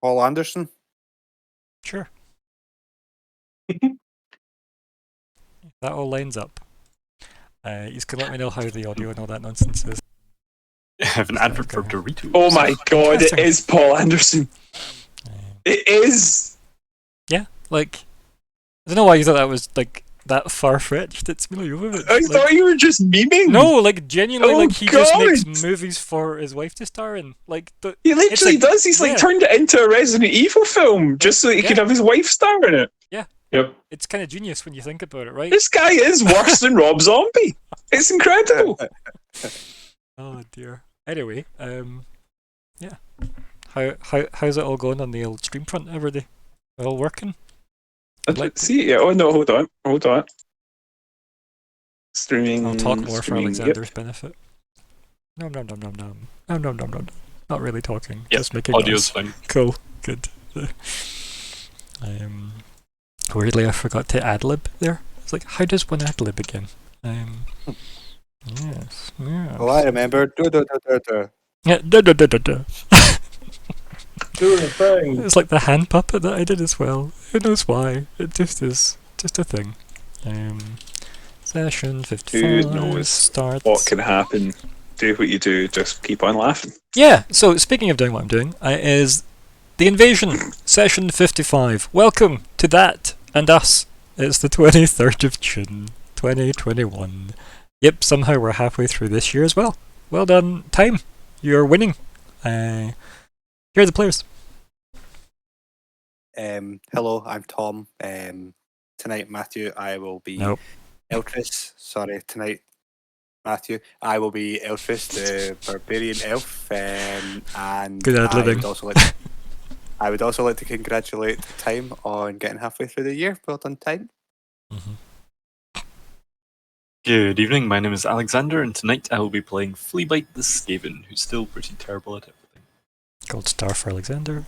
Paul Anderson. Sure. That all lines up. You can let me know how the audio and all that nonsense is. I have an advert for Doritos. Oh my god, it is Paul Anderson. It is. Yeah, like I don't know why you thought that was like that far-fetched. It's Mila Jovovich. I thought you were just memeing. No, like genuinely, Oh, like he just God. makes movies for his wife to star in. Like He literally like, does. He's like turned it into a Resident Evil film just so he could have his wife star in it. Yeah. Yep. It's kind of genius when you think about it, right? This guy is worse than Rob Zombie. It's incredible. Oh dear. Anyway, yeah. How's it all going on the old stream front every day? All working? See, yeah. Oh no, hold on. Streaming. I'll talk more for Alexander's benefit. No. Not really talking. Yep, just making audio's noise. fine. Cool. Good. Weirdly, I forgot to ad-lib there. It's like, how does one ad-lib again? Yes. Oh, I remember. Yeah. Doing a thing. It's like the hand puppet that I did as well. Who knows why? It just is. Just a thing. Session 55 Who knows starts. what can happen? Do what you do. Just keep on laughing. Yeah. So speaking of doing what I'm doing, is the invasion session 55. Welcome to that and us. It's the 23rd of June, 2021. Yep. Somehow we're halfway through this year as well. Well done, time. You're winning. Here are the players. Hello, I'm Tom. Tonight, Matthew, I will be Eltrys. Sorry, tonight, Matthew, I will be Eltrys, the barbarian elf. And good ad-libbing. I would also like to congratulate Time on getting halfway through the year. Well done, Time. Good evening, my name is Alexander, and tonight I will be playing Fleabite the Skaven, who's still pretty terrible at everything. Gold star for Alexander.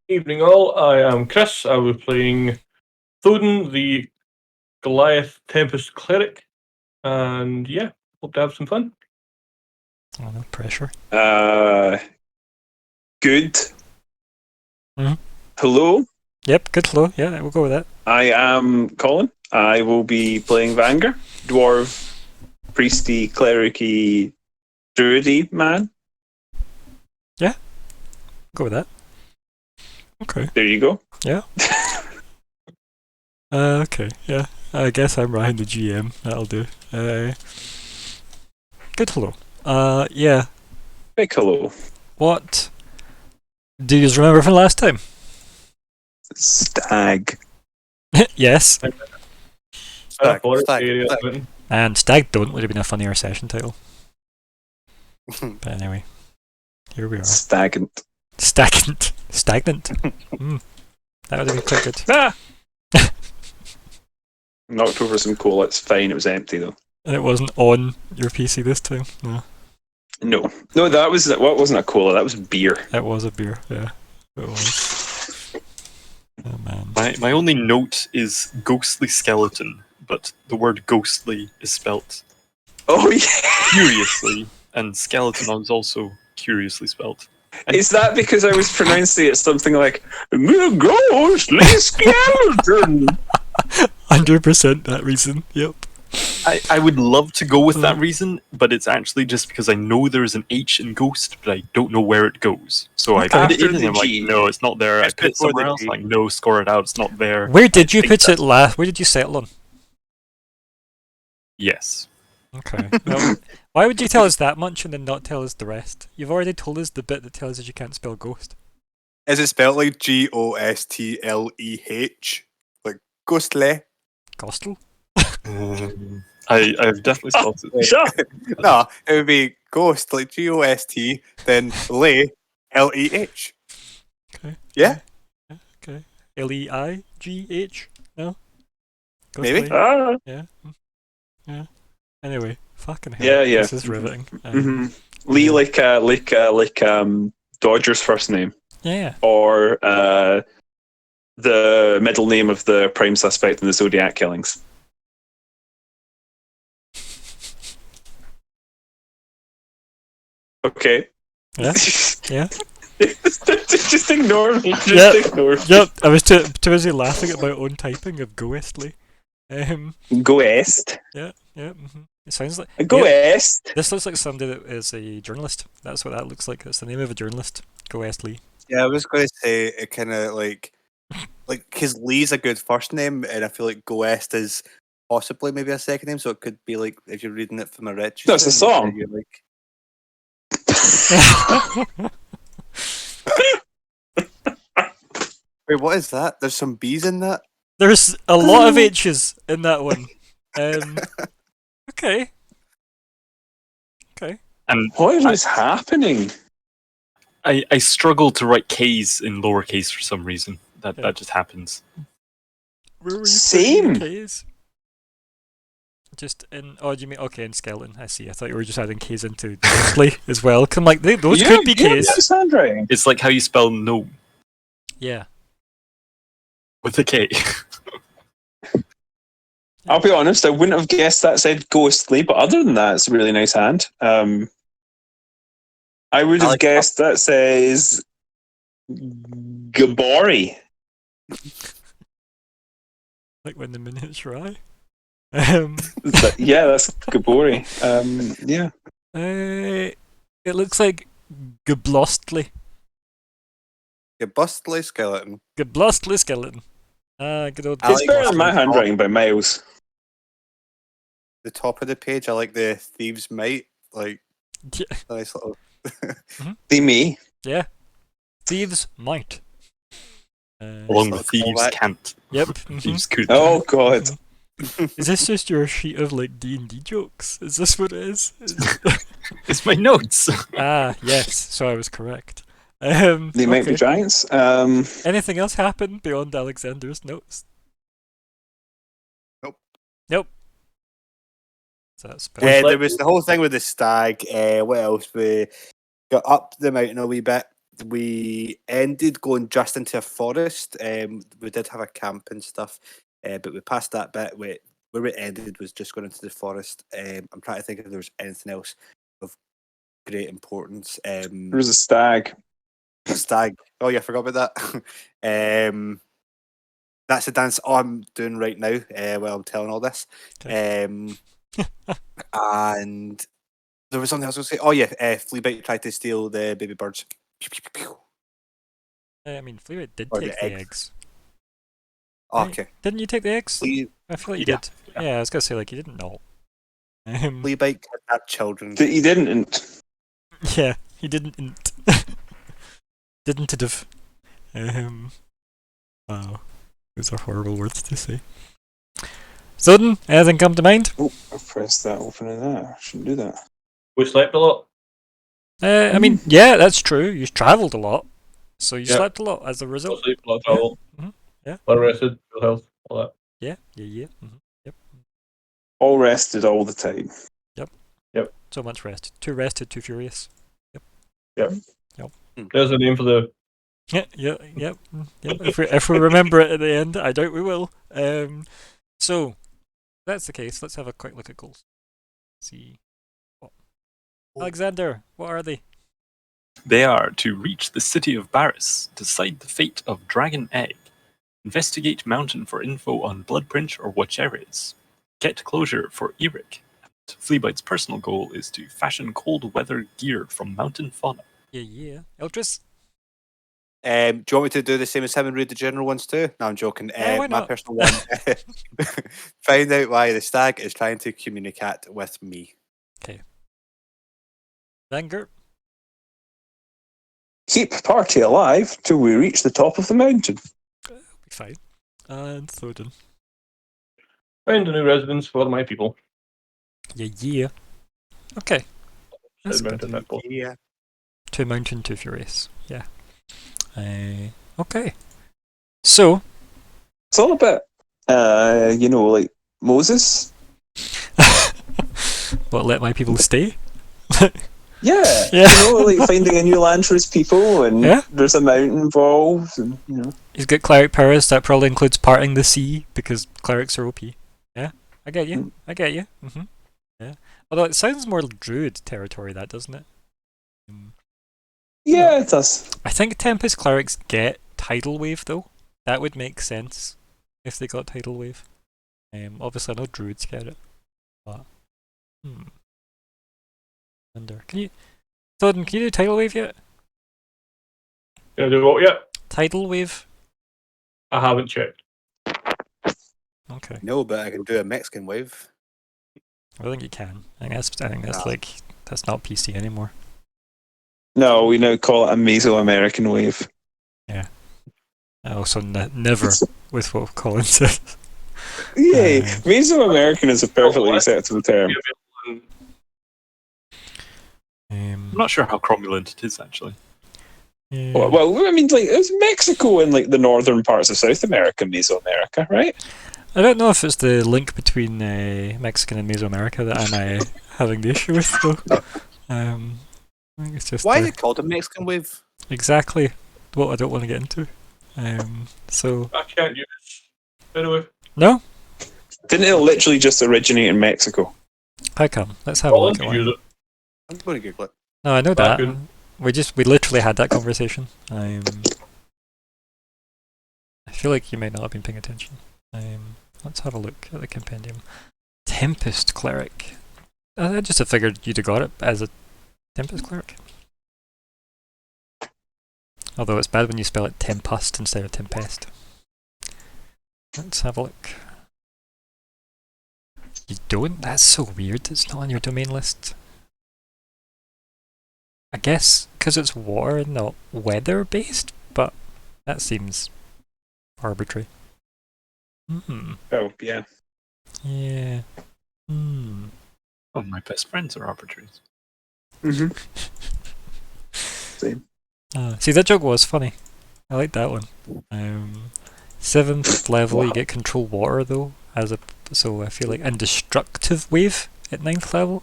Evening all, I am Chris. I was playing Thoden, the Goliath Tempest Cleric, and yeah, hope to have some fun. Oh, no pressure. Good. Hello. Yep, good hello. Yeah, we'll go with that. I am Colin. I will be playing Vanguard, dwarf, priesty, clericy, druidy man. Yeah, go with that. Okay. There you go. Yeah. Okay. Yeah. I guess I'm Ryan, the GM. That'll do. Good hello. Yeah. Big hello. What do you remember from last time? Stag. Yes. Stag. And Stag Don't would have been a funnier session title. But anyway, here we are. Stagnant. Stagnant. That would have been quite good. Ah! Knocked over some coal, it's fine, it was empty though. And it wasn't on your PC this time? No. No, that wasn't a cola, that was beer. It was a beer, yeah. It was. Oh man. My only note is ghostly skeleton, but the word ghostly is spelt curiously, and skeleton is also curiously spelt. Is that because I was pronouncing it something like ghostly skeleton? 100% that reason, yep. I would love to go with that reason, but it's actually just because I know there is an H in ghost, but I don't know where it goes. So I put it in and I'm like, no, it's not there. I put it somewhere else, like, no, score it out, it's not there. Where did you put it last? Where did you settle on? Yes. Okay. Well, why would you tell us that much and then not tell us the rest? You've already told us the bit that tells us you can't spell ghost. Is it spelled like Ghostleh? Like ghostly? Gostle? I've definitely spelled it. Sure. No, it would be ghost, like Gost, then leh, Leh. Okay. Yeah? Okay. Leigh? No? Maybe. Yeah. Yeah. Anyway, fucking hell. Yeah. This is riveting. Lee like Dodger's first name. Yeah. Or the middle name of the prime suspect in the Zodiac killings. Okay. Yeah. Yeah. Just ignore me. Yep. Ignore me. Yep, I was too busy laughing at my own typing of Ghostly. Go Est. Yeah. It sounds like Go Est. This looks like somebody that is a journalist. That's what that looks like. That's the name of a journalist. Go West Lee. Yeah, I was going to say it kind of like because Lee's a good first name, and I feel like Go West is possibly maybe a second name, so it could be like if you're reading it from a register. No, it's a song. You're like, wait, what is that? There's some B's in that. There's a lot of H's in that one. Okay. And what is happening? I struggle to write K's in lowercase for some reason. That just happens. Where were you Same. putting your K's? Just in. Oh, do you mean okay in skeleton? I see. I thought you were just adding K's into Ghostly as well. Come like those could be K's. That's handwriting. It's like how you spell no Yeah. with a K. I'll be honest, I wouldn't have guessed that said Ghostly, but other than that, it's a really nice hand. I would have guessed that says Gabori. Like when the minutes try. Yeah, that's Gabori. Yeah. It looks like Gablostly. Gabustly skeleton. Gablostly skeleton. Good old. It's better than my handwriting by miles. The top of the page, I like the thieves' might. Like, Yeah. nice little. Be me. Yeah. Thieves might. Along with thieves can't. Yep. Thieves could. Oh god. Is this just your sheet of like D&D jokes? Is this what it is? It's my notes. Yes. So I was correct. They might be giants. Anything else happen beyond Alexander's notes? Nope. So that's there was the whole thing with the stag. What else? We got up the mountain a wee bit. We ended going just into a forest. We did have a camp and stuff, but we passed that bit. Where it ended was just going into the forest. I'm trying to think if there was anything else of great importance. There was a stag. Stag. Oh yeah, I forgot about that. That's the dance I'm doing right now while I'm telling all this. And there was something else I was going to say. Oh yeah, Fleabite tried to steal the baby birds. I mean, Fleabite did Or take the the eggs. eggs. Okay. Didn't you take the eggs? I feel like you did. Yeah, I was gonna say like you didn't know. Fleabite kidnapped children. He didn't. Yeah, he didn't. Didn't have. Wow, those are horrible words to say. Soden, anything come to mind? Oh, I pressed that open in there. I shouldn't do that. We slept a lot. I mean, yeah, that's true. You travelled a lot, so you slept a lot as a result. Sleep, a lot of travel. Yeah. A lot rested, good health, all that. Yeah. Yep. All rested all the time. Yep. So much rest. Too rested, too furious. Yep. There's a name for the. Yep. If we remember it at the end, I doubt we will. So, if that's the case. Let's have a quick look at goals. See. Alexander, what are they? They are to reach the city of Barris, decide the fate of Dragon Egg, investigate Mountain for info on Bloodprint or Watcheres, get closure for Eric, and Fleabite's personal goal is to fashion cold weather gear from mountain fauna. Yeah. Eltrys? Do you want me to do the same as him and read the general ones too? No, I'm joking. Why My not? personal one. Find out why the stag is trying to communicate with me. Okay. Vanger? Keep party alive till we reach the top of the mountain. Be fine. And Thoden? Find a new residence for my people. Yeah. Okay. That's Said good. mountain, not both. Yeah. Two mountain, two furious. Yeah. Okay. So. It's all about, like Moses. What, let my people stay? Yeah. Like finding a new land for his people, and there's a mountain involved, and He's got cleric powers. That probably includes parting the sea because clerics are OP. Yeah, I get you. Yeah. Although it sounds more druid territory, that doesn't it? Yeah, it does. I think Tempest Clerics get Tidal Wave, though. That would make sense if they got Tidal Wave. Obviously, I know Druids get it. But, wonder. Thoden, can you do Tidal Wave yet? Can I do what yet? Tidal Wave? I haven't checked. Okay. No, but I can do a Mexican wave. I think you can. I think that's like, that's not PC anymore. No, we now call it a Mesoamerican wave. Yeah. I also never with what Colin said. Yay! Mesoamerican is a perfectly acceptable term. I'm not sure how cromulent it is, actually. Yeah. Well, I mean, like, it's Mexico and like the northern parts of South America, Mesoamerica, right? I don't know if it's the link between Mexican and Mesoamerica that I'm having the issue with, though. I think it's just Why is it called a Mexican wave? exactly what I don't want to get into. So I can't use it. Anyway. no, Didn't it literally just originate in Mexico? how come? Let's have a Colin look at can use why. it. I'm going to Google it. No, I know Back that. in. We literally had that conversation. I feel like you may not have been paying attention. Let's have a look at the compendium. Tempest Cleric. I just have figured you'd have got it as a Tempest Cleric. Although it's bad when you spell it Tempest instead of Tempest. Let's have a look. You don't? That's so weird. It's not on your domain list. I guess because it's water, not weather based, but that seems arbitrary. Oh, yeah. Yeah. Oh, my best friends are arbitraries. Mm-hmm. Same. See, that joke was funny. I like that one. 7th level, you get control water though, so I feel like and destructive wave at 9th level.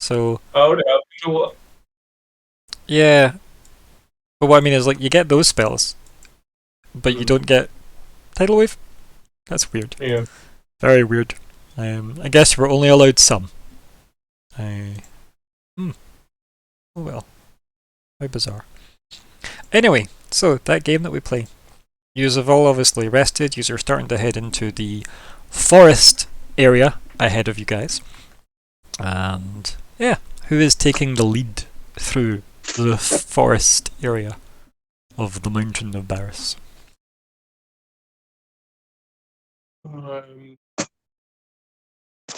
So I already have control. yeah, but what I mean is like you get those spells, but you don't get tidal wave. That's weird. Yeah. Very weird. I guess we're only allowed some. Oh well. How bizarre. Anyway, so that game that we play. Yous have all obviously rested. Yous are starting to head into the forest area ahead of you guys. And yeah, who is taking the lead through the forest area of the mountain of Barris? Probably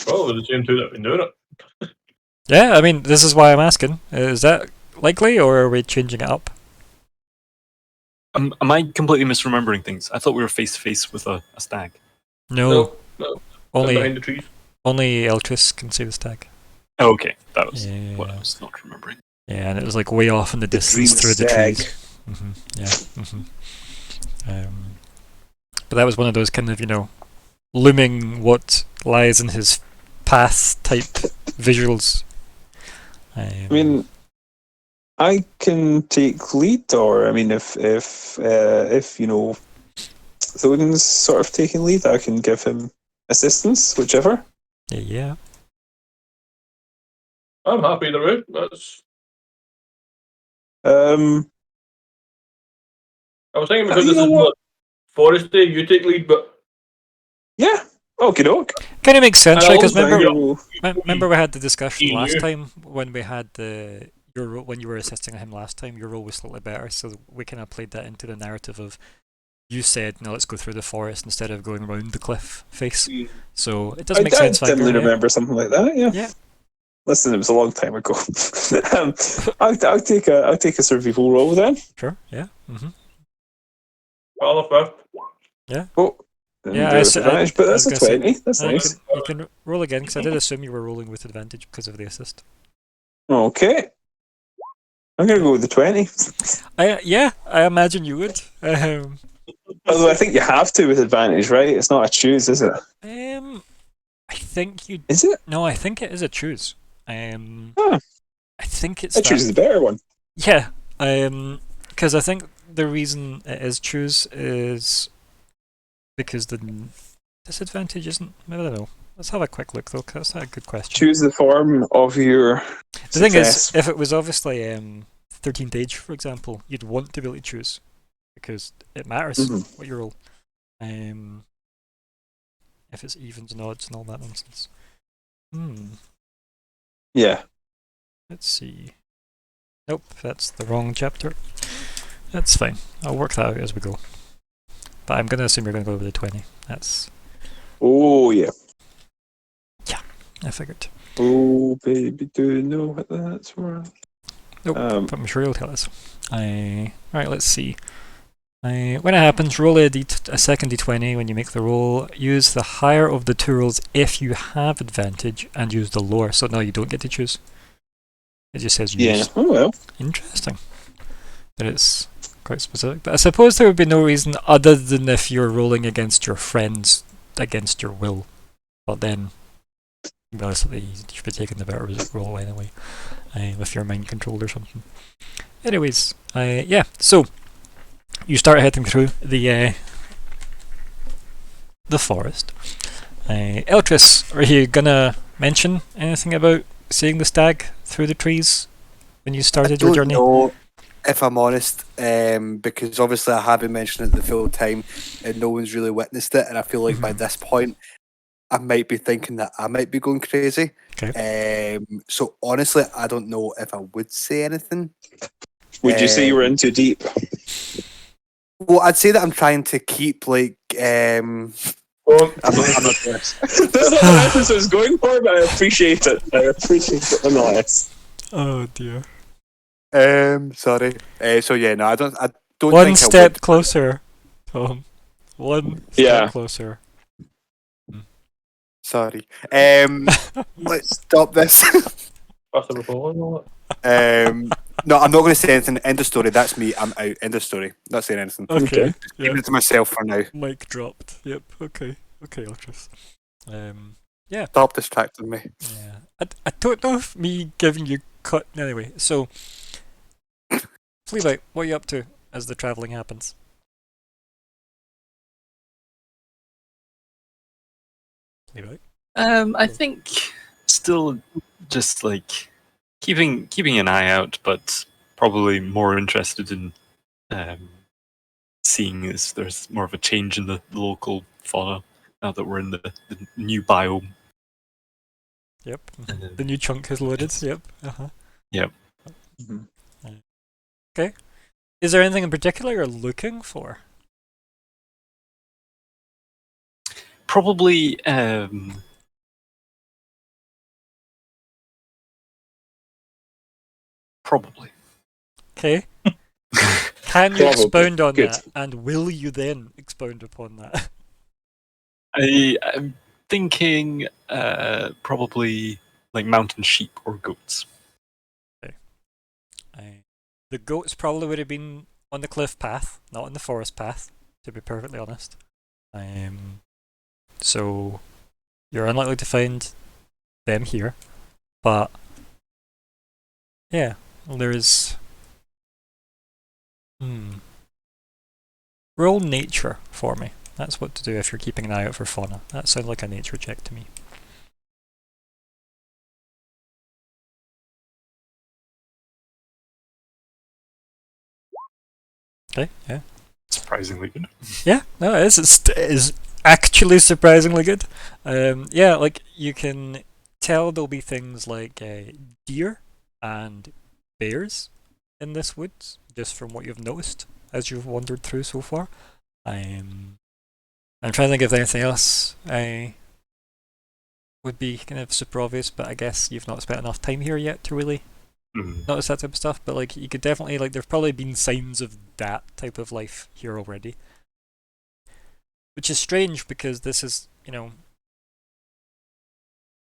the same two that have been doing it. Yeah, I mean, this is why I'm asking. Is that likely, or are we changing it up? Am I completely misremembering things? I thought we were face to face with a stag. No, No. only Behind the trees. only Eltrys can see the stag. Oh, okay, that was Yeah. what I was not remembering. Yeah, and it was like way off in the distance dream through the stag. trees. Yeah. But that was one of those kind of, looming what lies in his path type visuals. I mean, I can take lead, or I mean, if Thoden's sort of taking lead, I can give him assistance, whichever. Yeah. I'm happy either way. That's. I was thinking because You this know is what? Forest Day, you take lead, but Yeah. Okie doke. Kind of makes sense, And right? Because also, remember we had the discussion Yeah. last time when we had your role, when you were assisting him last time. Your role was slightly better, so we kind of played that into the narrative of you said, "No, let's go through the forest instead of going around the cliff face." So it does make sense. I definitely Vanguard, yeah. remember something like that. Yeah. Yeah. Listen, it was a long time ago. I'll take a survival roll then. Sure. Yeah. all of that. Oh, Yeah, do it with advantage, but that's a 20. That's nice. You can roll again because I did assume you were rolling with advantage because of the assist. Okay. I'm gonna go with the 20. I imagine you would. Although I think you have to with advantage, right? It's not a choose, is it? I think you. Is it? No, I think it is a choose. I think it's. I choose the better one. Yeah. Because I think the reason it is choose is because the disadvantage isn't. I don't know. Let's have a quick look though, because that's a good question. Choose the form of your. The thing is, if it was obviously 13th age, for example, you'd want to be able to choose because it matters what you roll. If it's evens and odds and all that nonsense. Yeah. Let's see. Nope, that's the wrong chapter. That's fine. I'll work that out as we go. But I'm going to assume you're going to go with the 20. That's... Oh, yeah. Yeah, I figured. Oh, baby, do you know what that's worth? Nope, but I'm sure you'll tell us. Right, let's see. When it happens, roll a second d20 when you make the roll. Use the higher of the two rolls if you have advantage, and use the lower. So no, you don't get to choose. It just says use. Yeah. Oh well. Interesting. But it's quite specific. But I suppose there would be no reason other than if you're rolling against your friends against your will. But then, realistically, you should be taking the better roll anyway, if you're mind controlled or something. Anyways, yeah. So you start heading through the forest. Eltrys, are you gonna mention anything about seeing the stag through the trees when you started your journey? I don't know, if I'm honest, because obviously I have been mentioning it the full time and no one's really witnessed it, and I feel like by this point I might be thinking that I might be going crazy. Okay. So honestly, I don't know if I would say anything. Would you say you were in too deep? Well, I'd say that I'm trying to keep like I'm not That's not what Eltrys was going for, but I appreciate it. Nonetheless. Oh dear. Sorry. So yeah, no, I don't One think step I would. closer, Tom. One step closer. Sorry. Let's stop this. No, I'm not going to say anything. End of story. That's me. I'm out. End of story. Not saying anything. Okay. Just keeping it to myself for now. Mic dropped. Yep. Okay. Okay, Eltrys. Yeah. Stop distracting me. Yeah. I don't know if me giving you cut anyway. So, Fleabite, what are you up to as the travelling happens? Fleabite? I think still just like keeping an eye out, but probably more interested in seeing if there's more of a change in the local fauna now that we're in the new biome. Yep. The new chunk has loaded. Yep. Yep. Okay. Is there anything in particular you're looking for? Probably probably. Okay. Can you expound on that, and will you then expound upon that? I'm thinking probably like mountain sheep or goats. Okay. The goats probably would have been on the cliff path, not on the forest path, to be perfectly honest. So you're unlikely to find them here, but yeah, there's roll nature for me. That's what to do if you're keeping an eye out for fauna. That sounds like a nature check to me. Okay, yeah. Surprisingly good. Yeah, no, it is. It is actually surprisingly good. Yeah, like you can tell there'll be things like deer and bears in this woods, just from what you've noticed as you've wandered through so far. I'm trying to think if anything else would be kind of super obvious, but I guess you've not spent enough time here yet to really notice that type of stuff. But like, you could definitely, like, there's probably been signs of that type of life here already, which is strange because this is, you know,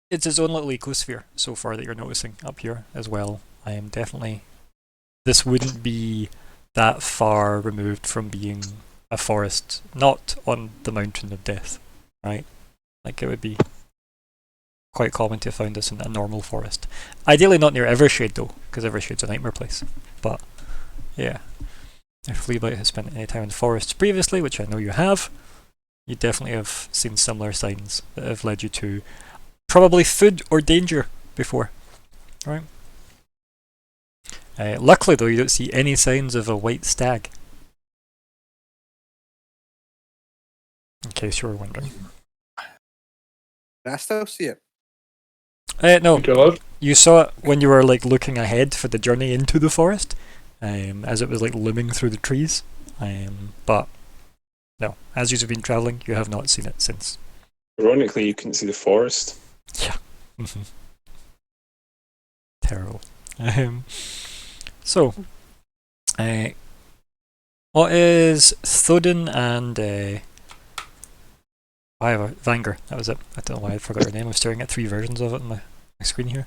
it's its own little ecosphere so far that you're noticing up here as well. I am definitely, this wouldn't be that far removed from being a forest, not on the Mountain of Death, right? Like, it would be quite common to find this in a normal forest. Ideally not near Evershade though, because Evershade's a nightmare place. But yeah, if Fleabite has spent any time in forests previously, which I know you have, you definitely have seen similar signs that have led you to probably food or danger before, right? Luckily, though, you don't see any signs of a white stag. In case you were wondering. Can I still see it? No, God. you saw it when you were like looking ahead for the journey into the forest, as it was like looming through the trees. But no, as you've been travelling, you have not seen it since. Ironically, you couldn't see the forest. Yeah. Terrible. So, what is Thoden and Vanger? That was it. I don't know why I forgot her name. I'm staring at 3 versions of it on my screen here.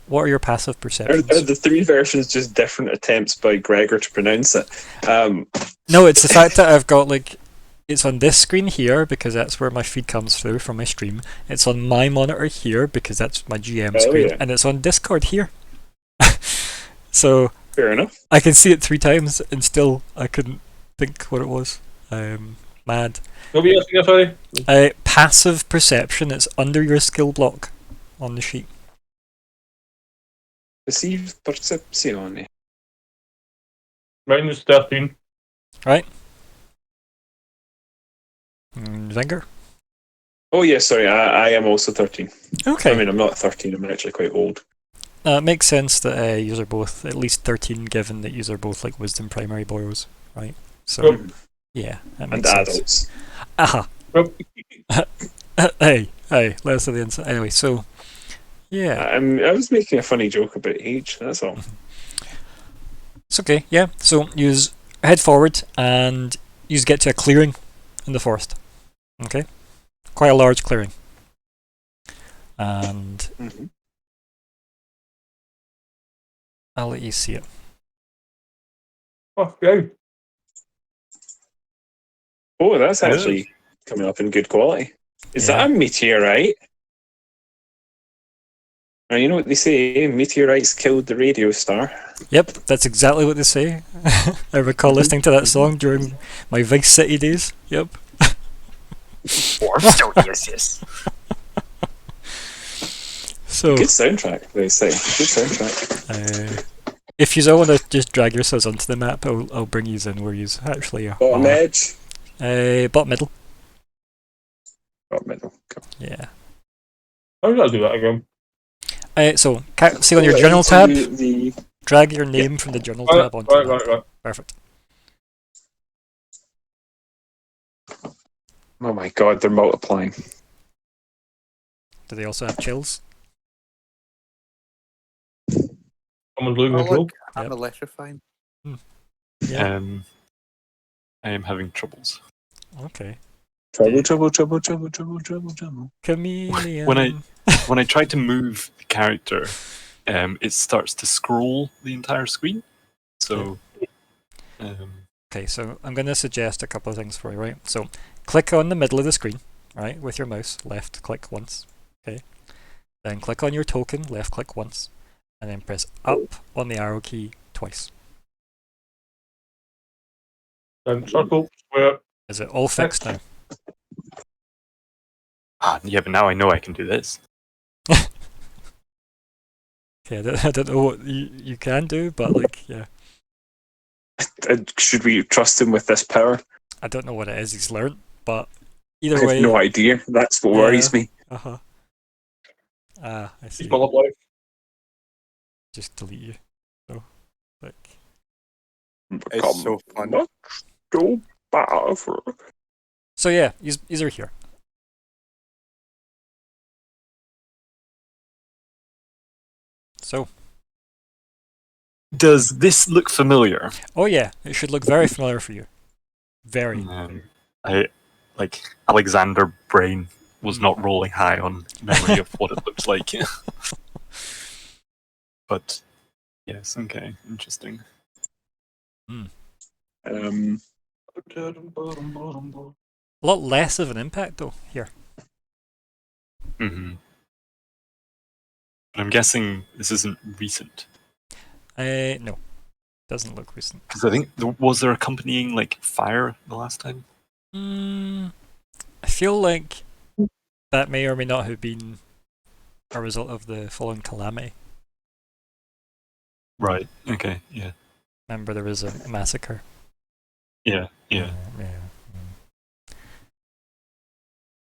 What are your passive perceptions? Are the 3 versions just different attempts by Gregor to pronounce it? No, it's the fact that I've got like it's on this screen here because that's where my feed comes through from my stream. It's on my monitor here because that's my GM screen, and it's on Discord here. So fair enough. I can see it 3 times and still I couldn't think what it was. Mad. Nobody else again, sorry. Passive perception. It's under your skill block on the sheet. Perceive percezione. Minus 13. Right. Wenger? Oh yeah, sorry, I am also 13. Okay. I mean, I'm not 13, I'm actually quite old. It makes sense that you are both at least 13, given that you are both like wisdom primary boros, right? So, yeah, that makes and sense. adults. Aha. Hey, let's do the inside. Anyway, so, yeah. I was making a funny joke about age, that's all. It's okay, yeah. So, you head forward and you get to a clearing in the forest. Okay? Quite a large clearing. And I'll let you see it. Oh, yeah. Oh, that's actually coming up in good quality. Is that a meteorite? Now, you know what they say, meteorites killed the radio star. Yep, that's exactly what they say. I recall listening to that song during my Vice City days. Yep. So, good soundtrack, they say. Good soundtrack. If you all want to just drag yourselves onto the map, I'll bring you in where you actually are. Bottom edge? Bottom middle. Bottom middle. Cool. Yeah. I'm going to do that again. So, see on your journal tab, The drag your name from the journal tab onto the map. Right. Perfect. Oh my god, they're multiplying. Do they also have chills? Someone's losing control. I'm electrifying. Yeah. I am having troubles. Okay. Trouble. Chameleon. When I try to move the character, it starts to scroll the entire screen. So, okay, so I'm going to suggest a couple of things for you, right? So, click on the middle of the screen, right, with your mouse. Left click once. Okay. Then click on your token. Left click once, and then press up on the arrow key twice. Then circle, square. Is it all fixed now? Yeah, but now I know I can do this. Okay, I don't know what you can do, but like, yeah. Should we trust him with this power? I don't know what it is he's learnt, but either I way. have no idea. That's what worries me. I see. He's full of life. Just delete you. So, like. It's so fun. So powerful. So yeah, these are here. So. Does this look familiar? Oh yeah, it should look very familiar for you. Very. Alexander Brain was not rolling high on memory of what it looks like. But yes, okay, interesting. A lot less of an impact though here. Mm-hmm. But I'm guessing this isn't recent. No, doesn't look recent. Because I think was there accompanying like fire the last time? I feel like that may or may not have been a result of the fallen calamity. Right. Okay. Yeah. Remember, there was a massacre. Yeah. Yeah.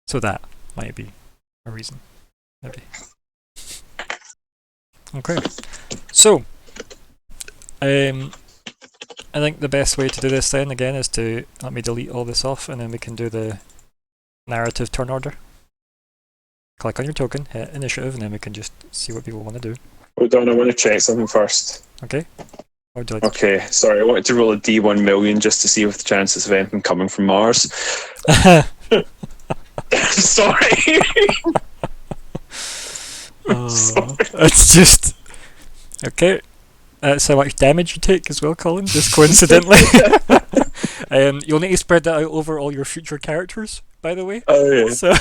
So that might be a reason, maybe. Okay. So, I think the best way to do this then again is to let me delete all this off, and then we can do the narrative turn order. Click on your token, hit initiative, and then we can just see what people want to do. Hold on, I want to check something first. Okay. What would you like Okay, sorry, I wanted to roll a D1 million just to see if the chances of anything coming from Mars. Sorry. Sorry. It's just okay. That's how much damage you take as well, Colin. Just coincidentally. You'll need to spread that out over all your future characters, by the way. Oh yeah. So,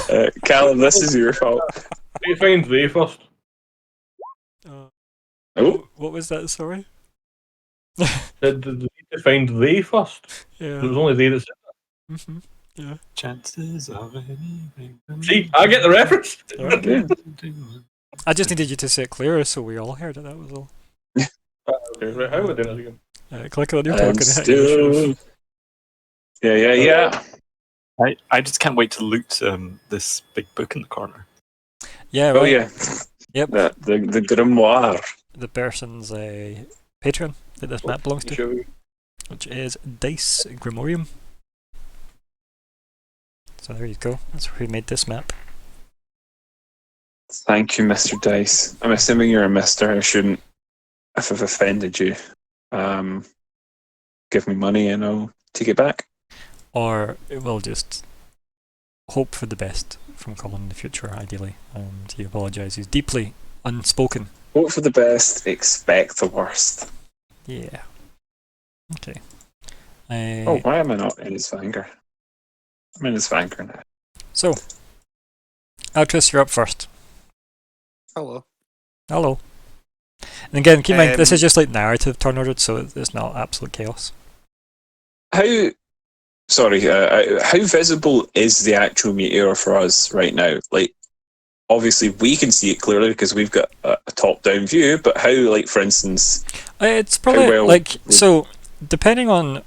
Callum, this is your fault. You find they first. Oh, what was that? Sorry. Did you need to find they first? Yeah. It was only they that said Mm-hmm. Yeah. Chances of anything. See, I get the reference. yeah. I just needed you to say it clearer so we all heard it. That was all. Okay, right, how am I doing it again? Click on your And token and hit initiative. Yeah. I just can't wait to loot this big book in the corner. Yeah. Oh Right. yeah. Yep. The grimoire. The person's Patreon that this map belongs to, which is Dice Grimorium. So there you go. That's who made this map. Thank you, Mr. Dice. I'm assuming you're a Mister. I shouldn't. If I've offended you, give me money and I'll take it back. Or we'll just hope for the best from Colin in the future, ideally. And he apologises deeply unspoken. Hope for the best, expect the worst. Yeah. Okay. Why am I not in his Vanguard? I'm in his Vanguard now. So, Eltrys, you're up first. Hello. Hello. And again, keep in mind, this is just like narrative turn ordered, so it's not absolute chaos. How visible is the actual meteor for us right now? Like, obviously we can see it clearly because we've got a top-down view, but how, like, for instance... It's probably, so, depending on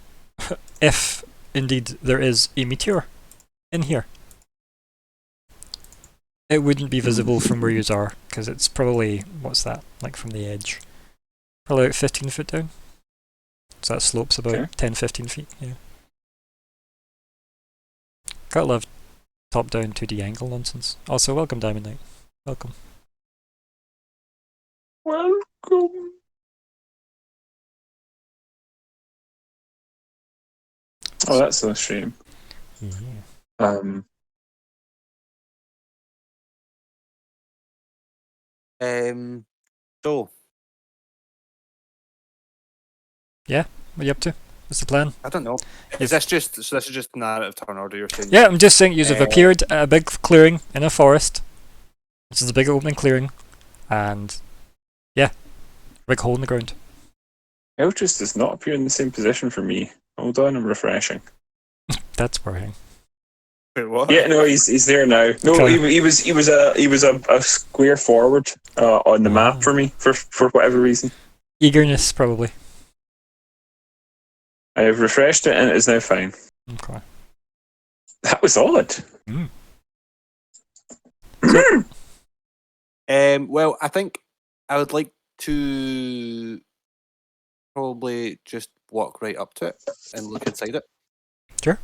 if, indeed, there is a meteor in here, it wouldn't be visible from where you are, because it's probably, what's that, like from the edge? Probably like 15 foot down. So that slope's about 10-15 feet, yeah. Gotta love top-down 2D angle nonsense. Also, welcome Diamond Knight. Welcome. Welcome. Oh, that's a shame. Yeah. So. Yeah, what are you up to? What's the plan? I don't know. Is this just narrative turn order you're saying? Yeah, I'm just saying you have appeared at a big clearing in a forest. This is a big open clearing. And, yeah, big hole in the ground. Eltrys does not appear in the same position for me. Hold on, I'm refreshing. That's worrying. Wait, what? Yeah, no, he's there now. No, Okay. he was a square forward on the map for me for whatever reason. Eagerness, probably. I have refreshed it and it is now fine. Okay. That was odd. Well, I think I would like to probably just walk right up to it and look inside it. Sure.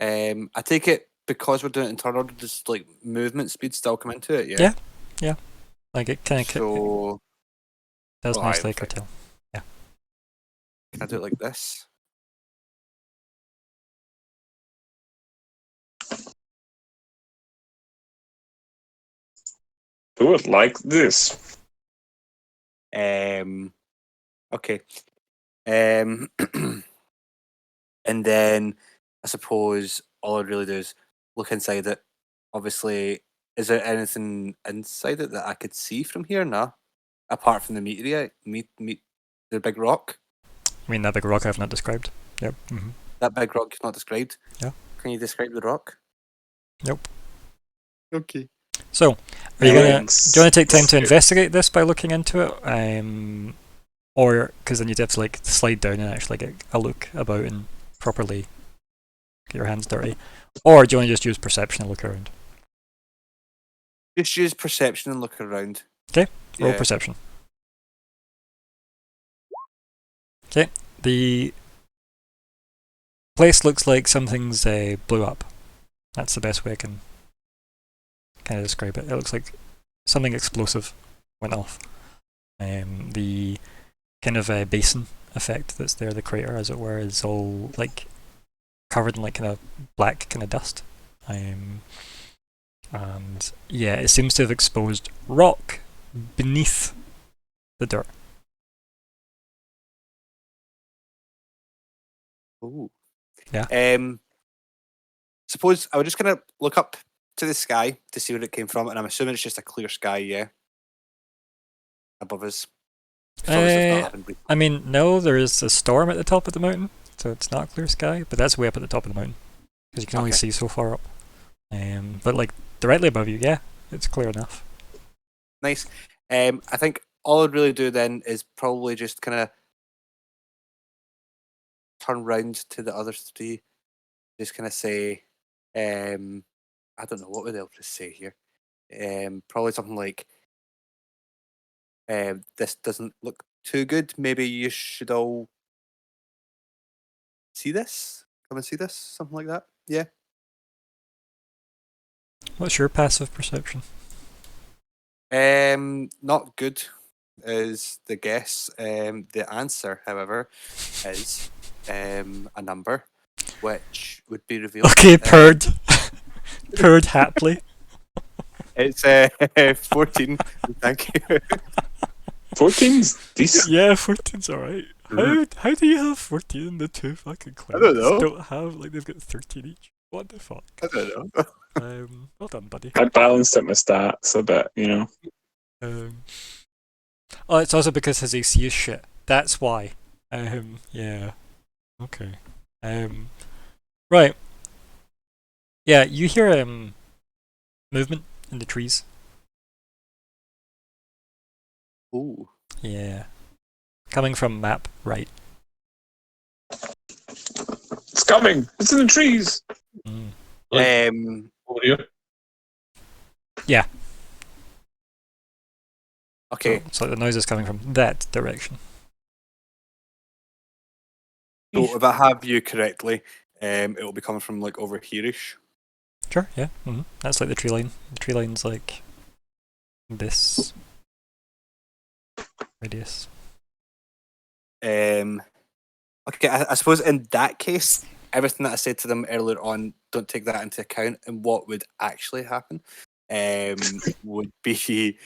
I take it because we're doing it in turn order, just like movement speed still come into it, yeah? Yeah. Like it kind of So does Well, nicely I- curtail. can I do it like this? Do it like this. Okay. And then I suppose all I'd really do is look inside it. Obviously, is there anything inside it that I could see from here? No. Apart from the meteorite, the big rock. I mean, that big rock I've not described. Yep. Mm-hmm. That big rock is not described. Yeah. Can you describe the rock? Nope. Okay. So, Are you gonna? Do you want to take time to investigate this by looking into it? Or because then you'd have to like slide down and actually get a look about and properly get your hands dirty. Or do you want to just use perception and look around? Just use perception and look around. Okay, roll perception. Okay, the place looks like something's blew up. That's the best way I can kind of describe it. It looks like something explosive went off. The kind of basin effect that's there, the crater as it were, is all like covered in like kind of black kind of dust. And yeah, it seems to have exposed rock beneath the dirt. Ooh. Yeah. Suppose I would just kind of look up to the sky to see where it came from, and I'm assuming it's just a clear sky, yeah, above us. I mean, no, there is a storm at the top of the mountain, so it's not a clear sky, but that's way up at the top of the mountain, because you can only see so far up. But like directly above you, yeah, it's clear enough. Nice. I think all I'd really do then is probably just kind of turn round to the other three, just kind of say, I don't know, what would Eltrys say here? Probably something like, this doesn't look too good. Maybe you should all see this? Come and see this? Something like that? Yeah. What's your passive perception? Not good is the guess. The answer, however, is a number, which would be revealed. Okay, purred. Purred happily. It's 14. Thank you. 14's decent. Yeah, 14's alright. How do you have 14 and the two fucking clowns I don't know. don't have, like, they've got 13 each? What the fuck? I don't know. Well done, buddy. I balanced out my stats a bit, you know. Oh, it's also because his AC is shit. That's why. Yeah. Okay. Right. Yeah, you hear movement in the trees. Ooh. Yeah. Coming from map right. It's coming! It's in the trees! Over here. Yeah. Okay. So the noise is coming from that direction. So if I have you correctly, it will be coming from like over here-ish. Sure, yeah. That's like the tree line. The tree line's like this radius. Okay, I suppose in that case, everything that I said to them earlier on, don't take that into account. And what would actually happen would be,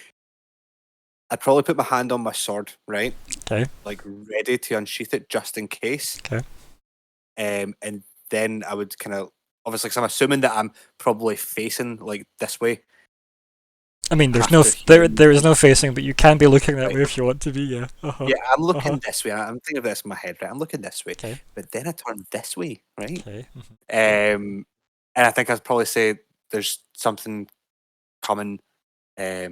I'd probably put my hand on my sword, right? Okay. Like ready to unsheath it just in case. Okay. And then I would kind of, obviously, because I'm assuming that I'm probably facing like this way. I mean, there is no facing, but you can be looking that way if you want to be. Yeah. Yeah, I'm looking this way. I'm thinking of this in my head, right? I'm looking this way, Okay. but then I turn this way, right? Okay. And I think I'd probably say there's something coming. I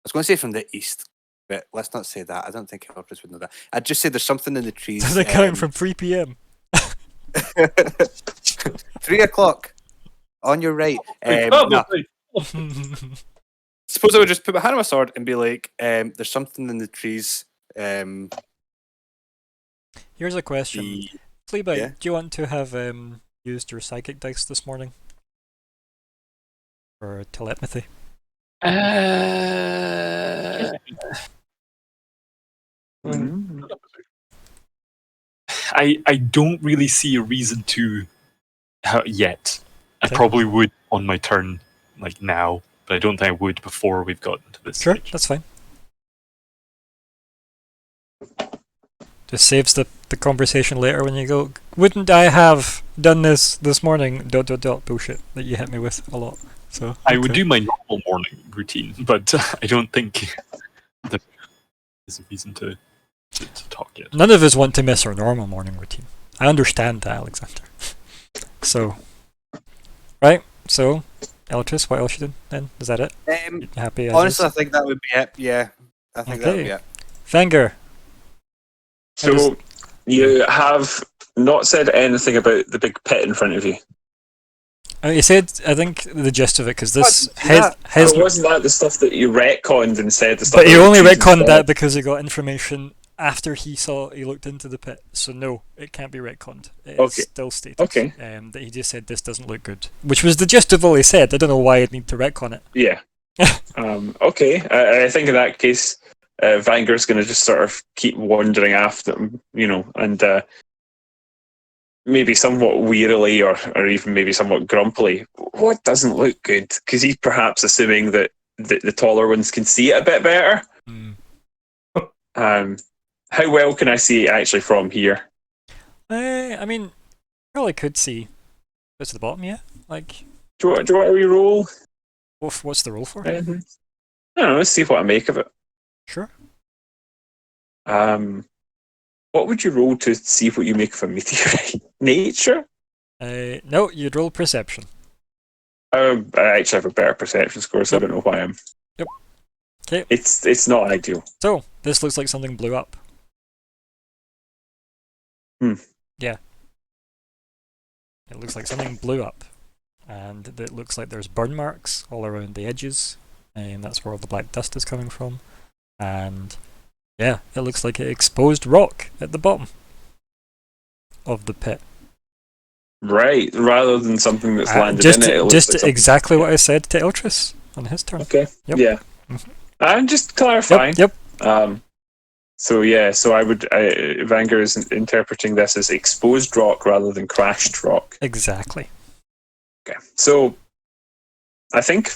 was going to say from the east, but let's not say that. I don't think Eltrys would know that. I'd just say there's something in the trees. So they're coming from 3 p.m. 3 o'clock on your right. No. Suppose I would just put my hand on my sword and be like, there's something in the trees. Here's a question. Fleabite, yeah. do you want to have used your psychic dice this morning? For telepathy? I don't really see a reason to yet. Okay. I probably would on my turn, like now, but I don't think I would before we've gotten to this Sure, stage. that's fine. Just saves the conversation later when you go, wouldn't I have done this morning, ... bullshit that you hit me with a lot. So I would do my normal morning routine, but I don't think there's a reason to talk yet. None of us want to miss our normal morning routine. I understand that, Alexander. So, right, so Eltrys, what else you doing then? Is that it? You happy? Honestly, I think that would be it. Yeah, I think that would be Okay. it. Fanger. So you have not said anything about the big pit in front of you. You said, I think, the gist of it, because this wasn't that the stuff that you retconned and said the stuff? But he only retconned that because he got information after he looked into the pit. So no, it can't be retconned. It's still stated. Okay. That he just said this doesn't look good, which was the gist of all he said. I don't know why I'd need to retcon it. Yeah. Okay. I think in that case, Vanger's going to just sort of keep wandering after him, and maybe somewhat wearily or even maybe somewhat grumpily. What doesn't look good? Because he's perhaps assuming that the taller ones can see it a bit better. How well can I see it actually from here? I mean, probably could see. It's to the bottom, yeah. Like, do you want to re-roll? What's the roll for? I don't know. Let's see what I make of it. Sure. What would you roll to see what you make of a meteorite? Nature? No, you'd roll perception. I actually have a better perception score, so I don't know why I'm. Yep. Okay. It's not ideal. So this looks like something blew up. Yeah. It looks like something blew up, and it looks like there's burn marks all around the edges, and that's where all the black dust is coming from. And yeah, it looks like it exposed rock at the bottom of the pit. Right, rather than something that's landed in it. It just like exactly what I said to Eltrys on his turn. Okay. Yep. Yeah. I'm just clarifying. Yep. So I would. Vanger is interpreting this as exposed rock rather than crashed rock. Exactly. Okay. So I think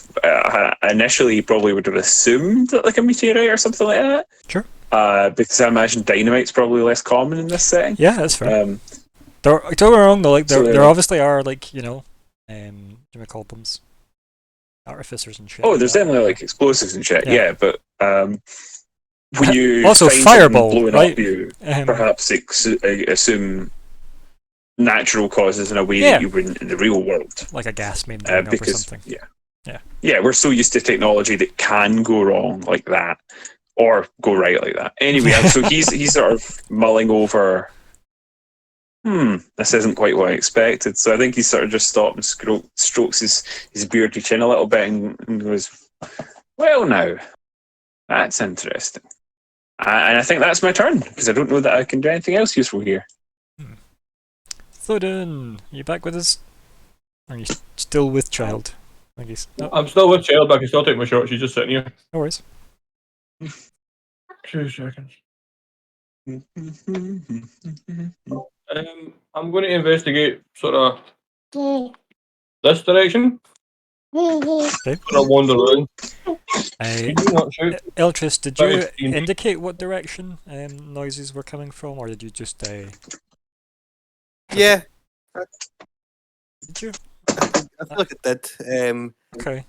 initially he probably would have assumed that like a meteorite or something like that. Sure. Because I imagine dynamite's probably less common in this setting. Yeah, that's fair. Don't get me wrong though, like there obviously are like, what do we call them? Artificers and shit. Oh, there's definitely like explosives and shit. Yeah, but when you also find fireball blowing right? up, you perhaps assume natural causes in a way that you wouldn't in the real world, like a gas main blowing up or something. Yeah, we're so used to technology that can go wrong like that or go right like that. Anyway, so he's sort of mulling over. This isn't quite what I expected. So I think he sort of just stopped and strokes his beardy chin a little bit and goes, well, now, that's interesting. And I think that's my turn, because I don't know that I can do anything else useful here. Thoden, you back with us? Or are you still with Child? I guess. No. I'm still with Child, but I can still take my shot. She's just sitting here. No worries. 2 seconds. I'm going to investigate sort of this direction. Okay. I'll wander around. Eltrys, did you indicate what direction noises were coming from, or did you just... Yeah. Did you? I feel like it did. Okay.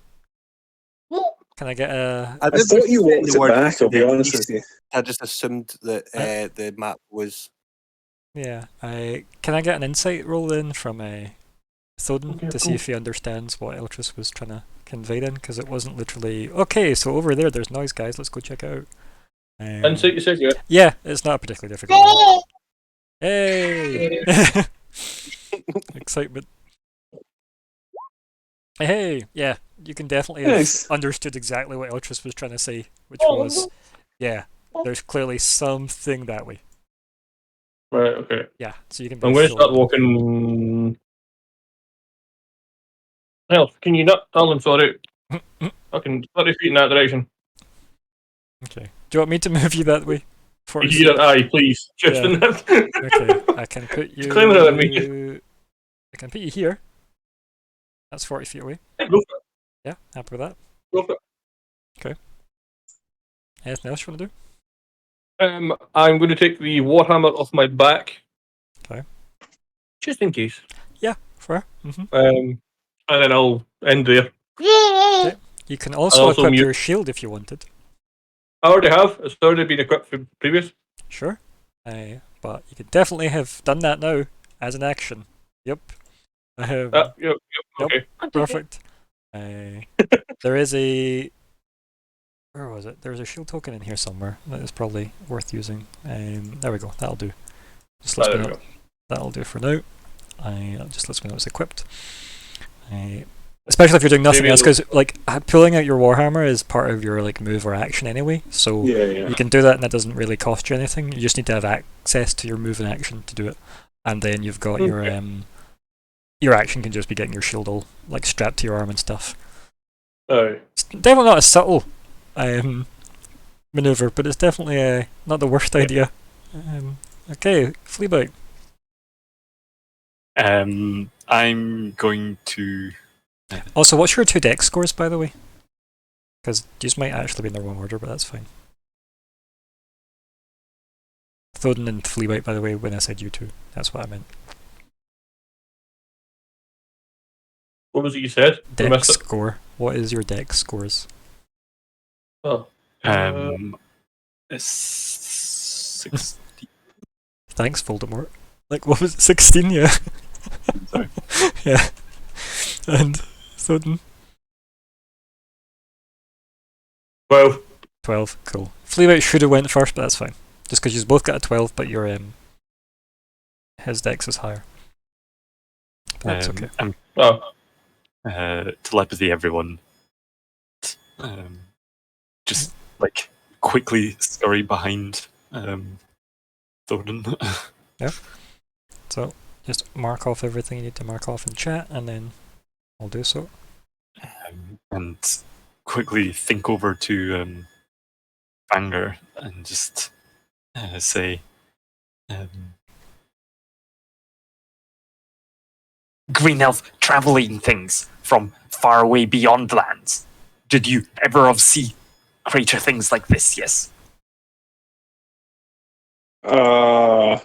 Can I get a... I thought you walked it back, I'll be honest with you. I just assumed that the map was... Yeah. Can I get an insight roll in from Thoden to see if he understands what Eltrys was trying to convey then? Because it wasn't literally, okay, so over there's noise, guys, let's go check it out. Insight, you said, yeah? Yeah, it's not particularly difficult. Hey! Excitement. Hey, yeah, you can definitely have understood exactly what Eltrys was trying to say, which was, yeah, there's clearly something that way. Right, okay. Yeah, so you can... I'm going to start walking... Hell, can you not tell them, sorry? Fucking 30 feet in that direction. Okay. Do you want me to move you that way? Here, aye, please. Just in that. Okay, I can put you... Claim it on me. I can put you here. That's 40 feet away. Yeah, go for it. Yeah, happy with that. Go for it. Okay. Anything else you want to do? I'm going to take the Warhammer off my back. Okay. Just in case. Yeah, fair. And then I'll end there. Okay. You can also equip your shield if you wanted. I already have. It's already been equipped for previous. Sure. But you could definitely have done that now as an action. Yep. Yep. Okay. Perfect. There is a... Where was it? There's a shield token in here somewhere that is probably worth using. There we go. That'll do. Just lets me know. That'll do for now. Just lets me know it's equipped. Especially if you're doing nothing else, because like pulling out your Warhammer is part of your like move or action anyway. So you can do that, and that doesn't really cost you anything. You just need to have access to your move and action to do it, and then you've got your action can just be getting your shield all like strapped to your arm and stuff. Oh, It's definitely not a subtle maneuver, but it's definitely not the worst idea. Okay, Fleabite. I'm going to. Also, what's your 2 dex scores, by the way? Because these might actually be in the wrong order, but that's fine. Thoden and Fleabite, by the way, when I said you two, that's what I meant. what was it you said? Dex score. What is your dex scores? Oh. It's 16. Thanks, Voldemort. Like, what was it? 16, yeah. Sorry. Yeah. And Thoden? 12. 12, cool. Fleabite should have went first, but that's fine. Just because you've both got a 12, but your his dex is higher. But that's okay. Telepathy, everyone. Just like quickly scurry behind Thoden. Yeah. So just mark off everything you need to mark off in chat, and then I'll do so. And quickly think over to Banger and just say, Green elf traveling things from far away beyond lands. Did you ever of see greater things like this? Yes. I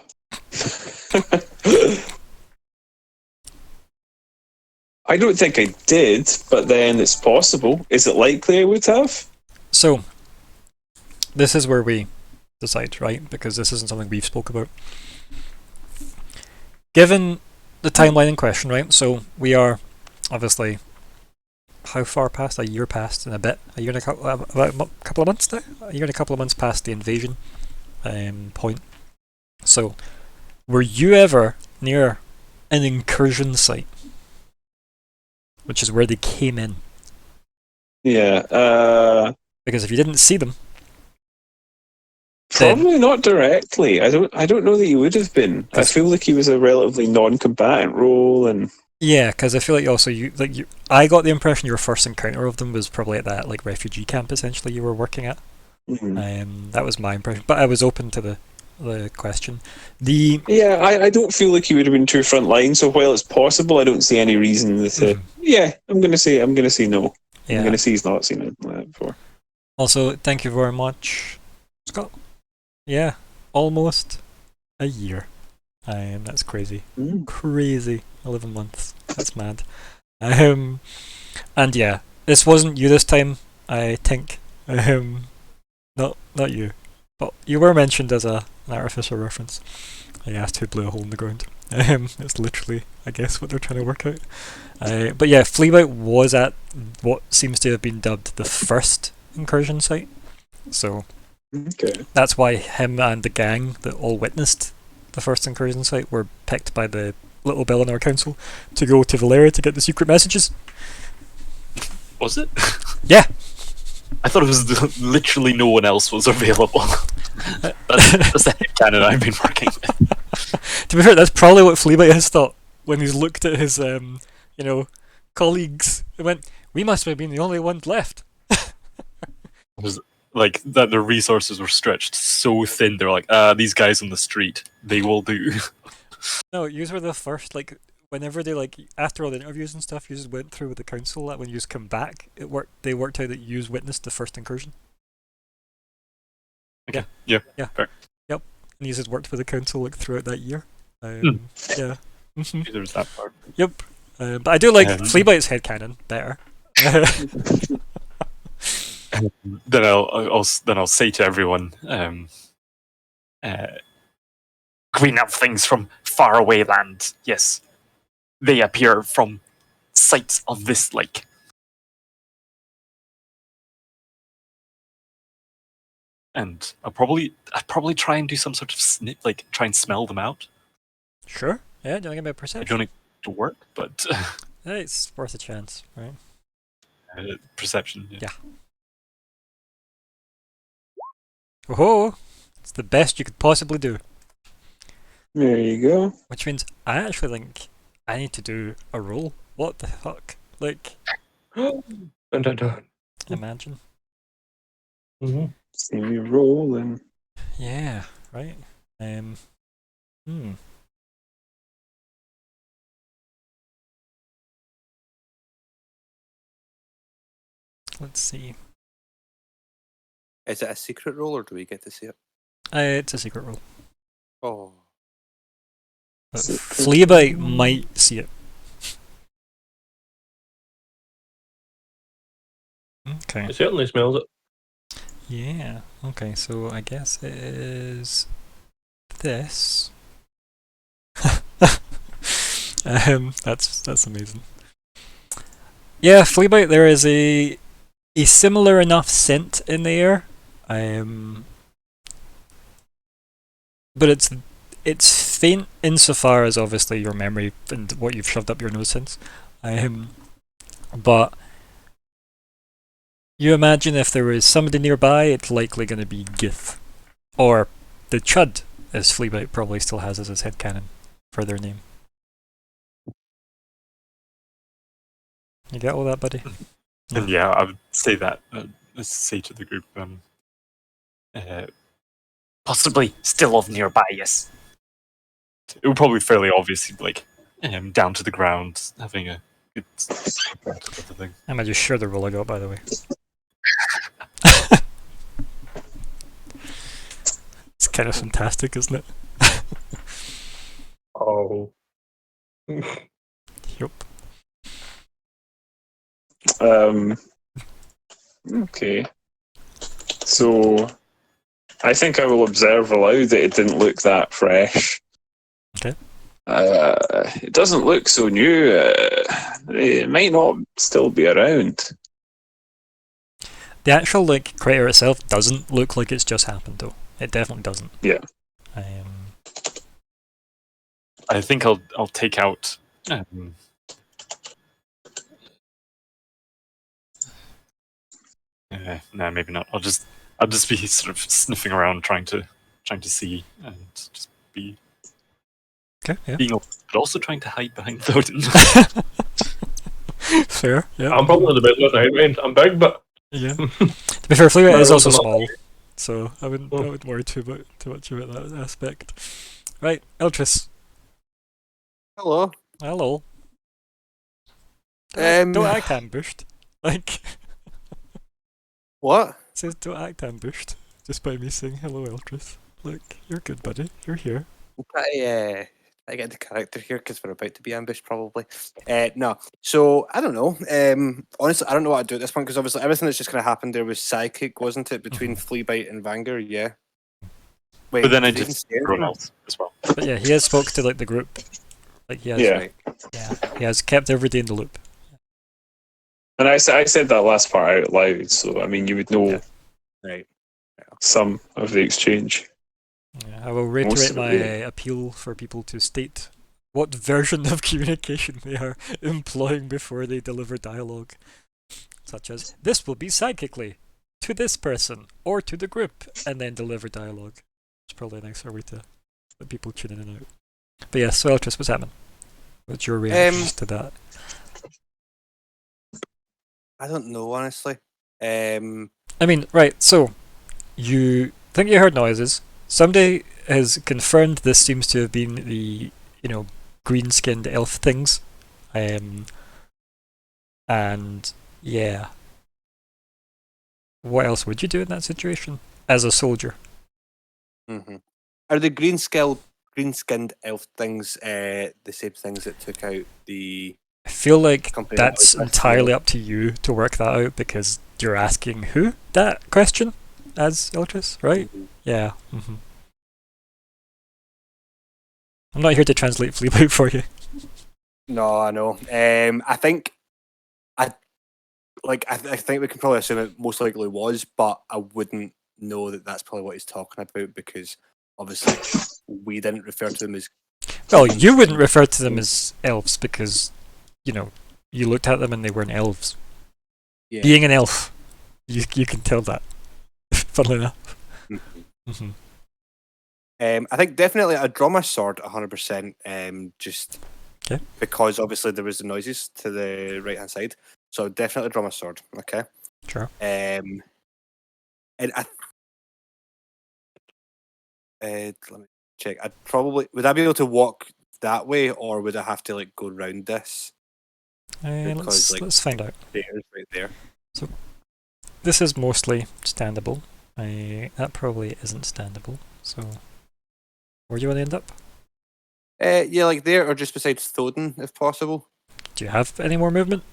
don't think I did, but then it's possible. Is it likely I would have? So, this is where we decide, right? Because this isn't something we've spoke about. Given the timeline in question, right? So we are obviously how far past? A year past and a bit. A year and a couple of months now. A year and a couple of months past the invasion point. So, were you ever near an incursion site, which is where they came in? Yeah. Because if you didn't see them, probably not directly. I don't know that he would have been. I feel like he was a relatively non-combatant role, and yeah, because I feel like also I got the impression your first encounter of them was probably at that like refugee camp essentially you were working at. Mm-hmm. That was my impression, but I was open to the question. I don't feel like he would have been too front line. So while it's possible, I don't see any reason that. I'm gonna say no. Yeah. I'm gonna say he's not seen it like that before. Also, thank you very much, Scott. Yeah, almost a year. That's crazy. Crazy. 11 months. That's mad. And yeah, this wasn't you this time, I think. Not you. But you were mentioned as an artificial reference. I asked who blew a hole in the ground. It's literally, I guess, what they're trying to work out. But yeah, Fleabite was at what seems to have been dubbed the first incursion site. So that's why him and the gang that all witnessed the first incursion site were picked by the Little Bellinor Council to go to Valeria to get the secret messages. Was it? Yeah. I thought it was literally no one else was available. That's the headcanon I've been working with. To be fair, that's probably what Fleabite has thought when he's looked at his, colleagues. He went, "We must have been the only ones left." It was like that. The resources were stretched so thin. They're like, these guys on the street, they will do. No, you were the first. Like, whenever they after all the interviews and stuff, you just went through with the council. That when you come back, it worked. They worked out that you witnessed the first incursion. Okay. Yeah. Fair. Yep. And you just worked with the council throughout that year. Yeah. Mm-hmm. There was that part. Yep. But I do like Fleabite's headcanon better. Then I'll say to everyone, green elf things from faraway land. Yes, they appear from sites of this lake. and I'd probably try and do some sort of snip, like try and smell them out. Sure. Yeah, do you want to give me a I perception? don't think to work, but It's worth a chance, right? Perception. Yeah. Oh, it's the best you could possibly do. There you go. Which means I actually think I need to do a roll. What the fuck? Like, Dun, dun, dun. imagine. See me rolling. Yeah, right. Let's see. Is it a secret roll or do we get to see it? It's a secret roll. Oh. But Fleabite might see it. Okay. It certainly smells it. Yeah. Okay, so I guess it is this. That's amazing. Yeah, Fleabite, there is a similar enough scent in the air. But it's faint insofar as obviously your memory and what you've shoved up your nose since. But you imagine if there was somebody nearby, it's likely going to be Gith. Or the Chud, as Fleabite probably still has as his headcanon for their name. You get all that, buddy? And yeah, I would say that. Say to the group, possibly still of nearby. Yes, it would probably be fairly obvious, like down to the ground, having a good thing. Am I just sure the roll I got, by the way? It's kind of fantastic, isn't it? Oh. Yup. Okay. So, I think I will observe aloud that it didn't look that fresh. Okay. It doesn't look so new. It might not still be around. The actual crater itself doesn't look like it's just happened, though. It definitely doesn't. Yeah. I think I'll take out. No, maybe not. I'll just be sort of sniffing around, trying to see, and just be being open, but also trying to hide behind Thoden. Fair. Yeah. I'm probably the bit behind range. I'm big, but yeah. To be fair, Fleabite is also small, so I wouldn't worry too much about that aspect. Right, Eltrys. Hello. Hello. Don't act ambushed. What? It says don't act ambushed just by me saying hello, Eltrys. Look, you're good, buddy. You're here. I get into character here because we're about to be ambushed, probably. No. So, I don't know. Honestly, I don't know what I'd do at this point because obviously everything that's just kind of happened there was psychic, wasn't it? Between Fleabite and Vanger, yeah. Wait, but then I did everyone else as well. But yeah, he has spoke to the group. He has, he has kept everybody in the loop. And I said that last part out loud, so I mean you would know some of the exchange. Yeah, I will reiterate my appeal for people to state what version of communication they are employing before they deliver dialogue. Such as, this will be psychically, to this person, or to the group, and then deliver dialogue. It's probably a nicer way to let people tune in and out. But yeah, so Eltrys, what's happening? What's your reactions to that? I don't know, honestly. I mean, right, so, you think you heard noises. Somebody has confirmed this seems to have been the, green-skinned elf things. And, yeah. What else would you do in that situation? As a soldier? Mm-hmm. Are the green-skinned elf things the same things that took out the... I feel like that's entirely up to you to work that out because you're asking who that question as Eltrys, right? Mm-hmm. Yeah. Mm-hmm. I'm not here to translate Fleabite for you. No, I know. I think I think we can probably assume it most likely was, but I wouldn't know that that's probably what he's talking about, because obviously we didn't refer to them as. Well, you wouldn't refer to them as elves because, you know, you looked at them and they weren't elves. Yeah. Being an elf, you can tell that. Funnily enough. Mm-hmm. I think definitely I'd draw my sword 100%. Just because obviously there was the noises to the right hand side, so I'd definitely draw my sword. Okay. Sure. And let me check. I'd probably would I be able to walk that way, or would I have to like go round this? Let's find out. There's right there. So this is mostly standable. That probably isn't standable. So where do you want to end up? Yeah, like there, or just beside Thoden, if possible. Do you have any more movement?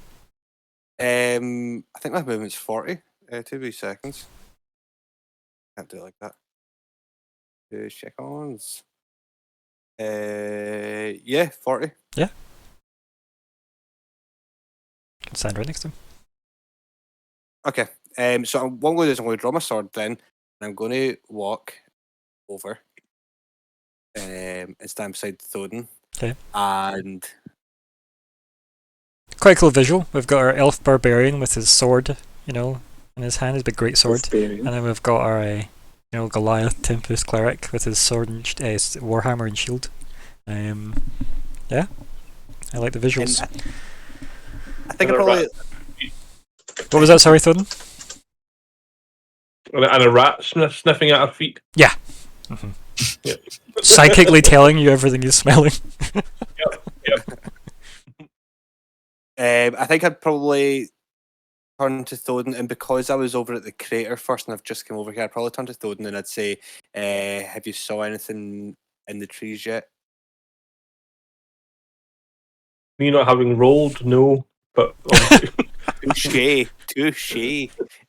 I think my movement's 40. 2 wee seconds. Can't do it like that. 2 seconds. Yeah, 40. Yeah. You can stand right next to him. Okay. So what I'm going to do is I'm going to draw my sword then, and I'm going to walk over and stand beside Thoden. Okay. And quite cool visual. We've got our elf barbarian with his sword, you know, in his hand, his big great sword, and then we've got our Goliath Tempest cleric with his sword and warhammer and shield. Yeah, I like the visuals. I think I probably. What was that? Sorry, Thoden. And a rat sniffing at our feet. Yeah. Mm-hmm. Yep. Psychically telling you everything he's smelling. Yep. I think I'd probably turn to Thoden, and because I was over at the crater first and I've just come over here, I'd probably turn to Thoden and I'd say, have you saw anything in the trees yet? Me not having rolled, no, but touche.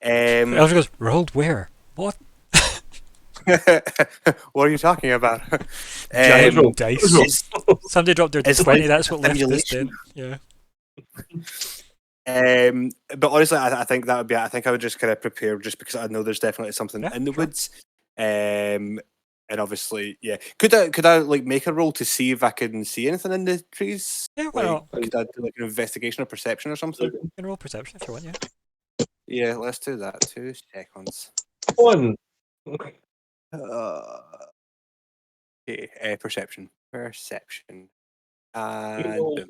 Elvis goes, rolled where? What? What are you talking about? Dice. Somebody dropped their 20. That's what left this then. Yeah. But honestly, I think that would be. I think I would just kind of prepare, just because I know there's definitely something in the woods. And obviously, yeah. Could I like make a roll to see if I can see anything in the trees? Yeah, why not? Could I do like an investigation or perception or something? You can roll perception if you want, yeah. Yeah, let's do that. 2 seconds. 1. Okay, perception. And boom.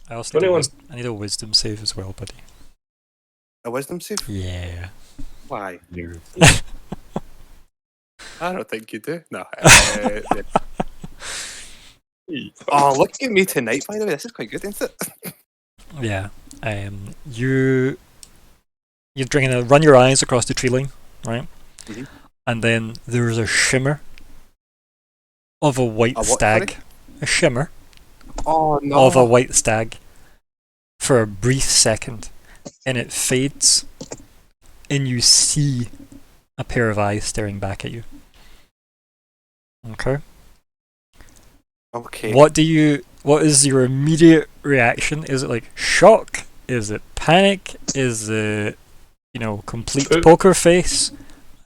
I also need a wisdom save as well, buddy. A wisdom save? Yeah. Why? I don't think you do. No. Oh, look at me tonight, by the way. This is quite good, isn't it? Yeah. You're going to run your eyes across the tree line, right? Mm-hmm. And then there's a shimmer of a white stag. Sorry? A shimmer of a white stag for a brief second, and it fades, and you see a pair of eyes staring back at you. Okay. What is your immediate reaction? Is it like shock? Is it panic? Is it complete poker face?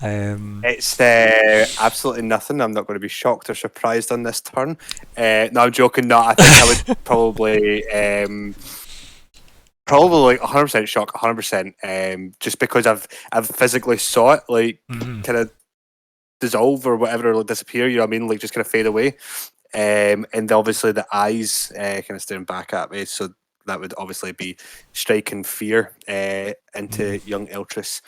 It's absolutely nothing. I'm not going to be shocked or surprised on this turn. No, I'm joking. No, I think I would probably like 100% shock, 100%. Just because I've physically saw it like kind of dissolve or whatever, or disappear. You know what I mean? Like just kind of fade away. And obviously the eyes kind of staring back at me. So that would obviously be striking fear into young Eltrys.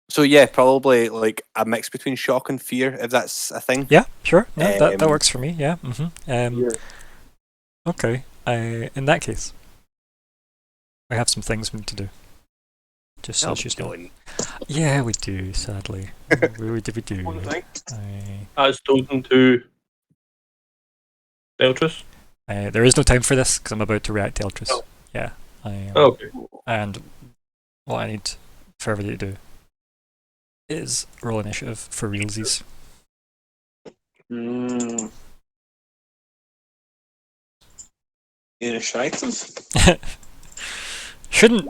So yeah, probably like a mix between shock and fear, if that's a thing. Yeah, sure. No, that works for me. Yeah. Mm-hmm. Okay. In that case, I have some things we need to do. Just so she's going. Yeah, we do. Sadly, we do. As told to Eltrys. There is no time for this because I'm about to react to Eltrys. Oh. Yeah. Okay. And what I need for everybody to do is roll initiative for realsies. Initiative? Shouldn't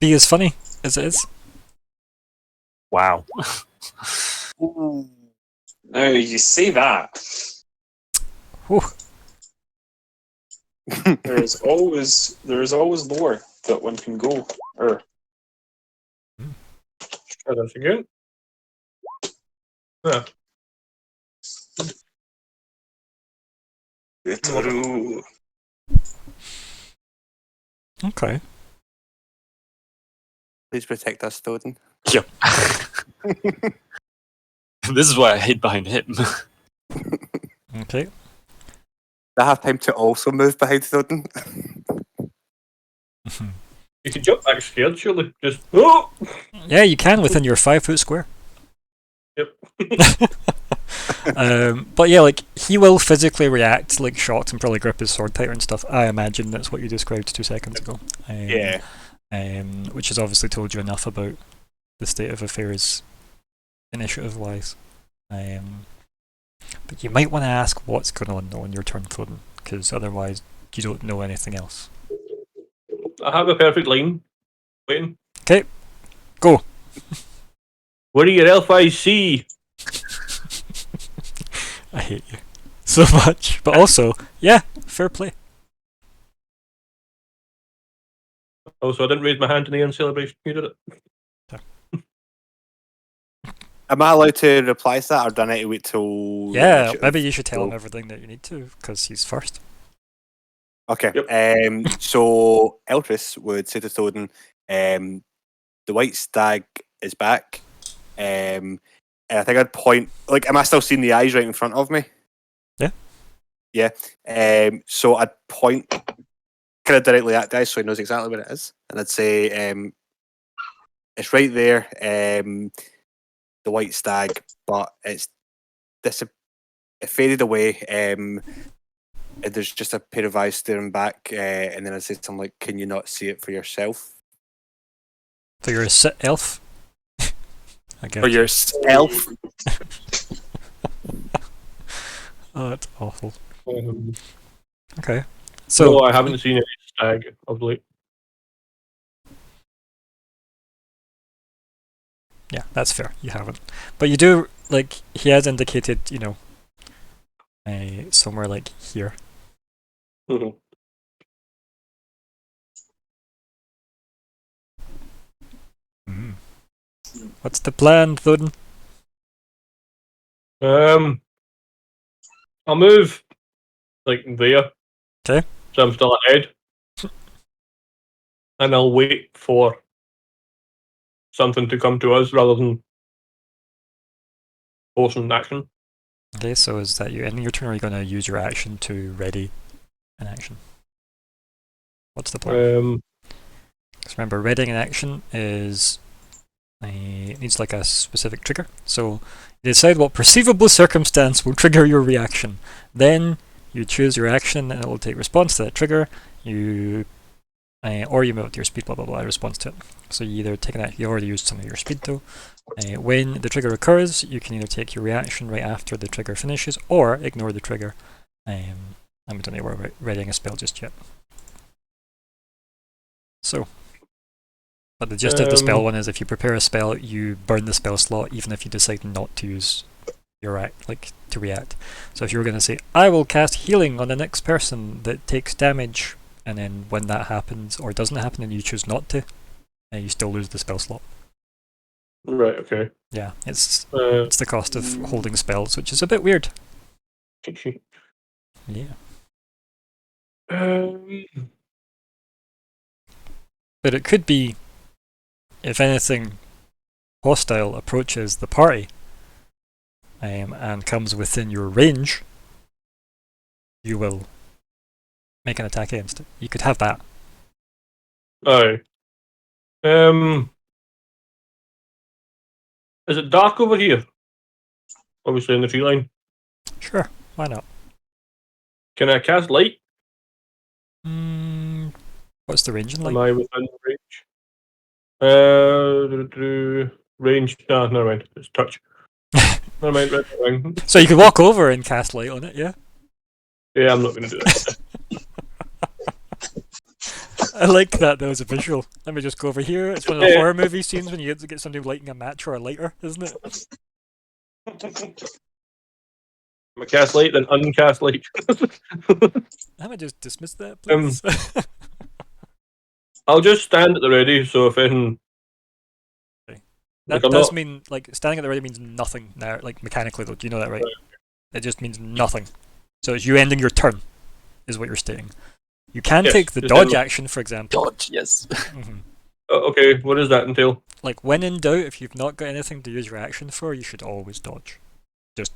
be as funny as it is. Wow. Ooh. Now you say that. Whew. There is always lower that one can go. Or Try this again. Yeah. Okay. Please protect us, Thoden. Yep. This is why I hid behind him. Okay. I have time to also move behind Thoden. You could jump back scared, surely. Just oh. Yeah, you can within your 5-foot square. Yep. But yeah, like he will physically react, like shocked, and probably grip his sword tighter and stuff. I imagine that's what you described 2 seconds ago. Yeah. Which has obviously told you enough about the state of affairs, initiative-wise. But you might want to ask what's going on your turn, Thoden, because otherwise you don't know anything else. I have a perfect line waiting. Okay, go. What do your elf eyes see? I hate you so much, but also, yeah, fair play. Also, I didn't raise my hand in the end celebration. You did it. Am I allowed to reply to that, or do I need to wait till? Yeah, maybe you should tell him everything that you need to, because he's first. Okay. Yep. So Eltrys would say to Thoden, the white stag is back. And I think I'd point. Like, am I still seeing the eyes right in front of me? Yeah. Yeah. So I'd point kind of directly at the eye, so he knows exactly where it is, and I'd say, it's right there. The white stag, but it faded away. And there's just a pair of eyes staring back, and then I said something like, "Can you not see it for yourself?" For your elf? I guess. For yourself. Oh, that's awful. Um, Okay. So no, I haven't seen any stag of late. yeah, that's fair. You haven't, but you do. Like he has indicated, somewhere like here. Mm-hmm. What's the plan, Thoden? I'll move like there. Okay. So I'm still ahead. And I'll wait for something to come to us rather than forcing action. Okay, so is that you ending your turn, or are you going to use your action to ready an action? What's the plan? Because remember, readying an action is it needs like a specific trigger. So you decide what perceivable circumstance will trigger your reaction. Then you choose your action, and it will take response to that trigger. Or you move up to your speed, blah blah blah, in response to it. So you either take you already used some of your speed though. When the trigger occurs, you can either take your reaction right after the trigger finishes, or ignore the trigger. And we don't need to worry about readying a spell just yet. So, but the gist of the spell one is if you prepare a spell, you burn the spell slot, even if you decide not to use your to react. So if you were going to say, I will cast healing on the next person that takes damage, and then when that happens or doesn't happen and you choose not to, you still lose the spell slot. Right, okay. Yeah, it's the cost of holding spells, which is a bit weird. Yeah. But it could be, if anything hostile approaches the party and comes within your range, you will make an attack against it. You could have that. Aye. Is it dark over here? Obviously in the tree line. Sure, why not? Can I cast light? What's the range in light? Am I within range? Range? No, never mind. It's touch. Never mind. So you could walk over and cast light on it, yeah? Yeah, I'm not going to do that. I like that though as a visual. Let me just go over here. It's one of the horror movie scenes when you get somebody lighting a match or a lighter, isn't it? I'm a cast light, then uncast light. How I just dismiss that, please? I'll just stand at the ready, so if anything... That does mean, like, standing at the ready means nothing now, like, mechanically though. Do you know that, right? It just means nothing. So it's you ending your turn, is what you're stating. You can take the dodge action, for example. Dodge, yes. Okay, what does that entail? Like, when in doubt, if you've not got anything to use your action for, you should always dodge. Just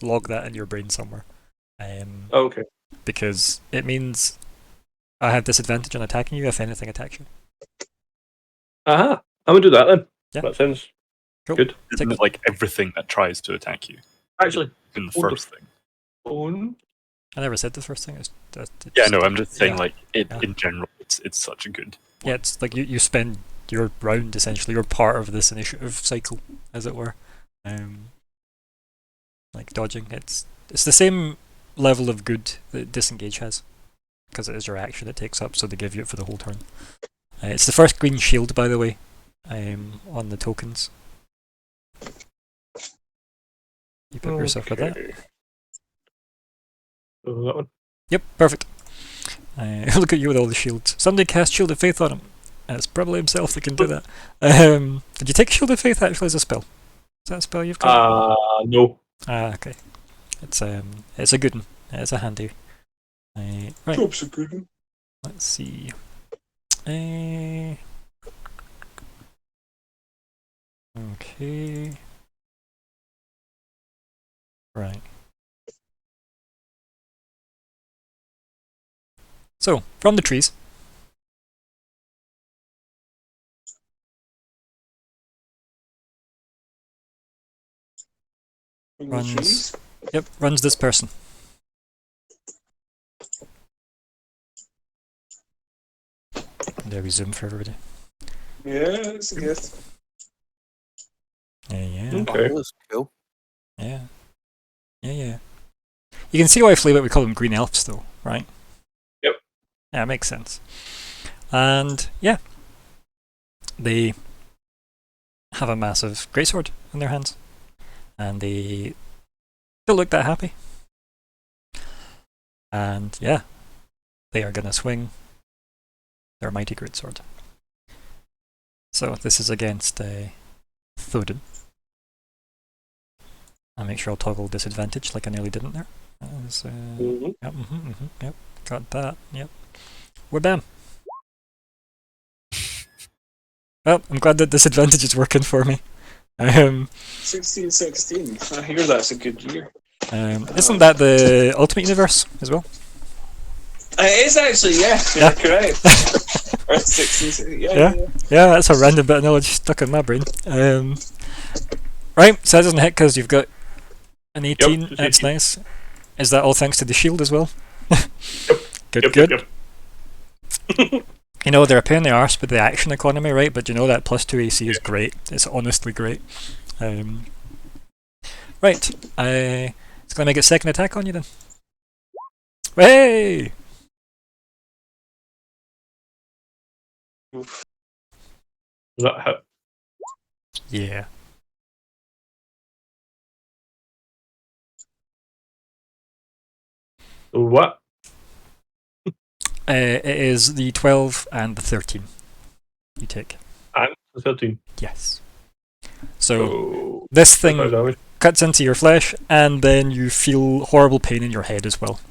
log that in your brain somewhere. Okay. Because it means I have disadvantage on attacking you if anything attacks you. Aha! I'm gonna do that then. Yeah. That sounds cool. Good. Isn't it like everything that tries to attack you? Actually, in the first thing. I never said the first thing. Yeah, no, I'm just saying, like, in general, it's such a good one. Yeah, it's like you spend your round, essentially, you're part of this initiative cycle, as it were. Like, dodging, it's the same level of good that disengage has, because it is your action it takes up, so they give you it for the whole turn. It's the first green shield, by the way, on the tokens. You put yourself with that. Oh, that one. Yep, perfect. Look at you with all the shields. Somebody cast Shield of Faith on him. It's probably himself that can do that. Did you take Shield of Faith actually as a spell? Is that a spell you've got? No. Okay. It's a good one. It's a handy. Right. Drops a good one. Let's see. Okay. Right. So, from the trees. Runs this person. There we zoom for everybody. Yeah, that's good. Yeah. Okay. Oh, that's cool. Yeah. You can see why we call them green elves, though, right? Yep. Yeah, it makes sense. And yeah, they have a massive greatsword in their hands, and they don't look that happy. And yeah, they are gonna swing their mighty greatsword. So this is against Thoden. I'll make sure I'll toggle disadvantage like I nearly didn't there. Yep, got that, yep. We're bam. Well, I'm glad that disadvantage is working for me. 1616. I hear that's a good year. Isn't that the Ultimate Universe as well? It is actually, yeah, correct. Or 16, yeah, that's a random bit of knowledge stuck in my brain. Right, so that doesn't hit because you've got an 18. Yep, that's nice. Is that all thanks to the shield as well? Good. Yep. You know, they're a pain in the arse with the action economy, right? But you know that +2 AC is great. It's honestly great. Right, it's going to make its second attack on you then. Hey! Oof. That hit. Yeah. What? It is the 12 and the 13 you take. And the 13. Yes. So this thing cuts into your flesh, and then you feel horrible pain in your head as well.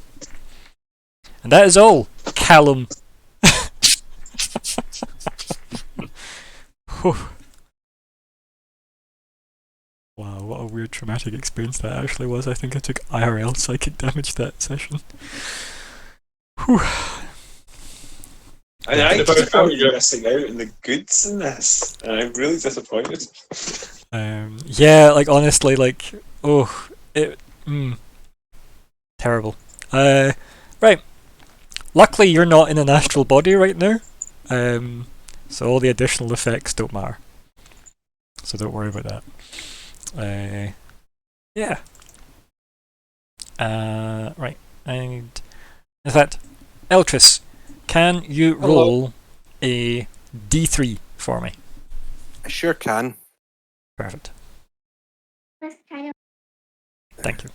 And that is all, Callum. Wow, what a weird traumatic experience that actually was. I think I took IRL psychic damage that session. Whew. I just thought you were missing out on the goods in this, and I'm really disappointed. Yeah, like honestly, like terrible. Right. Luckily, you're not in an astral body right now, so all the additional effects don't matter. So don't worry about that. Yeah. Right. And in fact, Eltrys, can you roll a D3 for me? I sure can. Perfect. Thank you.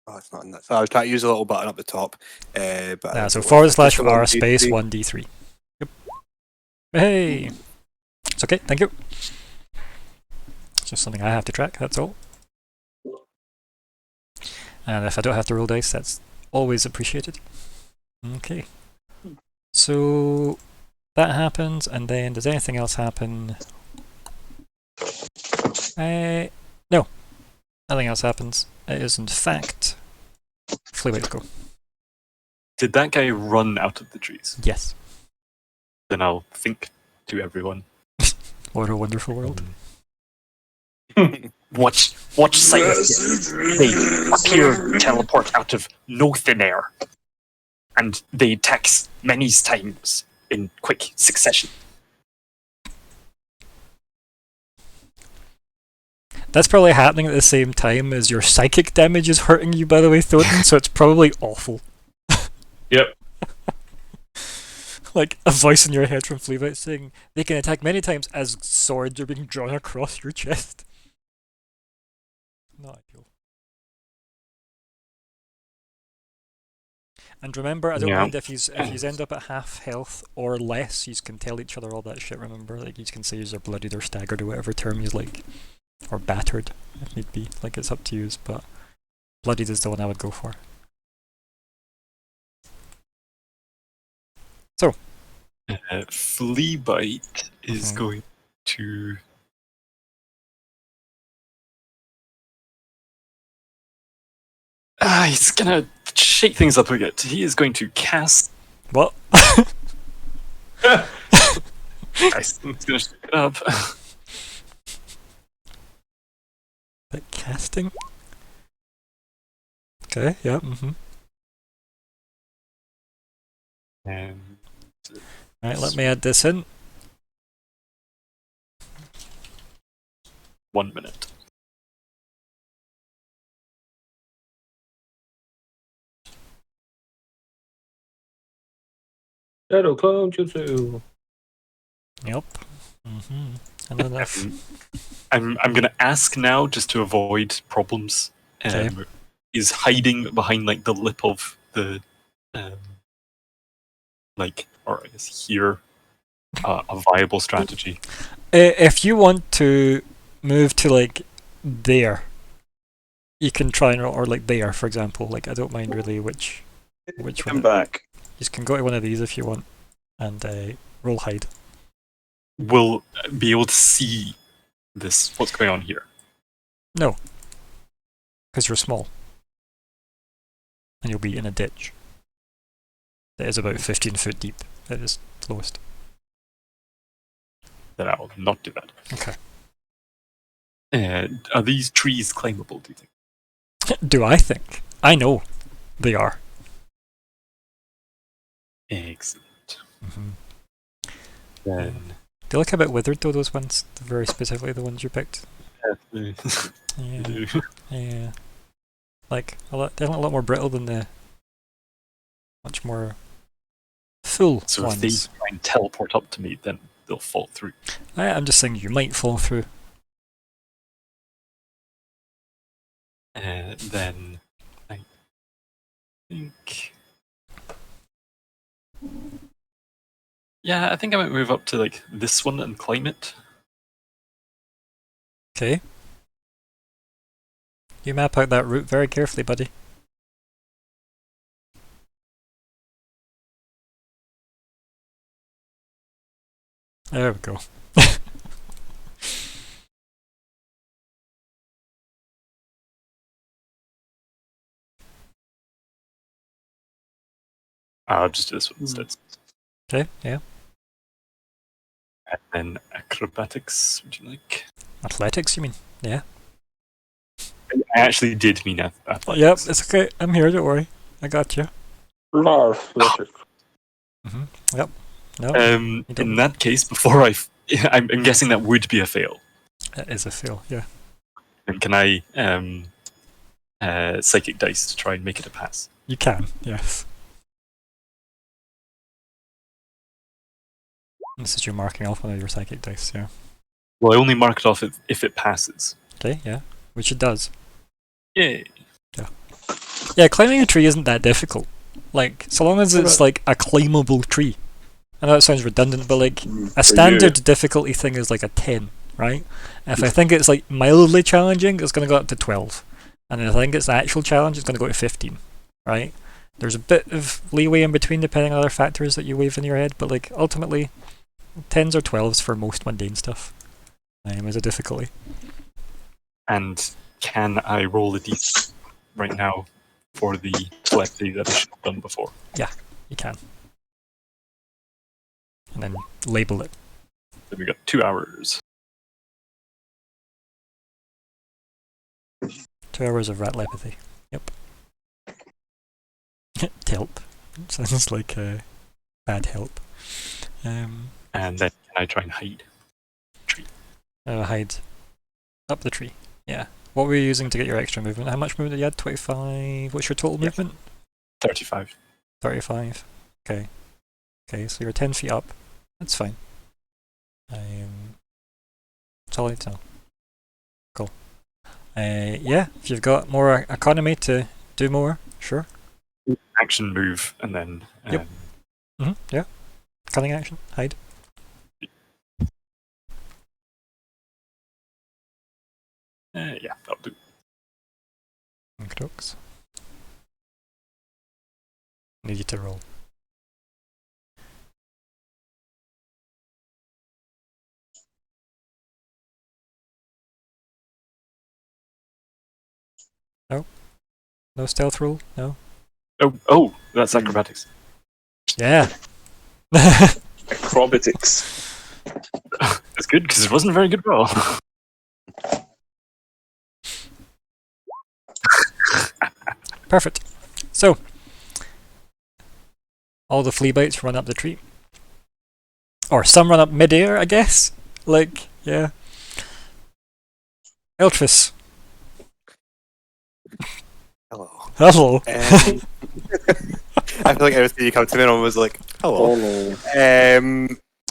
Oh, it's not in that. So I was trying to use a little button up the top. But So /R space 1D3. Yep. Hey! It's okay, thank you. It's just something I have to track, that's all. And if I don't have to roll dice, that's always appreciated. Okay. So that happens, and then does anything else happen? No. Nothing else happens. It is in fact Fleabite's go. Did that guy run out of the trees? Yes. Then I'll think to everyone. What a wonderful world. Watch sight. They appear, teleport out of no thin air. And they attack many times in quick succession. That's probably happening at the same time as your psychic damage is hurting you, by the way, Thoden, so it's probably awful. Yep. Like a voice in your head from Fleabite saying, they can attack many times as swords are being drawn across your chest. Not ideal. And remember, I don't mind if you end up at half health or less, you can tell each other all that shit, remember? Like, you can say you're bloodied or staggered or whatever term you like. Or battered, if need be. Like, it's up to you, but bloodied is the one I would go for. So. Fleabite is going to... he's gonna shake things up a bit. He is going to cast... What? He's gonna shake it up. Like casting? Okay, yeah, Alright, let me add this in. 1 minute. Shadow clone jutsu. Yep. And enough. I'm gonna ask now just to avoid problems. Is hiding behind like the lip of the or I guess here a viable strategy? If you want to move to like there, you can try and or like there, for example. Like I don't mind really which Come one. back. You can go to one of these if you want, and roll hide. Will be able to see this. What's going on here? No, because you're small, and you'll be in a ditch that is about 15 foot deep. That is lowest. Then I'll not do that. Okay. Are these trees climbable, do you think? Do I think? I know they are. Excellent. Then They look a bit withered though, those ones. Very specifically the ones you picked. Yeah. Like, they're a lot more brittle than the much more full so ones. if they try and teleport up to me, then they'll fall through. I'm just saying you might fall through. Then I think... Yeah, I think I might move up to like this one and climb it. Okay. You map out that route very carefully, buddy. There we go. I'll just do this one instead. Okay, yeah. And then acrobatics, would you like? Athletics, you mean? Yeah. I actually did mean athletics. Yep, it's okay. I'm here, don't worry. I got you. Yep. No. In that case, before I'm guessing that would be a fail. That is a fail, yeah. And can I psychic dice to try and make it a pass? You can, yes. This is you marking off one of your psychic dice, yeah. Well, I only mark it off if it passes. Okay, yeah. Which it does. Yay. Yeah, climbing a tree isn't that difficult. Like, so long as it's like a climbable tree. I know it sounds redundant, but like a standard difficulty thing is like a 10, right? If I think it's like mildly challenging, it's going to go up to 12. And if I think it's an actual challenge, it's going to go to 15, right? There's a bit of leeway in between depending on other factors that you weave in your head, but like ultimately 10s or 12s for most mundane stuff as a difficulty. And can I roll a d6 right now for the telepathy that I should have done before? Yeah, you can. And then label it. Then we got 2 hours. 2 hours of rat telepathy. Yep. Help. Sounds like bad help. And then can I try and hide? Hide up the tree. Yeah. What were you using to get your extra movement? How much movement did you add? 25. What's your total movement? 35. 35. Okay. Okay, so you're 10 feet up. That's fine. That's all I need to know. Cool. Yeah, if you've got more economy to do more, sure. Action move, and then... Yep. Yeah. Cunning action. Hide. Yeah, that'll do. Okey-dokes. Need you to roll. No? No stealth roll? No? Oh, that's acrobatics. Yeah! Acrobatics. That's good, because it wasn't a very good roll. Perfect. So, all the flea bites run up the tree. Or some run up mid-air, I guess? Like, yeah. Eltrys. Hello. Hello. I feel like everything you come to me on was like, hello.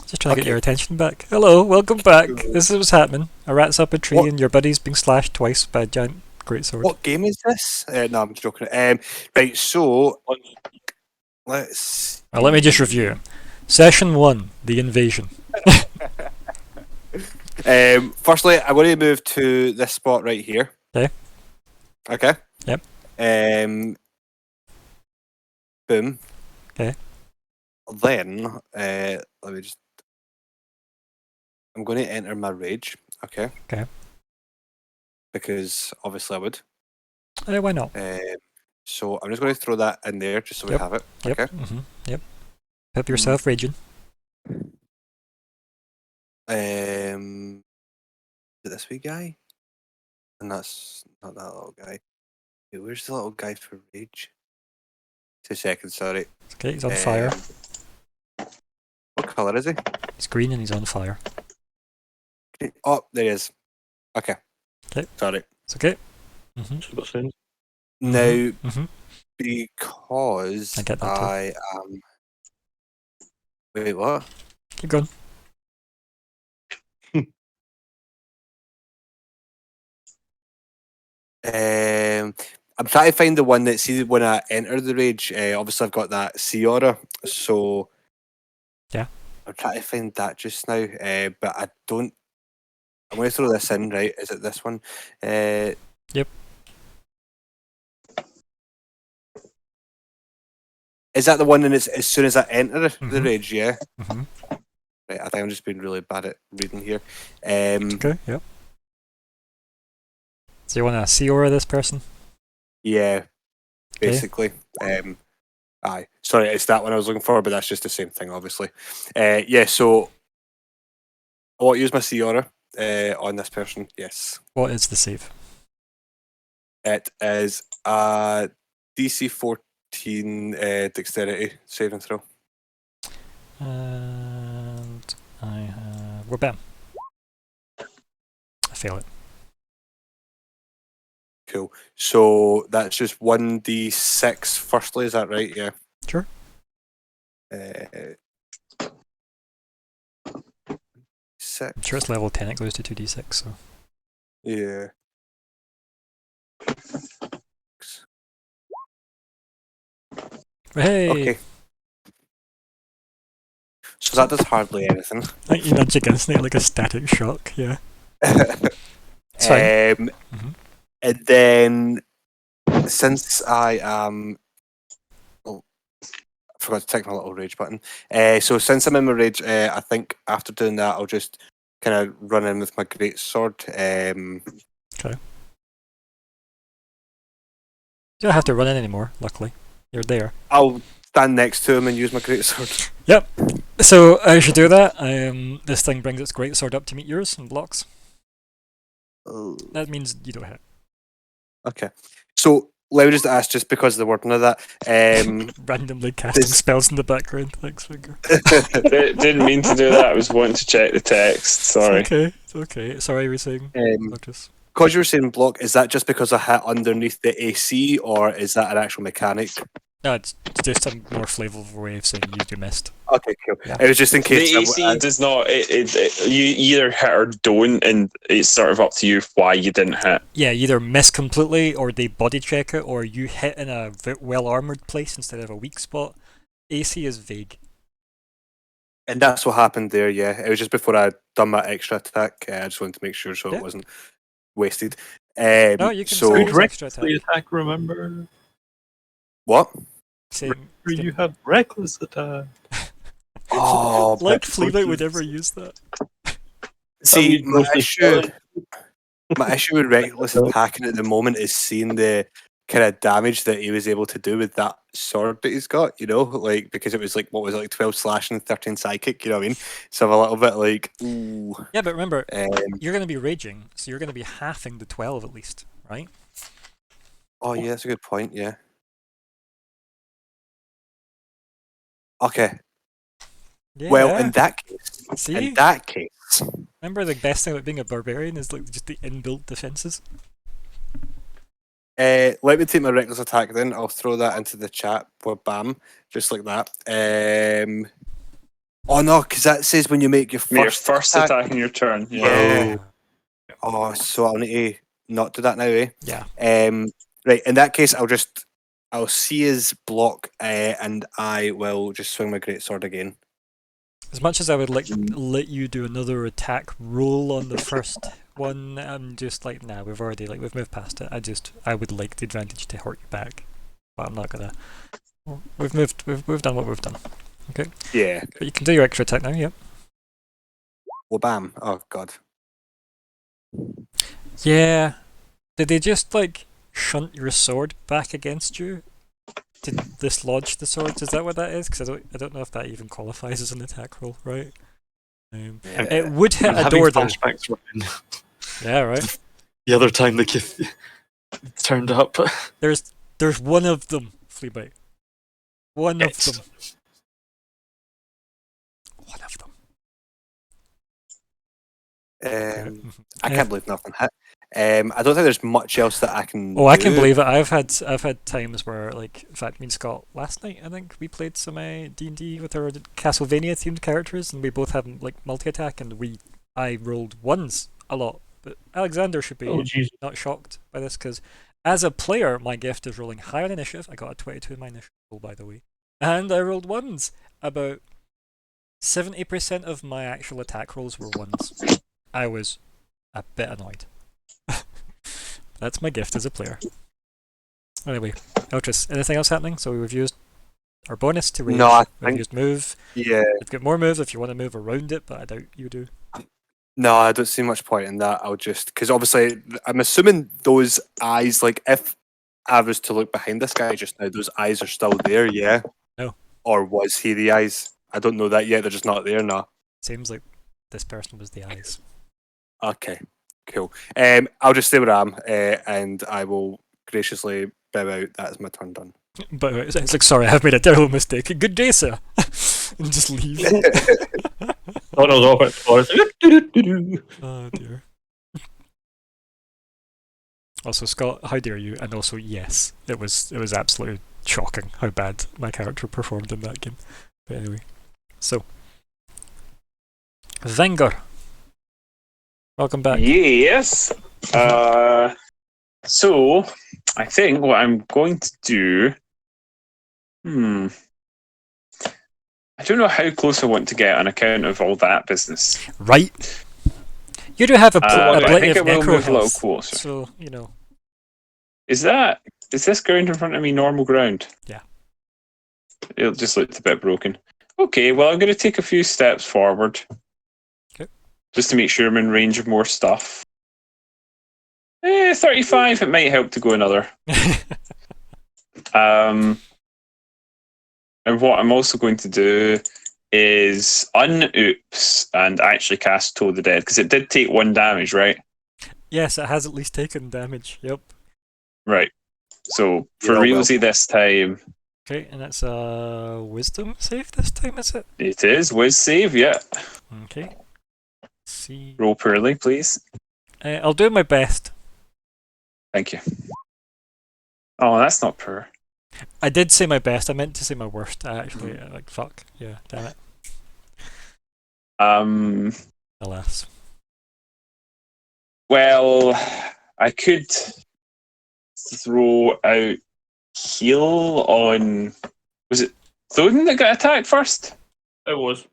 Just trying to get your attention back. Hello, welcome back. This is what's happening. A rat's up a tree and your buddy's being slashed twice by a giant greatsword. What game is this? No, I'm joking. Right, so let's. Well, let me just review. Session 1, the invasion. Firstly, I'm going to move to this spot right here. Okay. Okay. Yep. Boom. Okay. Then, let me just. I'm going to enter my rage. Okay. Okay. Because obviously I would. Why not? So I'm just going to throw that in there just so we have it. Yep. Okay. Yep. Help yourself raging. Is it this wee guy? And that's not that little guy. Wait, where's the little guy for rage? 2 seconds, sorry. Okay, he's on fire. What colour is he? He's green and he's on fire. Oh, there he is. Okay. Okay. Sorry. It's okay. Now, because I get that too. I am... Wait, what? Keep going. I'm trying to find the one that, see, when I enter the rage, obviously I've got that sea aura, so... Yeah. I'm trying to find that just now, but I don't... I'm going to throw this in, right? Is it this one? Yep. Is that the one and it's as soon as I enter the rage, yeah? Mm-hmm. Right, I think I'm just being really bad at reading here. Okay, yep. So you want to see aura this person? Yeah, basically. Aye. Sorry, it's that one I was looking for, but that's just the same thing, obviously. Yeah, so I want to use my sea aura on this person, yes. What is the save? It is a DC 14 dexterity saving throw. And I have... We're bam. I fail it. Cool. So that's just 1d6 firstly, is that right? Yeah. Sure. 2d6. I'm sure it's level 10, it goes to 2d6, so. Yeah. Hey! Okay. So that does hardly anything. I think you nudge against it like a static shock, yeah. It's fine. And then, since I am... Oh, I forgot to tick my little rage button. So since I'm in my rage, I think after doing that, I'll just kind of run in with my greatsword. Okay. You don't have to run in anymore, luckily. You're there. I'll stand next to him and use my greatsword. Yep. So as you do that, this thing brings its greatsword up to meet yours and blocks. Oh. That means you don't hit. Okay. So let me just ask, just because of the wording of that. Randomly casting spells in the background. Thanks, Finger. Didn't mean to do that. I was wanting to check the text. Sorry. It's okay. Sorry, you were saying. Because you were saying block, is that just because I hit underneath the AC, or is that an actual mechanic? No, it's just a more flavourful way of saying you missed. Okay, cool. Yeah. It was just in case. The AC does not. You either hit or don't, and it's sort of up to you why you didn't hit. Yeah, you either miss completely, or they body check it, or you hit in a well armoured place instead of a weak spot. AC is vague. And that's what happened there, yeah. It was just before I'd done my extra attack. I just wanted to make sure so it wasn't wasted. No, you can good extra attack, remember? What? You have reckless attack. Oh, like Fleabag would ever use that. See, my issue with reckless attacking at the moment is seeing the kind of damage that he was able to do with that sword that he's got, you know, like, because it was like, what was it, like 12 slashing and 13 psychic, you know what I mean? So I'm a little bit like, ooh. Yeah, but remember, you're going to be raging, so you're going to be halving the 12 at least, right? Oh yeah, that's a good point, yeah. Okay. Yeah. Well, in that case, remember the best thing about being a barbarian is like just the inbuilt defenses. let me take my reckless attack then. I'll throw that into the chat for bam, just like that. Oh no, because that says when you make your first attack in your turn. Yeah. Oh, so I'll need to not do that now, eh? Yeah. Right. In that case, I'll see his block, and I will just swing my greatsword again. As much as I would like to let you do another attack roll on the first one, I'm just like, nah, we've moved past it. I would like the advantage to hurt you back, but I'm not gonna. We've done what we've done. Okay. Yeah. But you can do your extra attack now. Yep. Well, bam. Oh god. Yeah. Did they just like shunt your sword back against you to dislodge the swords? Is that what that is? Because I don't know if that even qualifies as an attack roll, right? It would hit a door though. Yeah, right. The other time the kid turned up. There's one of them, Fleabag. One of them. I can't believe nothing hit. I don't think there's much else that I can. Oh, I can believe it. I've had times where, like, in fact, me and Scott last night, I think we played some D&D with our Castlevania themed characters, and we both had like multi-attack, and I rolled ones a lot. But Alexander should be not shocked by this, because as a player, my gift is rolling high on initiative. I got a 22 in my initial roll, by the way, and I rolled ones. About 70% of my actual attack rolls were ones. I was a bit annoyed. That's my gift as a player. Anyway, Eltrys, anything else happening? So we've used our bonus to rage. No, we've used move. Yeah. We've got more moves if you want to move around it, but I doubt you do. No, I don't see much point in that. I'll just, because obviously, I'm assuming those eyes, like, if I was to look behind this guy just now, those eyes are still there, yeah? No. Or was he the eyes? I don't know that yet, they're just not there now. Seems like this person was the eyes. Okay, cool. I'll just stay where I am, and I will graciously bow out. That is my turn done. But it's like, sorry, I've made a terrible mistake. Good day, sir. And just leave. Oh dear. Also, Scott, how dare you? And also, yes, it was absolutely shocking how bad my character performed in that game. But anyway, so Wenger, Welcome back. Yes. So, I think what I'm going to do... I don't know how close I want to get on account of all that business. Right. You do have I think I will necro move a little health, closer. so, you know. Is this ground in front of me normal ground? Yeah. It just looked a bit broken. Okay, well, I'm going to take a few steps forward. Okay. Just to make sure I'm in range of more stuff. 35, it might help to go another. And what I'm also going to do is un-oops and actually cast Toll the Dead, because it did take 1 damage, right? Yes, it has at least taken damage, yep. Right. So, for realsy this time... Okay, and that's a wisdom save this time, is it? It is. Wiz save, yeah. Okay. Let's see. Roll poorly, please. I'll do my best. Thank you. Oh, that's not poor. I did say my best. I meant to say my worst. I actually fuck. Yeah, damn it. Alas. Well, I could throw out heal on... Was it Thoden that got attacked first? It was.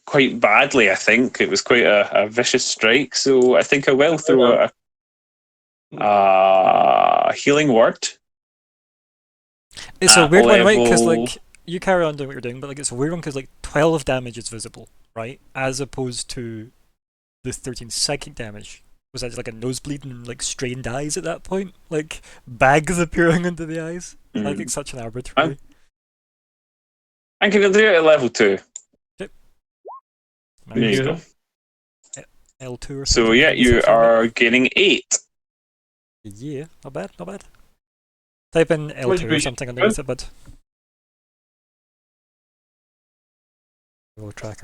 Quite badly, I think. It was quite a vicious strike, so I think I will throw a healing word. It's a weird one, right? Because, like, you carry on doing what you're doing, but, like, it's a weird one because, like, 12 damage is visible, right? As opposed to the 13 psychic damage. Was that like a nosebleed and, like, strained eyes at that point? Like, bags appearing under the eyes? Like, it's such an arbitrary. I'm going to do it at level 2. Okay. There you go. L2 or something. So, yeah, you are gaining 8. Yeah, not bad, not bad. Type in L2 or something underneath it, bud.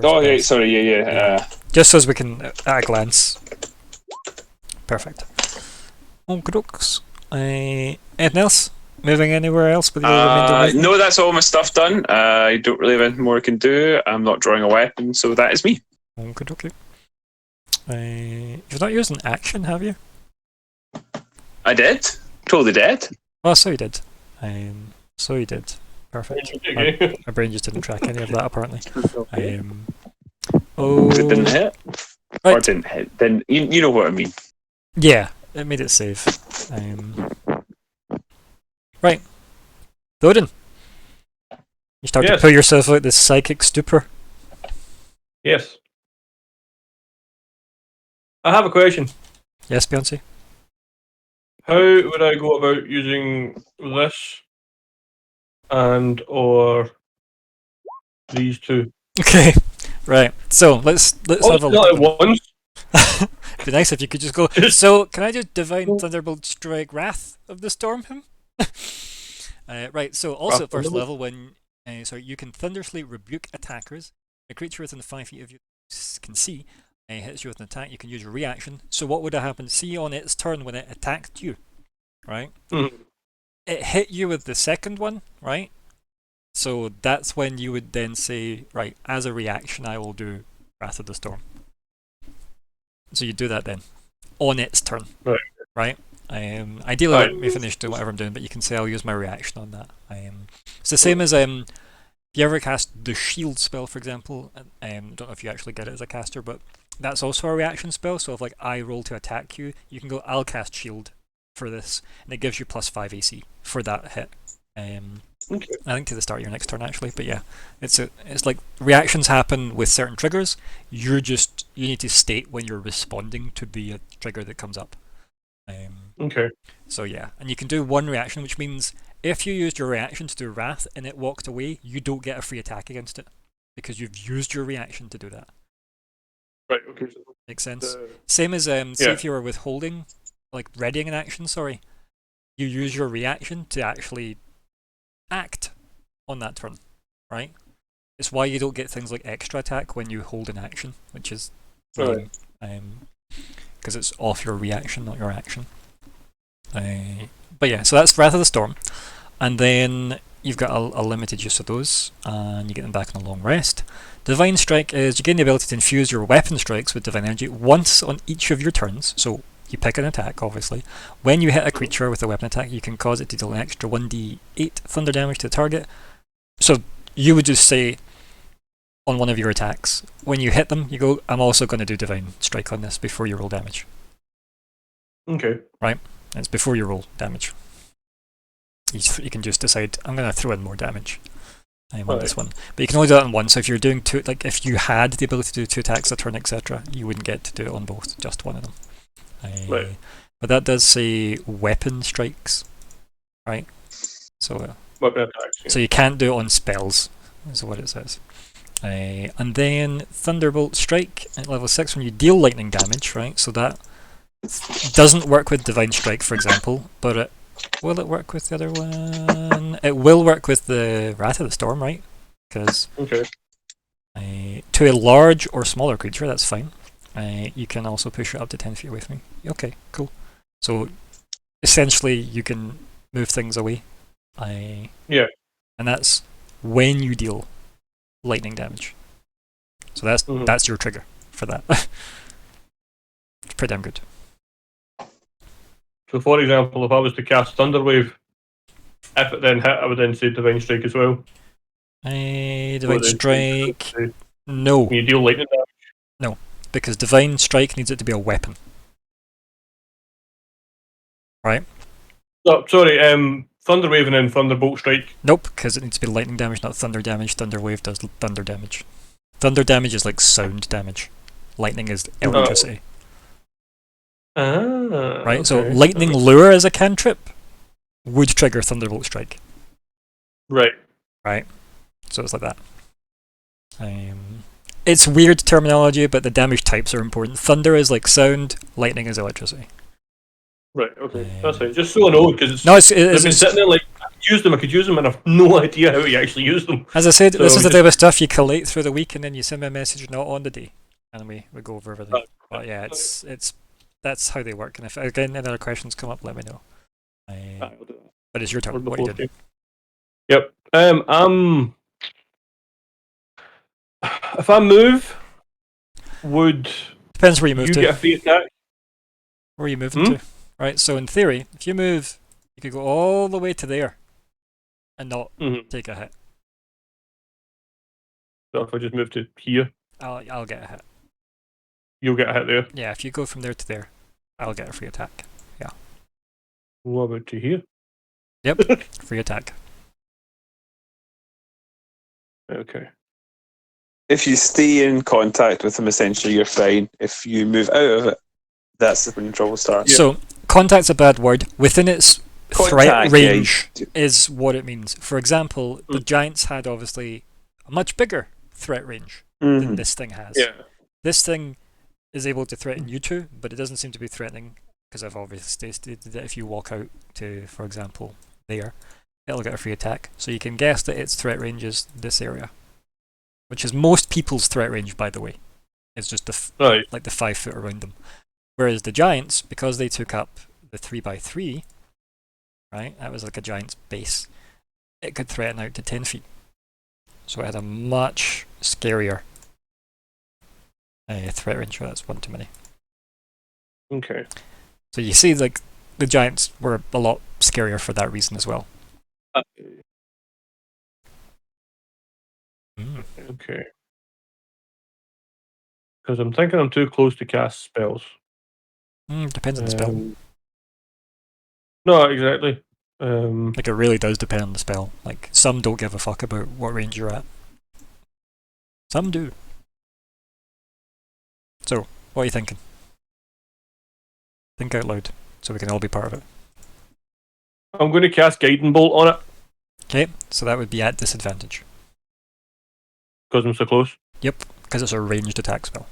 Oh, yeah, sorry, yeah. Just so as we can, at a glance. Perfect. Okie anything else? Moving anywhere else with your remainder? No, that's all my stuff done. I don't really have anything more I can do. I'm not drawing a weapon, so that is me. Okie you've not used an action, have you? I did. Totally did. Oh, so you did. So you did. Perfect. My brain just didn't track any of that, apparently. It didn't hit? Right. Or didn't hit. Then you know what I mean. Yeah, it made it save. Right. Thoden. You start to pull yourself out this psychic stupor. Yes. I have a question. Yes, Beyonce? How would I go about using this and or these two? Okay, right. So let's have a look. At once. It'd be nice if you could just go. So can I just divine thunderbolt strike wrath of the storm him? Right. So also at first level, when you can thunderously rebuke attackers. A creature within 5 feet of you can see. Hits you with an attack. You can use your reaction. So what would have happened? See on its turn when it attacked you, right? It hit you with the second one, right? So that's when you would then say, right, as a reaction, I will do Wrath of the Storm. So you do that then, on its turn, right? Ideally, let me finish doing whatever I'm doing, but you can say I'll use my reaction on that. It's the same as if you ever cast the shield spell, for example. I don't know if you actually get it as a caster, but that's also a reaction spell. So if like I roll to attack you, you can go, I'll cast shield for this, and it gives you +5 AC for that hit. I think to the start of your next turn actually, but yeah, it's like reactions happen with certain triggers. You need to state when you're responding to the trigger that comes up. So yeah, and you can do one reaction, which means if you used your reaction to do Wrath and it walked away, you don't get a free attack against it because you've used your reaction to do that. Right. Okay. Makes sense. Same as say if you were withholding, like readying an action. Sorry, you use your reaction to actually act on that turn, right? It's why you don't get things like extra attack when you hold an action, which is because it's off your reaction, not your action. But yeah, so that's Wrath of the Storm, and then you've got a limited use of those, and you get them back on a long rest. Divine Strike is you gain the ability to infuse your weapon strikes with divine energy once on each of your turns, so you pick an attack, obviously. When you hit a creature with a weapon attack, you can cause it to deal an extra 1d8 thunder damage to the target. So you would just say, on one of your attacks, when you hit them, you go, I'm also going to do Divine Strike on this before you roll damage. Okay. Right? It's before you roll damage. You can just decide, I'm going to throw in more damage on this one. But you can only do that on one, so if you're doing two, like if you had the ability to do 2 attacks a turn, etc., you wouldn't get to do it on both, just one of them. But that does say weapon strikes, right? So weapon attacks. Yeah. So you can't do it on spells, is what it says. And then Thunderbolt Strike at level 6 when you deal lightning damage, right? So that doesn't work with Divine Strike, for example, but will it work with the other one? It will work with the Wrath of the Storm, right? Because to a large or smaller creature, that's fine. You can also push it up to 10 feet away from me. Okay, cool. So essentially, you can move things away. Yeah. And that's when you deal lightning damage. So that's your trigger for that. It's pretty damn good. So, for example, if I was to cast Thunderwave, if it then hit, I would then say Divine Strike as well. Divine Strike. No. When you deal lightning damage. No, because Divine Strike needs it to be a weapon. Right? Oh, sorry, Thunderwave and then Thunderbolt Strike. Nope, because it needs to be lightning damage, not thunder damage. Thunderwave does thunder damage. Thunder damage is like sound damage. Lightning is electricity. Right, so Lightning Lure as a cantrip would trigger Thunderbolt Strike. Right. So it's like that. It's weird terminology, but the damage types are important. Thunder is like sound, lightning is electricity. Right, okay. That's fine. Just so I know, because it's been sitting there like, I could use them, and I've no idea how you actually use them. As I said, so this is the type of stuff you collate through the week, and then you send me a message not on the day, and we go over everything. But yeah, it's that's how they work. And if again any other questions come up, let me know. But it's your turn. What are you doing? Yep. If I move, would depends where you move to. Get a free attack? Where are you moving to? Right. So in theory, if you move, you could go all the way to there, and not take a hit. So if I just move to here, I'll get a hit. You'll get a hit there. Yeah, if you go from there to there, I'll get a free attack. Yeah. What about to here? Yep, free attack. Okay. If you stay in contact with them, essentially you're fine. If you move out of it, that's when trouble starts. So, contact's a bad word. Within its threat range is what it means. For example, the Giants had obviously a much bigger threat range than this thing has. Yeah. This thing is able to threaten you two, but it doesn't seem to be threatening, because I've obviously stated that if you walk out to, for example, there, it'll get a free attack. So you can guess that its threat range is this area, which is most people's threat range, by the way. It's just like the 5 foot around them. Whereas the Giants, because they took up the 3x3, right, that was like a Giant's base, it could threaten out to 10 feet. So it had a much scarier threat range. That's one too many. Okay. So you see, like, the Giants were a lot scarier for that reason as well. Okay. Because I'm thinking I'm too close to cast spells. Depends on the spell. No, exactly. Like, it really does depend on the spell. Like, some don't give a fuck about what range you're at. Some do. So, what are you thinking? Think out loud, so we can all be part of it. I'm going to cast Guiding Bolt on it. Okay, so that would be at disadvantage. Because I'm so close? Yep, because it's a ranged attack spell.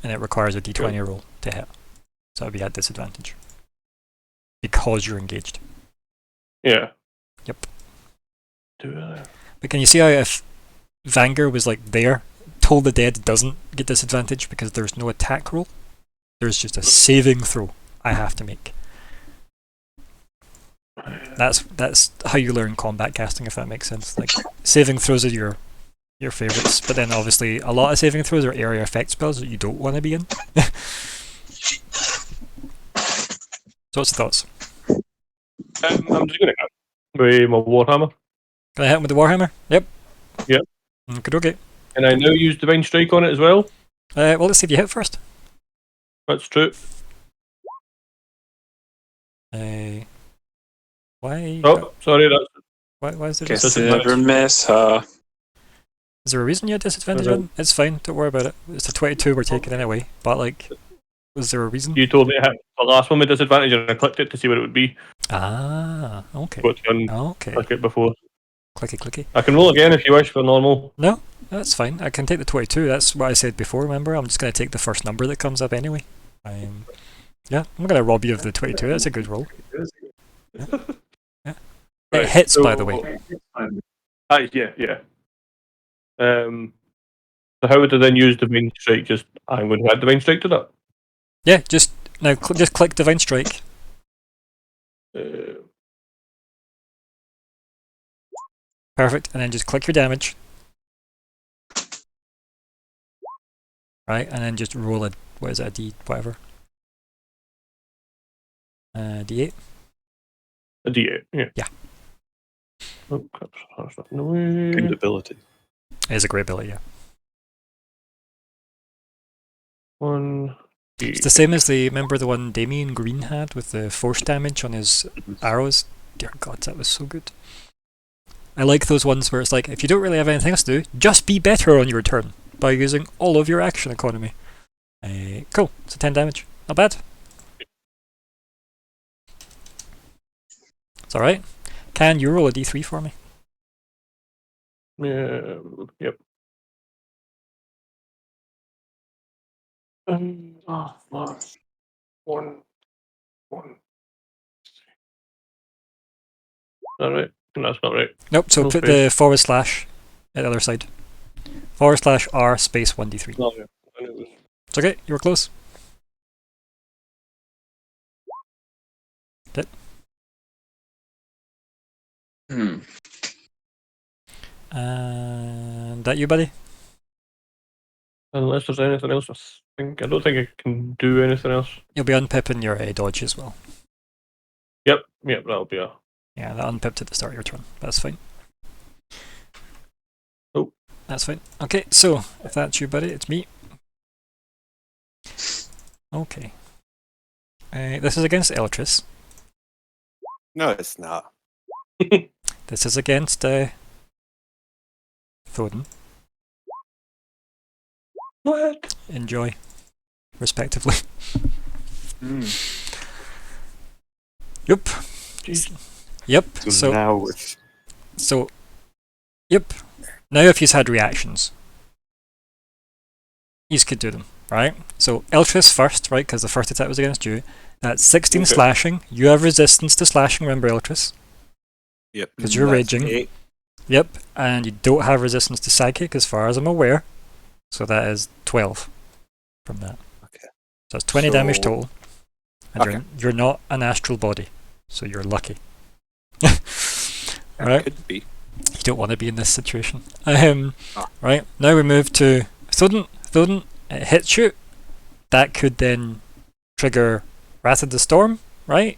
And it requires a d20 roll to hit. So that would be at disadvantage. Because you're engaged. Yeah. Yep. But can you see how if Vanger was like there, Toll the Dead doesn't get disadvantage because there's no attack roll? There's just a saving throw I have to make. That's how you learn combat casting, if that makes sense. Like saving throws are your favourites, but then obviously a lot of saving throws are area effect spells that you don't want to be in. So what's the thoughts? I'm just going to hit with my Warhammer. Can I hit him with the Warhammer? Yep. Yep. Okay. And I now use Divine Strike on it as well. Well, let's see if you hit first. That's true. Why? Oh, sorry, that's... Why is there Guess disadvantage? never miss, huh? Is there a reason you had disadvantage on? It's fine, don't worry about it. It's a 22 we're taking anyway, but like, was there a reason? You told me I had the last one with disadvantage and I clicked it to see what it would be. Ah, okay. But Okay. click it before. Clicky. I can roll again if you wish for normal. No, that's fine. I can take the 22. That's what I said before, remember? I'm just going to take the first number that comes up anyway. Yeah, I'm going to rob you of the 22. That's a good roll. Yeah. Right, It hits, by the way. Yeah. So how would I then use Divine Strike? I'm going to add Divine Strike to that. Yeah, just click Divine Strike. Perfect, and then just click your damage. Right, and then just roll a, what is it, a D, whatever. D8? A D8, yeah. Yeah. Oh, crap, that's not in the way. Good ability. It is a great ability, yeah. 1. It's the same as remember the one Damien Green had with the force damage on his arrows? Dear God, that was so good. I like those ones where it's like, if you don't really have anything else to do, just be better on your turn by using all of your action economy. Cool, so 10 damage. Not bad. It's alright. Can you roll a d3 for me? Yep. One. Alright, that's not right. Nope, so put the / at the other side. / R space 1d3. Oh, yeah. It's okay, you were close. Hit. And that you, buddy? Unless there's anything else, I don't think I can do anything else. You'll be unpipping your dodge as well. Yep, that'll be a... Yeah, that unpipped at the start of your turn. That's fine. Oh. That's fine. Okay, so, if that's you, buddy, it's me. Okay. This is against Eltrys. No, it's not. This is against Thoden. What? Enjoy, respectively. Yep. Jeez. Yep. So now Yep. Now if he's had reactions, he could do them, right? So Eltrys first, right? Because the first attack was against you. That's 16 slashing. You have resistance to slashing, remember, Eltrys? Yep. Because you're raging. 8. Yep. And you don't have resistance to psychic, as far as I'm aware. So that is 12 from that. Okay. So that's 20 damage total. And Okay. you're not an astral body, so you're lucky. Right? Could be. You don't want to be in this situation. Right, now we move to Thoden. Thoden, it hits you. That could then trigger Wrath of the Storm, right?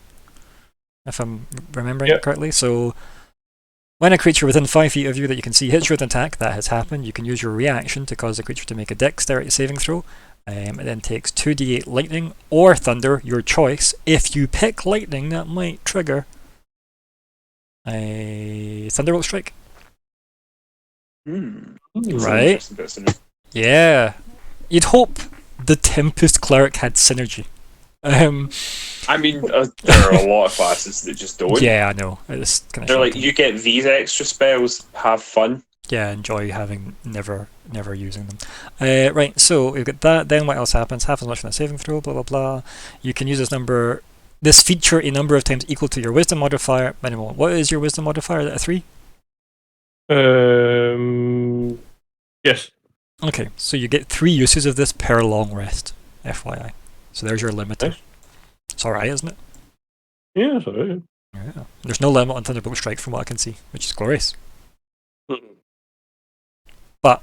If I'm remembering correctly. So when a creature within 5 feet of you that you can see hits you with an attack, that has happened. You can use your reaction to cause the creature to make a dexterity saving throw. It then takes 2d8 lightning or thunder, your choice. If you pick lightning, that might trigger a Thunderbolt Strike. Right? Yeah. You'd hope the Tempest Cleric had synergy. I mean, there are a lot of classes that just don't. Yeah, I know. It's kind of They're like, you get these extra spells, have fun. Yeah, enjoy having never using them. Right, so we've got that. Then what else happens? Half as much from the saving throw, blah, blah, blah. You can use this feature a number of times equal to your wisdom modifier minimum. What is your wisdom modifier? Is that a 3? Yes. Okay, so you get 3 uses of this per long rest, FYI. So there's your limiter. Nice. It's alright, isn't it? Yeah, that's alright. Yeah. There's no limit on Thunderbolt Strike from what I can see, which is glorious. But,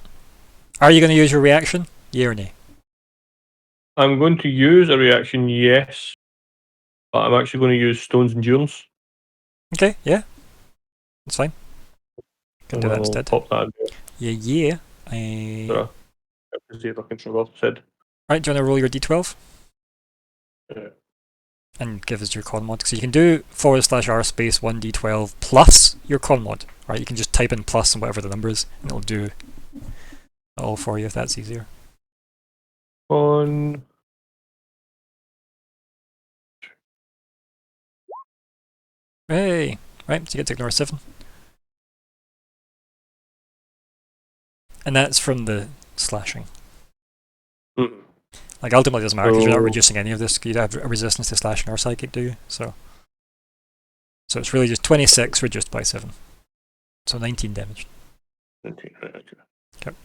are you going to use your reaction? Yeah or nay? I'm going to use a reaction, yes. But I'm actually going to use Stones and Jewels. Okay, yeah. That's fine. Can do that I'll instead. pop that in Yeah. there. See if I can show off said. Right, do you want to roll your d12? And give us your con mod. So you can do /r space 1d12 plus your con mod. Right, you can just type in plus and whatever the number is, and it'll do it all for you if that's easier. On. Hey! Right, so you get to ignore 7. And that's from the slashing. Like, ultimately it doesn't matter because you're not reducing any of this. You have a resistance to slashing or psychic, do you? So it's really just 26 reduced by 7. So 19 damage. 19, right, okay.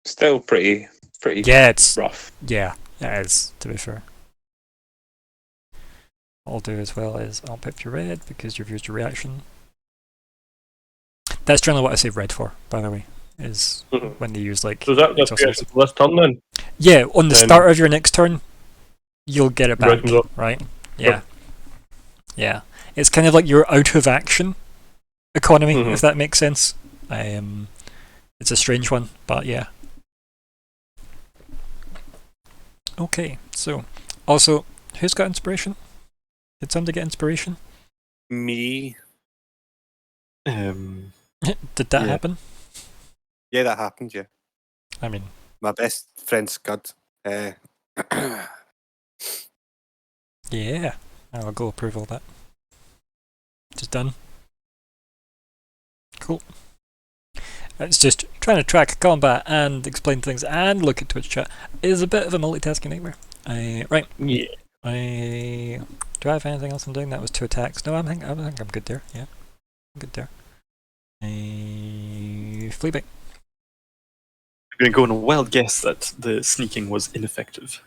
Still pretty it's rough. Yeah, it is, to be fair. What I'll do as well is I'll pip your red because you've used your reaction. That's generally what I save red for, by the way, is when they use like... So that's this turn then? Yeah, on the start of your next turn, you'll get it back, right? Yeah. Yep. Yeah. It's kind of like your out of action economy, if that makes sense. It's a strange one, but yeah. Okay, so also, who's got inspiration? Did somebody get inspiration? Me. Did that happen? Yeah, that happened, yeah. I mean... My best friend Scud. Yeah, I'll go approve all that. Just done. Cool. It's just trying to track combat and explain things and look at Twitch chat is a bit of a multitasking nightmare. Right. Yeah. Do I have anything else I'm doing? That was 2 attacks. No, I think I'm good there. Yeah, I'm good there. Fleabag. I'm going to go on a wild guess that the sneaking was ineffective.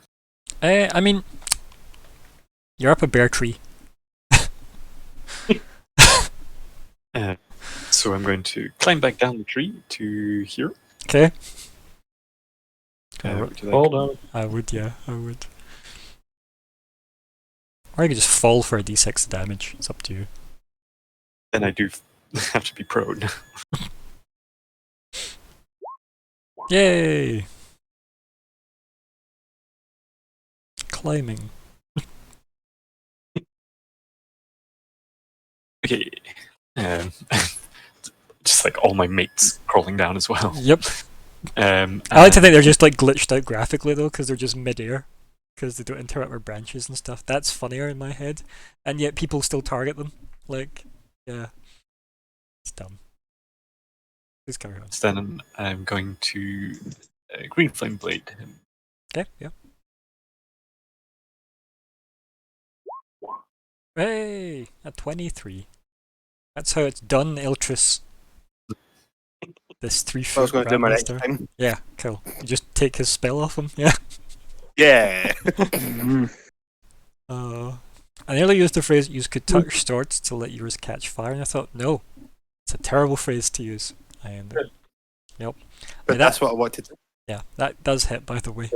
I mean, you're up a bear tree. So I'm going to climb back down the tree to here. Okay. Hold on. I would, yeah, I would. Or you could just fall for a d6 damage. It's up to you. Then I do have to be prone. Yay! Climbing. Okay. Just like all my mates crawling down as well. Yep. I like to think they're just like glitched out graphically though, because they're just mid-air. Because they don't interact with branches and stuff. That's funnier in my head. And yet people still target them. Like, yeah. It's dumb. Please carry on. So then I'm going to Green Flame Blade him. Okay, yeah. Hey! A 23. That's how it's done, Eltrys. This 3-foot I was going to do my next grandmaster. time. Yeah, cool. You just take his spell off him, yeah. Yeah. I nearly used the phrase "you could touch swords to let yours catch fire," and I thought, no, it's a terrible phrase to use. Yep. But that's what I wanted to do. Yeah, that does hit, by the way.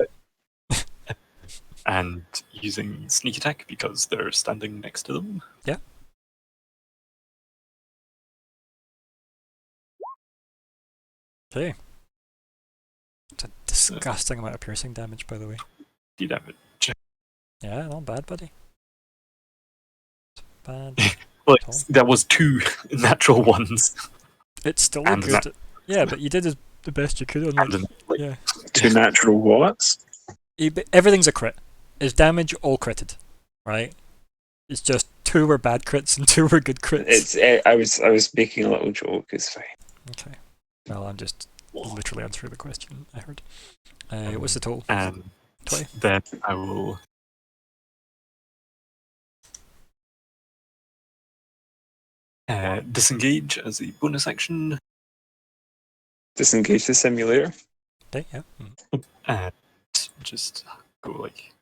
And using sneak attack because they're standing next to them. Yeah. Okay. It's a disgusting amount of piercing damage, by the way. Damage. Yeah, not bad, buddy. Bad. Well, that was 2 natural ones. It's still good. Yeah, but you did the best you could on yeah. 2 natural what? Everything's a crit. It's damage all critted, right? It's just 2 were bad crits and 2 were good crits. I was making a little joke. It's fine. Okay. Well, I'm just literally answering the question I heard. What's the total? 20. Then I will. Disengage as a bonus action. Disengage the simulator. Okay, yeah. And just go like.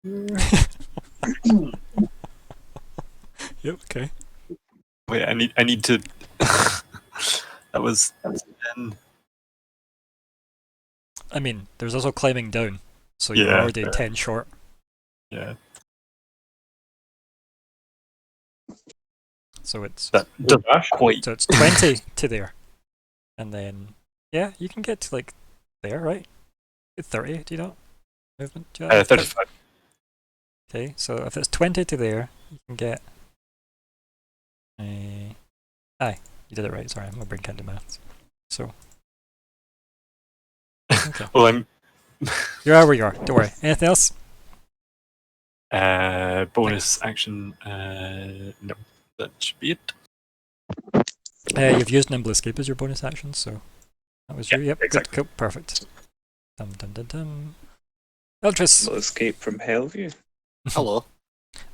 Yep. Okay. Wait, I need to. That was 10. I mean, there's also climbing down, so you're Yeah, already fair. 10 short. Yeah. So it's That doesn't quite. so it's 20 to there, and then yeah, you can get to like there, right? 30, do you know? Movement. Do you know? 35. Okay, so if it's 20 to there, you can get. Aye, you did it right. Sorry, my brain can't do maths. So. Okay. Well, I'm. You are where you are. Don't worry. Anything else? Bonus action. No, that should be it. You've used Nimble Escape as your bonus action, so that was you. Yep, exactly. Good, cool, perfect. Dum dum dum dum. Eltrys. Will escape from Hellview. Hello.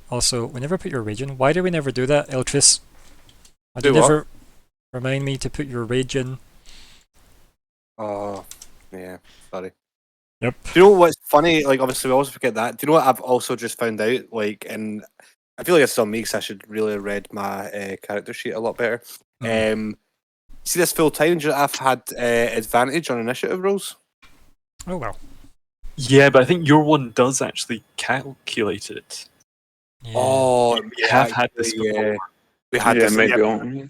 Also, we never put your rage in. Why do we never do that, Eltrys? Why do Do you what? never remind me to put your rage in? Oh, yeah. Sorry. Yep. Do you know what's funny? Like, obviously, we always forget that. Do you know what I've also just found out? Like, and I feel like it's on me because I should really have read my character sheet a lot better. See this full time? I've had advantage on initiative rolls. Oh well. Yeah, but I think your one does actually calculate it. Yeah. Oh, We have had this before. We had Yeah, this. maybe Yeah, on.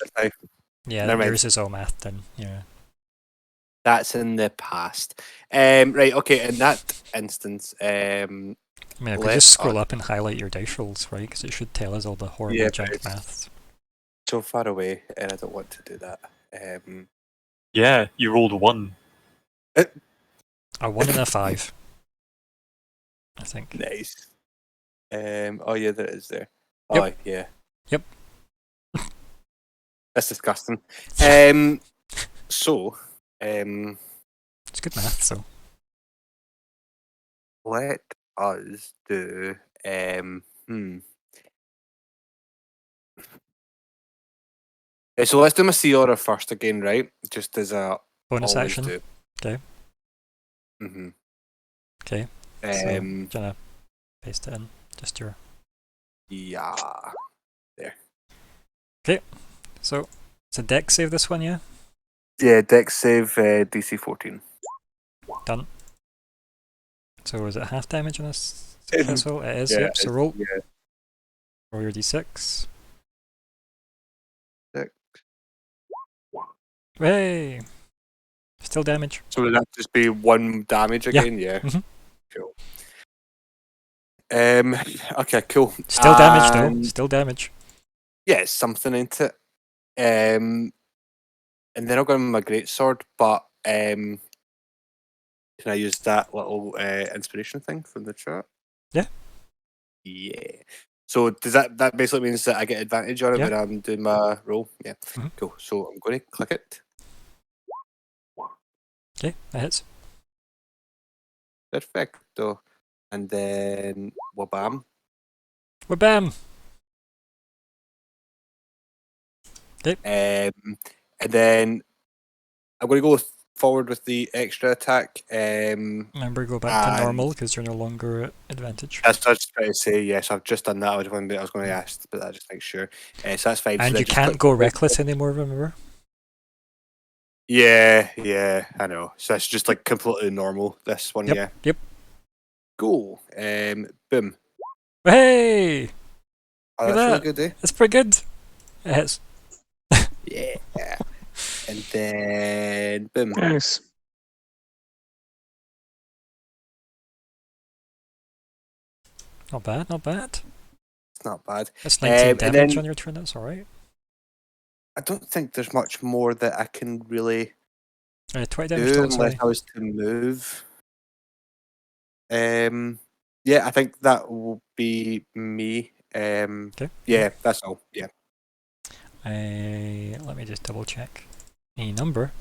Yeah, Never mind. yours is all math then. Yeah. That's in the past. Right. Okay. In that instance, I mean, I could Let just scroll us- up and highlight your dice rolls, right? Because it should tell us all the horrible Yeah, junk but it's- maths. so far away, and I don't want to do that. Yeah, you rolled 1. A 1 and a 5. I think. Nice. Oh yeah, there it is there. Yep. Oh yeah. Yep. That's disgusting. So, It's good math, so. let us do. So let's do my sea order first again, right? Just as a Bonus always action. do. Okay. Mhm. Okay. So, gonna paste it in. Just your. Yeah. So, it's a deck save this one, yeah? Yeah. Dex save DC 14. Done. So, is it half damage on this successful? It is, Yeah, yep. So, roll. Yeah. Roll your d6. 6. Hey! Still damage. So would that just be 1 damage Yeah. again? Yeah. Mhm. Cool. Okay, cool. Still damage, though. And- Still damage. Yeah, it's something into it. And then I'll go with my greatsword, but can I use that little inspiration thing from the chat? Yeah. Yeah. So does that basically means that I get advantage on it Yeah. when I'm doing my roll? Yeah. Mhm. Cool. So I'm going to click it. Okay, that hits. Perfecto. And then wabam. Bam! And then I'm going to go forward with the extra attack. Remember, go back to And- normal because you're no longer at advantage. That's what I was trying to say. Yes, I've just done that. I was going to ask, but I just make sure. So that's fine. So And then you just can't click go forward. reckless anymore, remember? Yeah, I know. So that's just like completely normal. This one, Yep, yeah. yep. Go. Boom. Hey! Oh, Look at that's really that. good, eh? That's pretty good. It hits. Yeah. And then boom. Nice. Not bad, not bad. It's not bad. That's 19 and damage then- on your turn, that's alright. I don't think there's much more that I can really 20 damage do total, unless sorry. I was to move. Yeah, I think that will be me. Okay. Yeah, that's all. Yeah. Let me just double check. A number.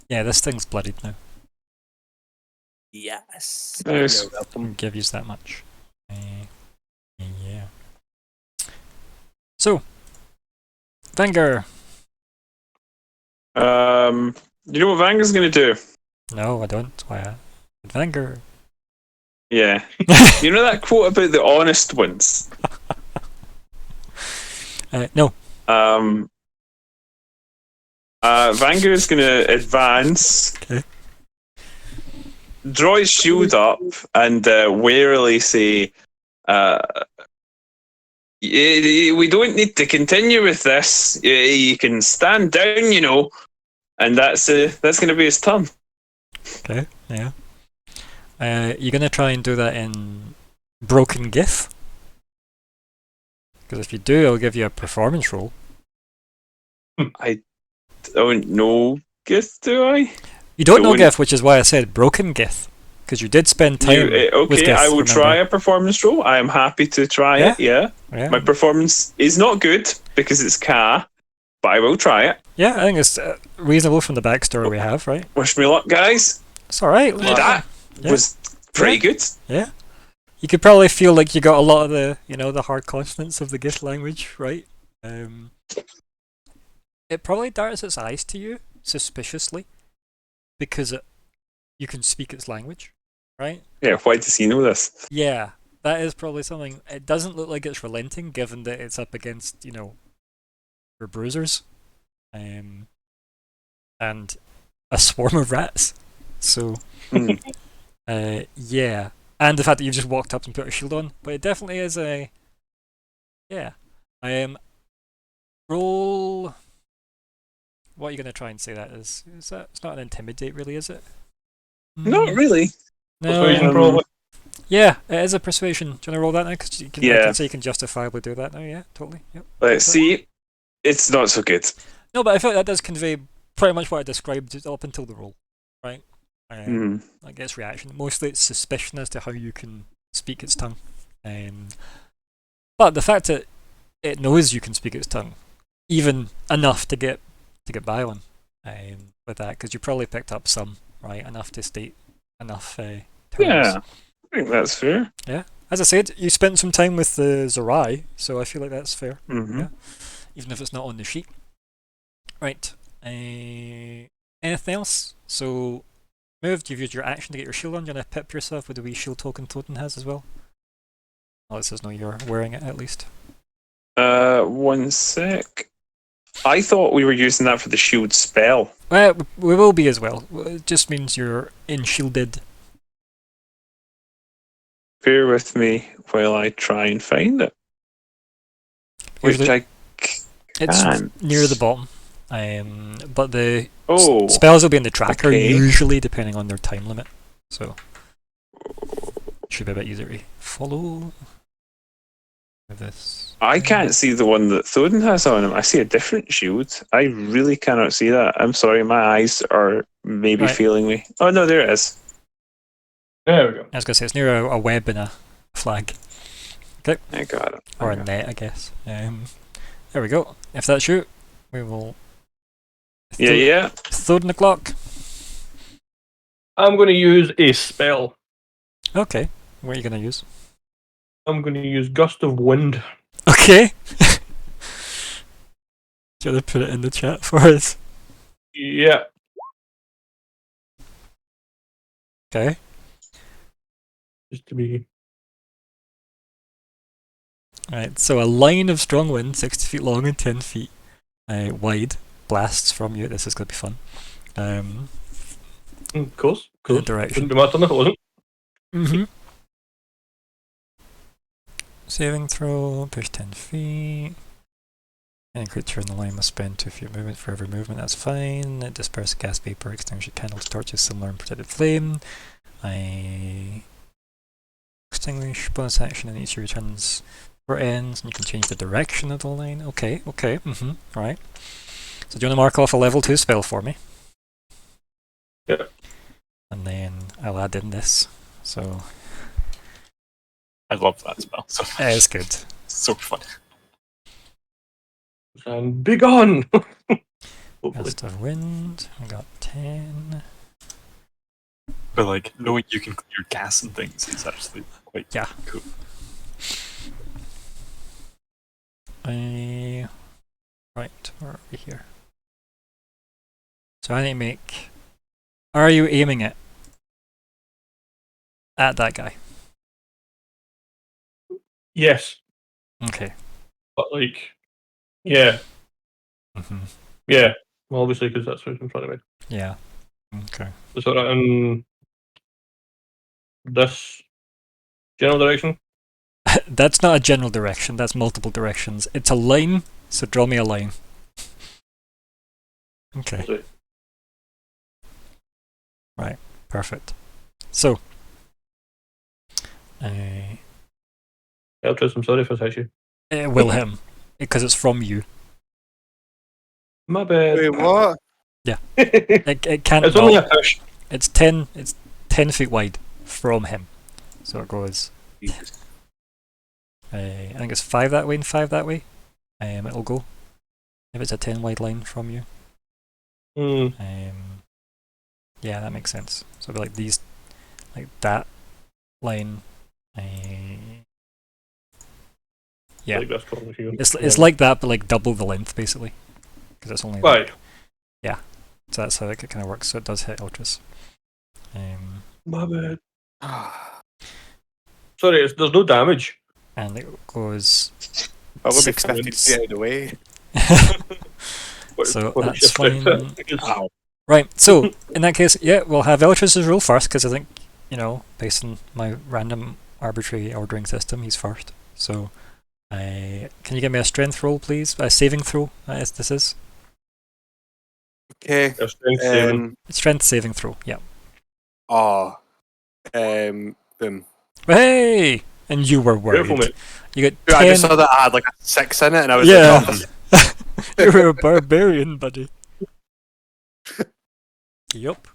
Yeah, this thing's bloodied now. Yes. Nice. You're welcome. Give you that much. Yeah. So, Vanger. You know what Vanga's going to do? No, I don't. Why? Vanger. Yeah. You know that quote about the honest ones? No. Vanguard's going to advance, draw his shield up, and warily say, we don't need to continue with this. You can stand down, you know. And that's going to be his turn. Okay, yeah. You're going to try and do that in Broken Gith? Because if you do, I'll give you a performance roll. I don't know Gith, do I? You don't know Gith, which is why I said Broken Gith. Because you did spend time with Gith, I will remember? try a performance roll. I am happy to try it, yeah. My performance is not good because it's Ka, but I will try it. Yeah, I think it's reasonable from the backstory we have, right? Wish me luck, guys. It's alright. That was pretty good. Yeah. You could probably feel like you got a lot of the, the hard consonants of the Gith language, right? It probably darts its eyes to you, suspiciously, because you can speak its language, right? Yeah, why does he know this? Yeah, that is probably something. It doesn't look like it's relenting, given that it's up against, your bruisers. And a swarm of rats. So, yeah. And the fact that you've just walked up and put a shield on. But it definitely is a... Yeah. Roll... What are you going to try and say that is? It's not an intimidate, really, is it? Not really. No. Yeah, it is a persuasion. Do you want to roll that now? Because I can say you can justifiably do that now, yeah, totally. Yep. Let's see. It's not so good. No, but I feel like that does convey pretty much what I described up until the roll, right? I guess reaction. Mostly it's suspicion as to how you can speak its tongue. But the fact that it knows you can speak its tongue, even enough to get by on with that, because you probably picked up some, right? Enough to state enough terms. Yeah, I think that's fair. Yeah. As I said, you spent some time with the Zerai, so I feel like that's fair. Yeah. Even if it's not on the sheet. Right. Anything else? So, moved, you've used your action to get your shield on. Do you want to pip yourself with the wee shield token Toten has as well? Oh, it says no, you're wearing it at least. 1 sec. I thought we were using that for the shield spell. Well, we will be as well. It just means you're enshielded. Bear with me while I try and find it. It's near the bottom. But the spells will be in the tracker usually, depending on their time limit. So should be a bit easier to follow. With this, I can't see the one that Thoden has on him. I see a different shield. I really cannot see that. I'm sorry, my eyes are maybe failing me. Oh no, there it is. There we go. I was gonna say it's near a web and a flag. Okay. I got it. Or a net, I guess. There we go. If that's you, we will. Yeah. Thoden the clock. I'm going to use a spell. Okay. What are you going to use? I'm going to use Gust of Wind. Okay. Do you want to put it in the chat for us? Yeah. Okay. Just to be... Right, so a line of strong wind, 60 feet long and 10 feet wide, blasts from you. This is going to be fun. Of course. In direction. Wouldn't be my turn if it wasn't. Mm-hmm. Saving throw, push 10 feet. Any creature in the line must spend 2 feet of movement for every movement, that's fine. Disperse gas vapor, extinguish candles, torches, similar and protected flame. Extinguish, bonus action, and each of your turns for ends, and you can change the direction of the line. Okay, right. So do you want to mark off a level 2 spell for me? Yep. And then I'll add in this, so... I love that spell. So it is good. So fun. And be gone! Gust of wind, I got 10. But like, knowing you can clear gas and things is actually quite cool. Right, where are we here? So I need to make... Are you aiming it at that guy? Yes. Okay. But like, yeah. Mm-hmm. Yeah. Well, obviously, because that's what's in front of me. Yeah. Okay. So in this general direction. That's not a general direction. That's multiple directions. It's a line. So draw me a line. Okay. Right. Perfect. So. Eltrys, I'm sorry if I touch you. It will hit him because it's from you. My bad. Wait, what? Yeah. It can't. It's only a push. It's 10 feet wide from him. So it goes. I think it's 5 that way and 5 that way. It'll go. If it's a 10 wide line from you. Yeah, that makes sense. So it'll be like these, like that line. Yeah. Like It's like that, but like double the length basically. Because it's only. Right. Yeah. So that's how it kind of works. So it does hit Eltrys. My bad. Sorry, there's no damage. And it goes. I will be 50 feet out of the way. So that's fine. Right, so in that case, yeah, we'll have Eltrys' roll first, because I think, based on my random arbitrary ordering system, he's first. So, can you give me a strength roll, please? A saving throw, as this is. Okay. Strength saving throw, yeah. Oh. Boom. Hey! And you were worried. You got 10... I just saw that I had like a 6 in it, and I was like, oh. You're a barbarian, buddy. Yup.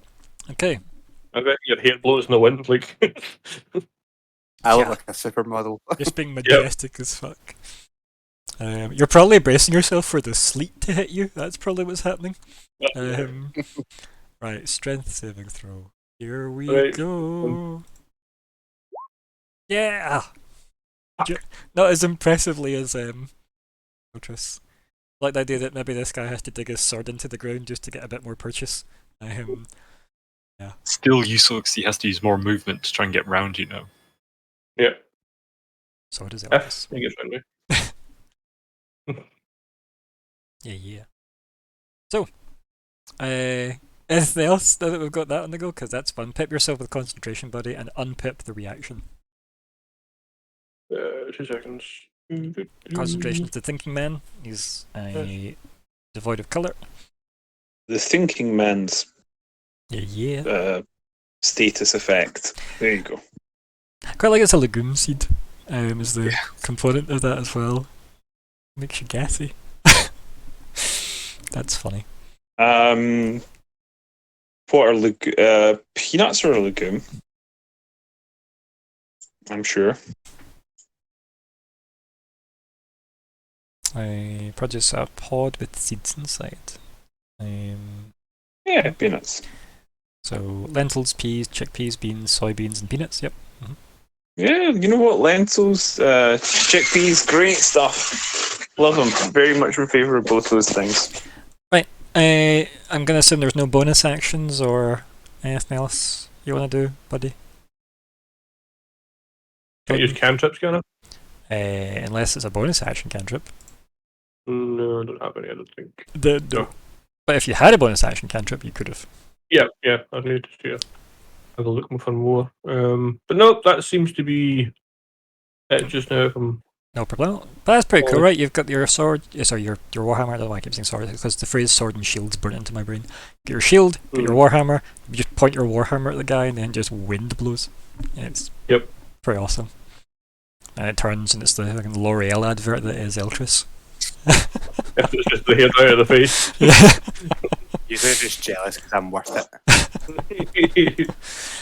Okay. I bet your hair blows in the wind, like. I look like a supermodel. Just being majestic as fuck. You're probably bracing yourself for the sleet to hit you. That's probably what's happening. Right, strength saving throw. Here we go. Yeah! Not as impressively as Eltrys. Like the idea that maybe this guy has to dig his sword into the ground just to get a bit more purchase. Yeah. Still useful because he has to use more movement to try and get round, Yeah. So does Eltrys. I guess Yeah. So, anything else now that we've got that on the go? Because that's fun. Pip yourself with concentration, buddy, and unpip the reaction. 2 seconds. Concentration is the thinking man. He's devoid of colour. The thinking man's status effect. There you go. Quite like it's a legume seed. Is the component of that as well. Makes you gassy. That's funny. What are peanuts are a legume? I'm sure. I produce a pod with seeds inside. Yeah, peanuts. So lentils, peas, chickpeas, beans, soybeans, and peanuts. Yep. Mm-hmm. Yeah, you know what? Lentils, chickpeas, great stuff. Love them. Very much in favour of both those things. Right. I'm gonna assume there's no bonus actions or anything else you want to do, buddy. Can't use cantrips, can I? Unless it's a bonus action cantrip. No, I don't have any, I don't think. No. But if you had a bonus action cantrip, you could have. Yeah, I'd need to have a look for more. But no, that seems to be it just now from... No problem. But that's pretty cool, right? You've got your sword, sorry, your Warhammer. I don't know why I keep saying sword, because the phrase sword and shield's burnt into my brain. Get your shield, get your Warhammer, you just point your Warhammer at the guy and then just wind blows. Yeah, it's pretty awesome. And it turns and it's the L'Oreal advert that is Eltrys. It's just the hair out of the face. Yeah. You're just jealous because I'm worth it.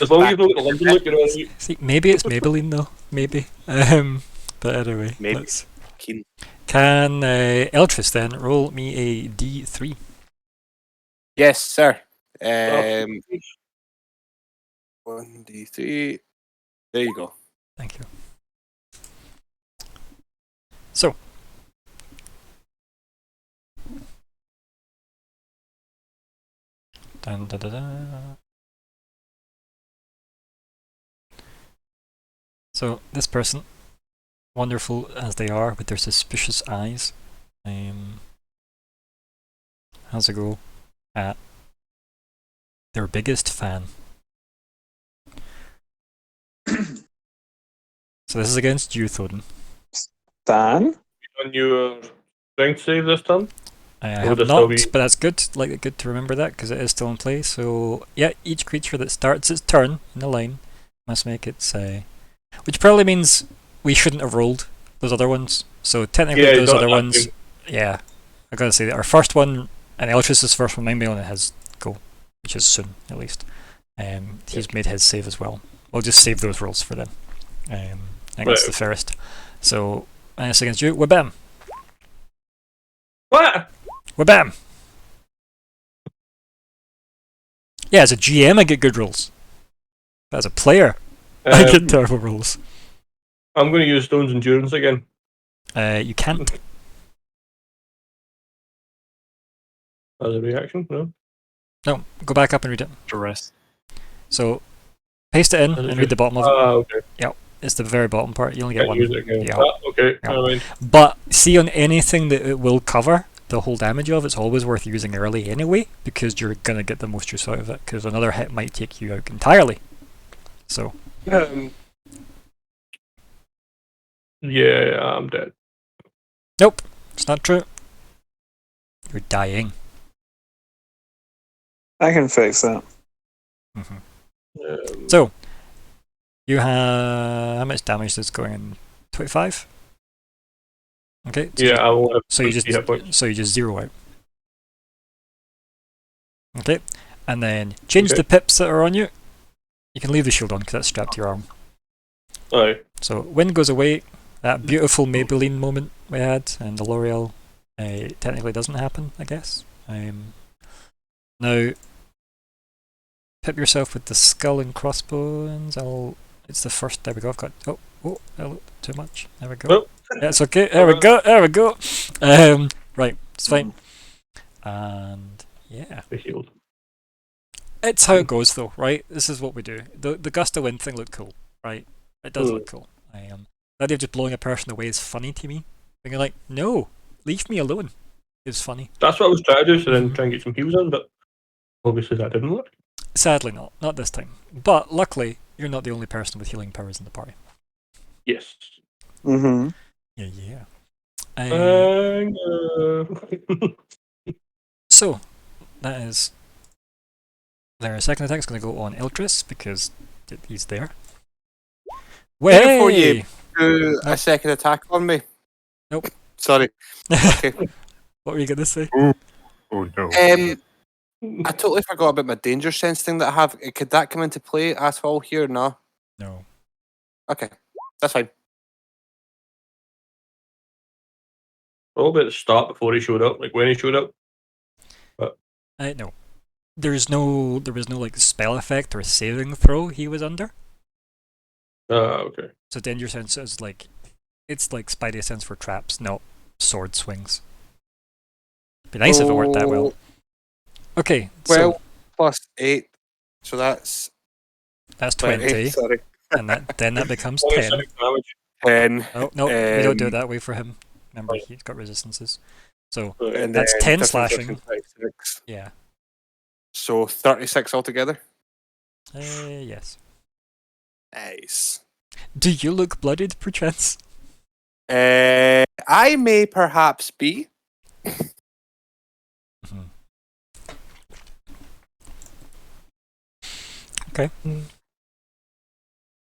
As long as you've not got the London look, you know. See, maybe it's Maybelline though. Maybe. But anyway. Maybe. Can Eltrys then roll me a D3? Yes, sir. 1d3. There you go. Thank you. So. Dun, da, da, da. So this person wonderful as they are with their suspicious eyes. How's it go at their biggest fan? So this is against you, Thoden. Stan? On your strength save this time? I have not, but that's good. Good to remember that because it is still in play. So yeah, each creature that starts its turn in the line must make its which probably means we shouldn't have rolled those other ones. So technically, those other ones, yeah, I gotta say that our first one and Eltrys' first one might be on his go, which is soon at least. He's made his save as well. We'll just save those rolls for them. Against the first. So it's against you. Wabam! What? Wabam! Yeah, as a GM I get good rolls. But as a player, I get terrible rolls. I'm going to use Stone's Endurance again. You can't. As a reaction? No? No, go back up and read it. Duress. So, paste it in and read the bottom of it. Okay. Yep, it's the very bottom part. You only get one. Yeah. Okay, alright. But see, on anything that it will cover the whole damage of, it's always worth using early anyway, because you're going to get the most use out of it, because another hit might take you out entirely. So. Yeah, I'm dead. Nope, it's not true. You're dying. I can fix that. So, you have how much damage is going in? 25. Okay. So yeah, I will have so you just zero out. Okay, and then change the pips that are on you. You can leave the shield on because that's strapped to your arm. Aye. So wind goes away. That beautiful Maybelline moment we had, and the L'Oreal technically doesn't happen, I guess. Now, pip yourself with the skull and crossbones. It's the first. There we go. I've got. Too much. There we go. Oh. That's okay. There we go. There we go. Right, it's fine. And yeah, the shield. It's how it goes, though, right? This is what we do. The gust of wind thing looked cool, right? It does look cool. The idea of just blowing a person away is funny to me. And you're like, no, leave me alone. It's funny. That's what I was trying to do, so then try and get some heals in, but obviously that didn't work. Sadly not. Not this time. But luckily, you're not the only person with healing powers in the party. Yes. Mm-hmm. Yeah. So, that is... Their second attack is going to go on Eltrys, because he's there. Before you do a second attack on me. Nope. Sorry. Okay. What were you going to say? Oh no. I totally forgot about my danger sense thing that I have. Could that come into play at all here? No. No. Okay. That's fine. Probably at the start before he showed up, like when he showed up. But no. There was no like spell effect or saving throw he was under. Okay. So danger sense is like, it's like Spidey sense for traps, not sword swings. Be nice if it worked that well. Okay. 12 plus 8, so that's 20. Sorry. And then that becomes 10. 10. Oh no, we don't do it that way for him. Remember, he's got resistances. So And that's 10 then slashing. 36. Yeah. So 36 altogether. Yes. Nice. Do you look blooded, perchance? I may perhaps be. Okay.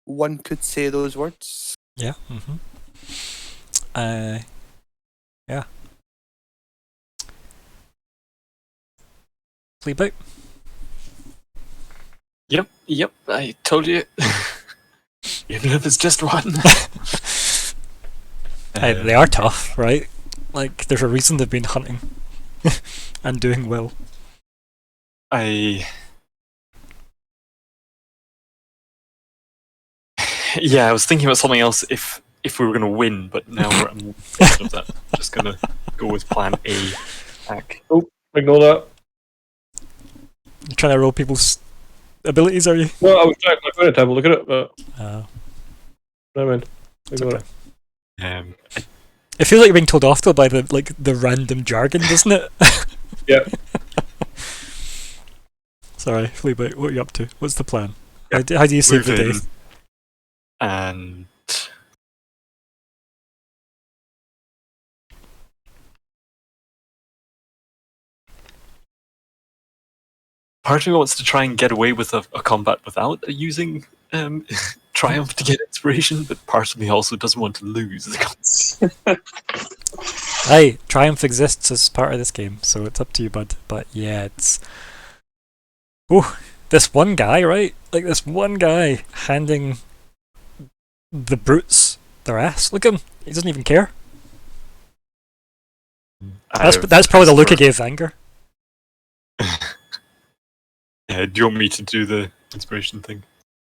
One could say those words. Yeah. Yeah. Sleep out. Yep, I told you. Even if it's just one. They are tough, right? Like, there's a reason they've been hunting and doing well. I was thinking about something else if we were going to win, but now I'm thinking of that. I'm just going to go with plan A. Attack. Oh, ignore that. You're trying to roll people's abilities, are you? Well, I was trying to have a look at it, but Oh. never mind. Ignore it. It feels like you're being told off though by the random jargon, doesn't it? Yeah. Sorry, Fleabite, what are you up to? What's the plan? How do you save the day? And part of me wants to try and get away with a combat without using Triumph to get inspiration, but part of me also doesn't want to lose. Hey, Triumph exists as part of this game, so it's up to you, bud. But yeah, it's... Ooh, this one guy, right? Like, this one guy handing the brutes their ass. Look at him. He doesn't even care. That's probably the look he gave Vanger. Do you want me to do the inspiration thing?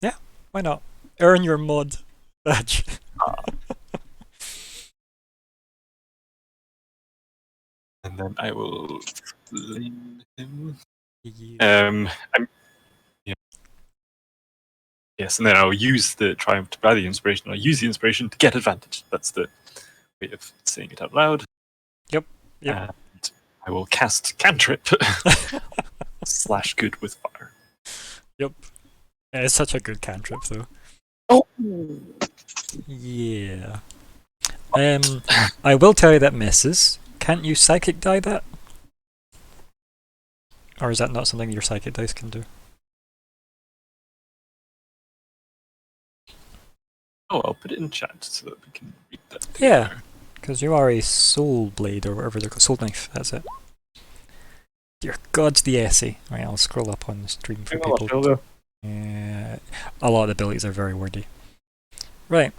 Yeah, why not? Earn your mod badge. And then I will flame him. Yeah. Yes, and then I'll use the Triumph to buy the inspiration. I'll use the inspiration to get advantage. That's the way of saying it out loud. Yep. And I will cast Cantrip / good with fire. Yep. Yeah, it's such a good cantrip, though. Oh. Yeah. I will tell you that misses. Can't you psychic die that? Or is that not something your psychic dice can do? Oh, I'll put it in chat so that we can read that. Yeah, because you are a soul blade or whatever they're called. Soul knife, that's it. Dear God's the essay. Right, I'll scroll up on the stream for people. A lot of the abilities are very wordy. Right.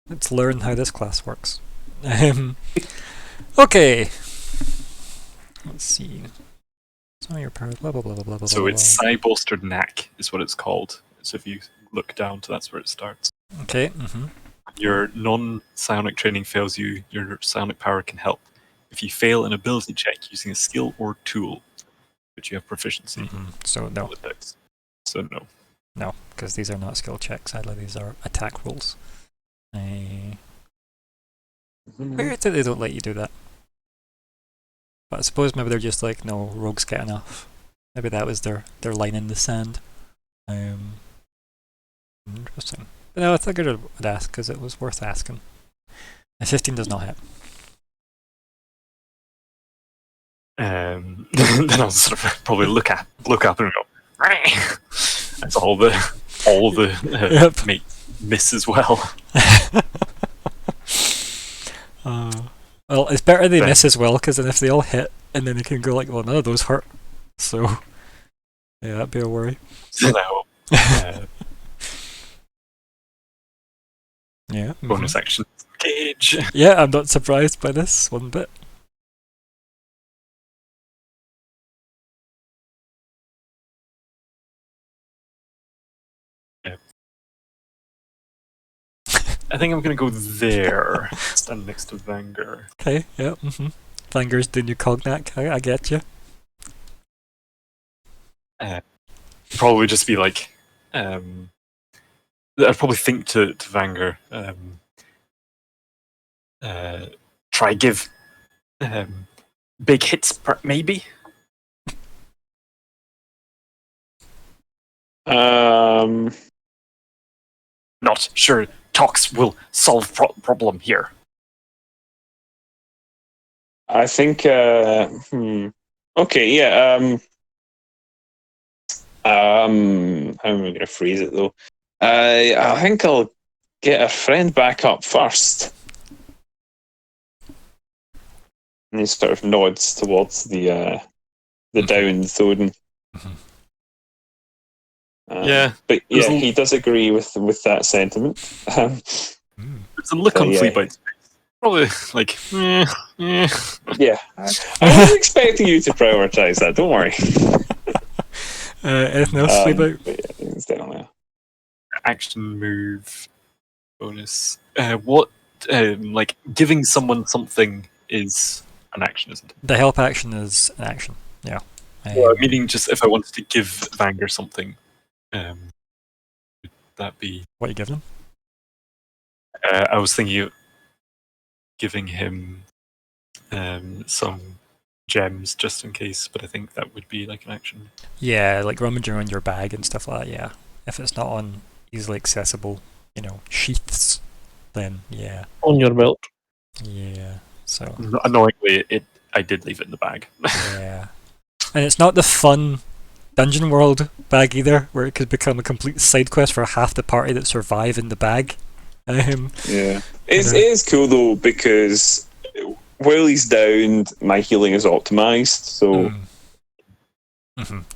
Let's learn how this class works. Okay. Let's see. Some of your powers, blah blah blah blah blah blah. So it's Psi Bolstered Knack is what it's called. So if you look down to that's where it starts. Okay. Your non-psionic training fails you, your psionic power can help. If you fail an ability check using a skill or tool, but you have proficiency. So no. So no. No, because these are not skill checks, sadly, these are attack rolls. Weird that they don't let you do that. But I suppose maybe they're just like, no, rogues get enough. Maybe that was their line in the sand. Interesting. But no, I figured I would ask because it was worth asking. A 15 does not hit. Then I'll sort of probably look up and go. That's all the Yep. miss as well. Well, it's better they miss as well, because then if they all hit, and then they can go like, well, none of those hurt. So, yeah, that'd be a worry. No. Yeah. Bonus action. Cage. Yeah, I'm not surprised by this one bit. I think I'm gonna go there. Stand next to Vanger. Okay, yeah, Vanger's the new Cognac, I get you. Probably just be like, I'd probably think to Vanger, try give big hits, maybe? Not sure talks will solve problem here. I think, okay, yeah, how am I going to phrase it though? I think I'll get a friend back up first. And he sort of nods towards the downed Thoden. Yeah, but yeah, he does agree with that sentiment. There's a look on Fleabite's face. Probably like, Yeah, I was expecting you to prioritize that. Don't worry. Anything else, Fleabite? Yeah, it's definitely action move bonus. What like giving someone something is an action, isn't it? The help action is an action. Yeah. Meaning, just if I wanted to give Vanger something, would that be what you give them? I was thinking giving him some gems just in case, but I think that would be like an action. Yeah, like rummaging around your bag and stuff like that, yeah. If it's not on easily accessible, sheaths, then yeah. On your belt. Yeah, so... Annoyingly, I did leave it in the bag. Yeah. And it's not the fun Dungeon World bag either, where it could become a complete side quest for half the party that survive in the bag. Yeah. It is cool though, because while he's down, my healing is optimized, so...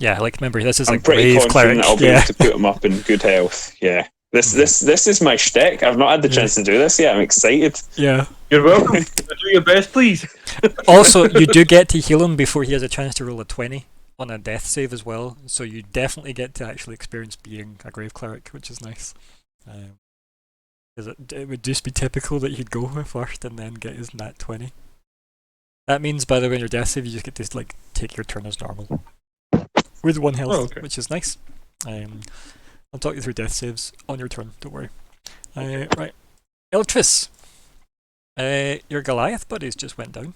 Yeah, like remember, this is I'm like pretty brave confident cleric. I'll be able to put him up in good health, yeah. This is my shtick. I've not had the chance to do this yet. I'm excited. Yeah. You're welcome. Do your best, please. Also, you do get to heal him before he has a chance to roll a 20 on a death save as well, so you definitely get to actually experience being a grave cleric, which is nice. It would just be typical that he'd go first and then get his nat 20. That means, by the way, on your death save, you just get to like take your turn as normal with 1 health, which is nice. I'll talk you through death saves on your turn, don't worry. Right. Eltrys, your Goliath buddies just went down.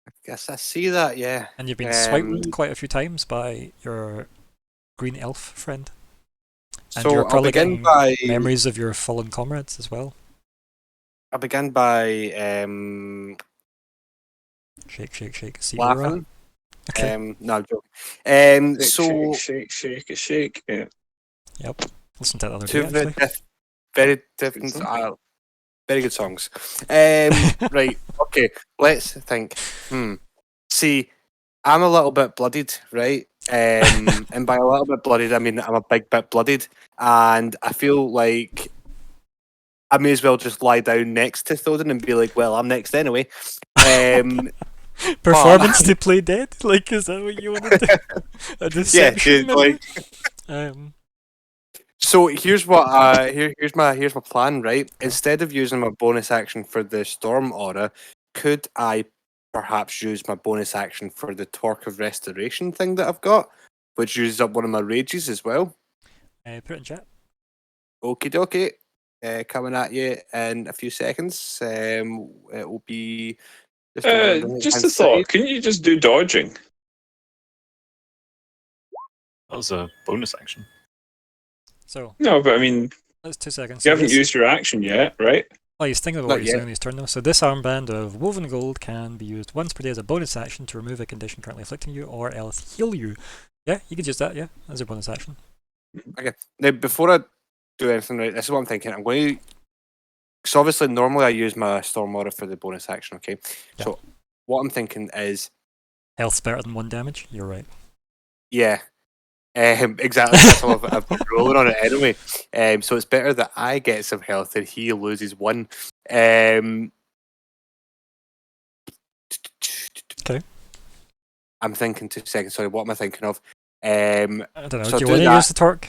I guess I see that, yeah. And you've been swiped quite a few times by your green elf friend. And so you're probably getting by memories of your fallen comrades as well. I'll begin by Shake. laughing. Okay. No, I'm joking. Shake. Yeah. Yep. Listen to that other Two day, actually. very different, very good songs. Right, okay, let's think. See, I'm a little bit bloodied, right? And by a little bit bloodied, I mean I'm a big bit bloodied, and I feel like I may as well just lie down next to Thoden and be like, well, I'm next anyway. Performance to play dead? Like, is that what you want to do? A deception, like. So here's what here's my plan, right? Instead of using my bonus action for the storm aura, could I perhaps use my bonus action for the Torque of Restoration thing that I've got, which uses up one of my rages as well? Put it in chat. Okie dokie. Coming at you in a few seconds. It will be Just a thought. Can you just do dodging? That was a bonus action. So no, but I mean, that's 2 seconds. You haven't used your action yet, right? Oh, he's thinking about what he's doing on his turn though. So this armband of woven gold can be used once per day as a bonus action to remove a condition currently afflicting you, or else heal you. Yeah, you could use that. Yeah, as a bonus action. Okay. Now, before I do anything, right, this is what I'm thinking. I'm going to. So obviously, normally I use my storm aura for the bonus action. Okay. Yeah. So what I'm thinking is health's better than 1 damage. You're right. Yeah. Exactly. That's all I've been rolling on it anyway. So it's better that I get some health and he loses 1. Okay. I'm thinking 2 seconds. Sorry, what am I thinking of? I don't know. So do you want to use the torque?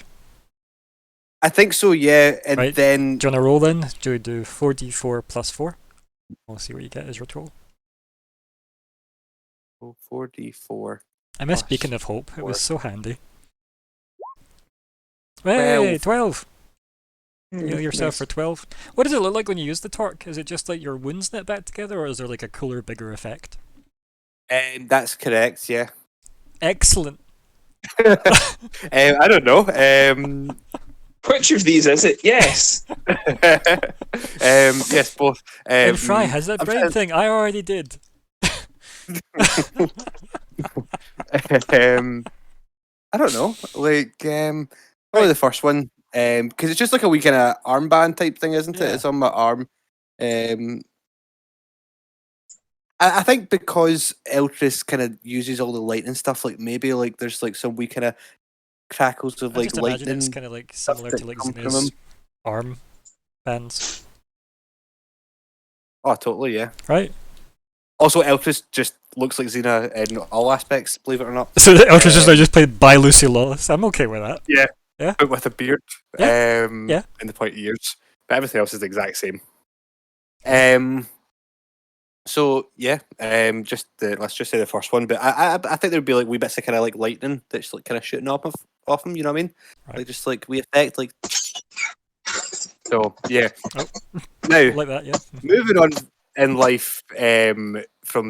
I think so. Yeah, and right. then do you want to roll then? Do we do 4d4 plus 4? We'll see what you get as your total. 4d4. I miss Beacon of Hope. It was so handy. Hey, 12! Heal yourself for 12. What does it look like when you use the torque? Is it just like your wounds knit back together, or is there like a cooler, bigger effect? That's correct, yeah. Excellent. I don't know. Which of these is it? Yes. Yes, both. And Fry has that brain thing. I already did. I don't know. Like, probably the first one. Because it's just like a wee kind of armband type thing, isn't it? It's on my arm. I think because Eltrys kind of uses all the lightning stuff, like maybe like there's like some wee kind of crackles of like lightning. It's kind of like similar to like Xena's arm bands. Oh, totally, yeah. Right. Also, Eltrys just looks like Xena in all aspects, believe it or not. So Eltrys is now just played by Lucy Lawless. I'm okay with that. Yeah. Yeah. But with a beard. Yeah. And the pointy ears. But everything else is the exact same. So yeah, let's just say the first one. But I think there'd be like wee bits of kind of like lightning that's like kind of shooting off him. You know what I mean? Right. Like just like we effect like. So yeah. Oh. Now Like that, yeah. moving on in life from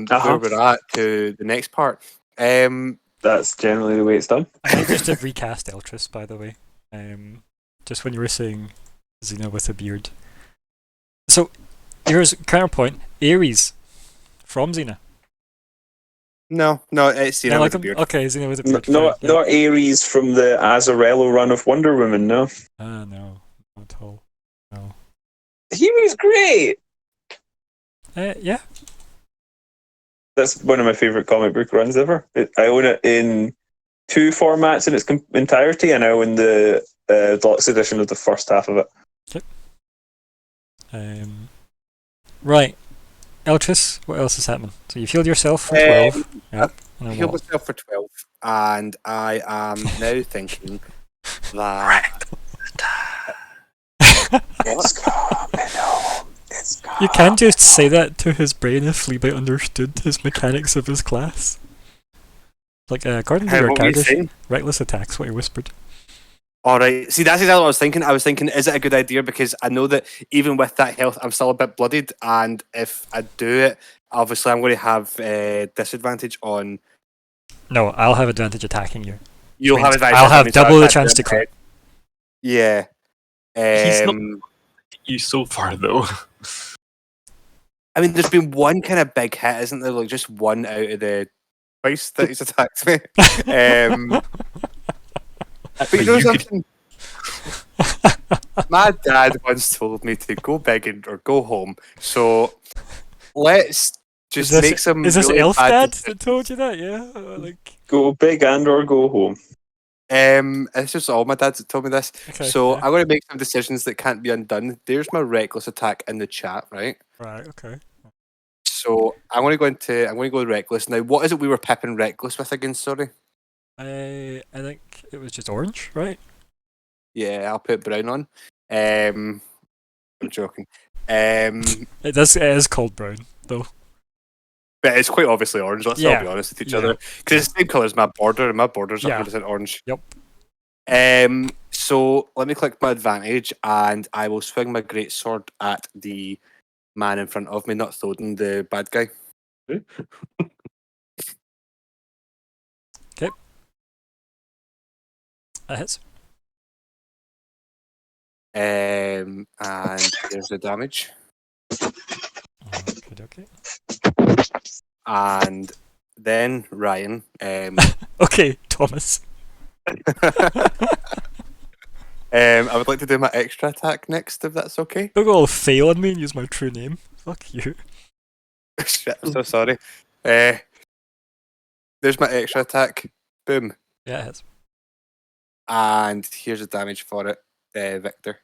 where we're at to the next part. That's generally the way it's done. I just did recast Eltrys, by the way. Just when you were saying Xena with a beard. So here's counterpoint: Ares from Xena. No, it's Xena with a beard. Okay, Xena with a beard. Not Ares from the Azarello run of Wonder Woman, no. No, not at all. No. He was great. Yeah. That's one of my favourite comic book runs ever. I own it in 2 formats in its entirety, and I own the deluxe edition of the first half of it. Okay. Right. Eltrys, what else is happening? So you healed yourself for 12. Yep. I healed myself for 12, and I am now thinking that... It's coming home. It's coming. You can't just say that to his brain if Fleabite understood his mechanics of his class. Like, according to your character, reckless attacks, what he whispered. Alright, see, that's exactly what I was thinking. I was thinking, is it a good idea? Because I know that even with that health, I'm still a bit bloodied, and if I do it, obviously I'm going to have disadvantage on... No, I'll have advantage attacking you. You'll have advantage. I'll have double the chance to crit. Yeah. He's not you so far, though. I mean, there's been one kind of big hit, isn't there? Like, just one out of the twice that he's attacked me. But you know something? My dad once told me to go big or go home. So let's just make some. Is this really elf bad dad decisions. that told you that? Yeah, like Go big and or go home. It's just all my dads that told me this. okay, So yeah. I'm going to make some decisions that can't be undone. There's my reckless attack in the chat, right? Right. Okay. So I'm going to go reckless now. What is it we were pipping reckless with again? Sorry. I think it was just orange, right? Yeah, I'll put brown on. I'm joking. It is called brown though. But it's quite obviously orange. Let's all be honest with each other, because it's the same colour as my border, and my border's 100% orange. Yep. So let me click my advantage, and I will swing my great sword at the man in front of me, not Thoden, the bad guy. Okay. That hits. And there's the damage. Okay. And then Ryan. Okay, Thomas. I would like to do my extra attack next, if that's okay. Don't go all fail on me and use my true name. Fuck you. Shit, I'm so sorry. There's my extra attack. Boom. Yeah, it hits. And here's the damage for it, Victor.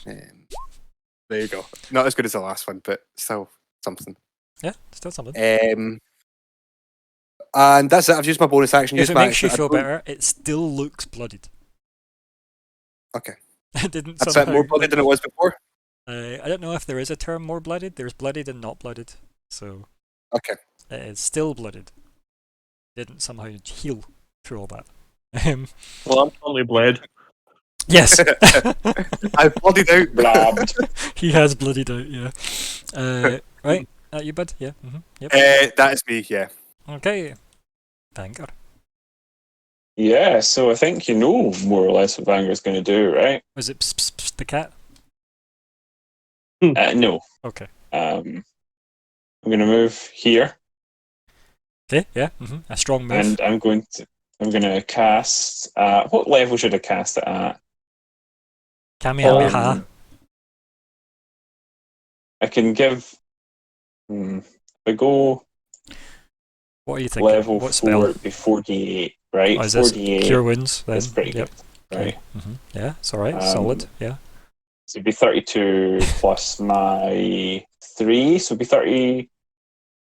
There you go. Not as good as the last one, but still something. Yeah, still something. And that's it. I've used my bonus action. If it makes you feel better, it still looks bloodied. Okay. It didn't. That's more bloodied than it was before. I don't know if there is a term more bloodied. There's bloodied and not bloodied. So. Okay. It is still bloodied. Didn't somehow heal through all that. Well, I'm totally bled. Yes. I've bloodied out. Blabbed. He has bloodied out, yeah. Right? You, bud? Yeah. Mm-hmm. Yep. That is me, yeah. Okay. Vanguar. Yeah, so I think you know more or less what Vanguard's going to do, right? Was it pss, pss, pss, the cat? No. Okay. I'm going to move here. Okay, yeah. Mm-hmm. A strong move. And I'm going to cast. What level should I cast it at? Kamehameha. I can give. If I go. What are you thinking? Level what 4 spell? would be 48, right? Oh, is this 48. Cure Wounds? Then? That's pretty Yep. good, right? Mm-hmm. Yeah, it's alright. Solid, yeah. So it'd be 32 plus my 3, so it'd be 35.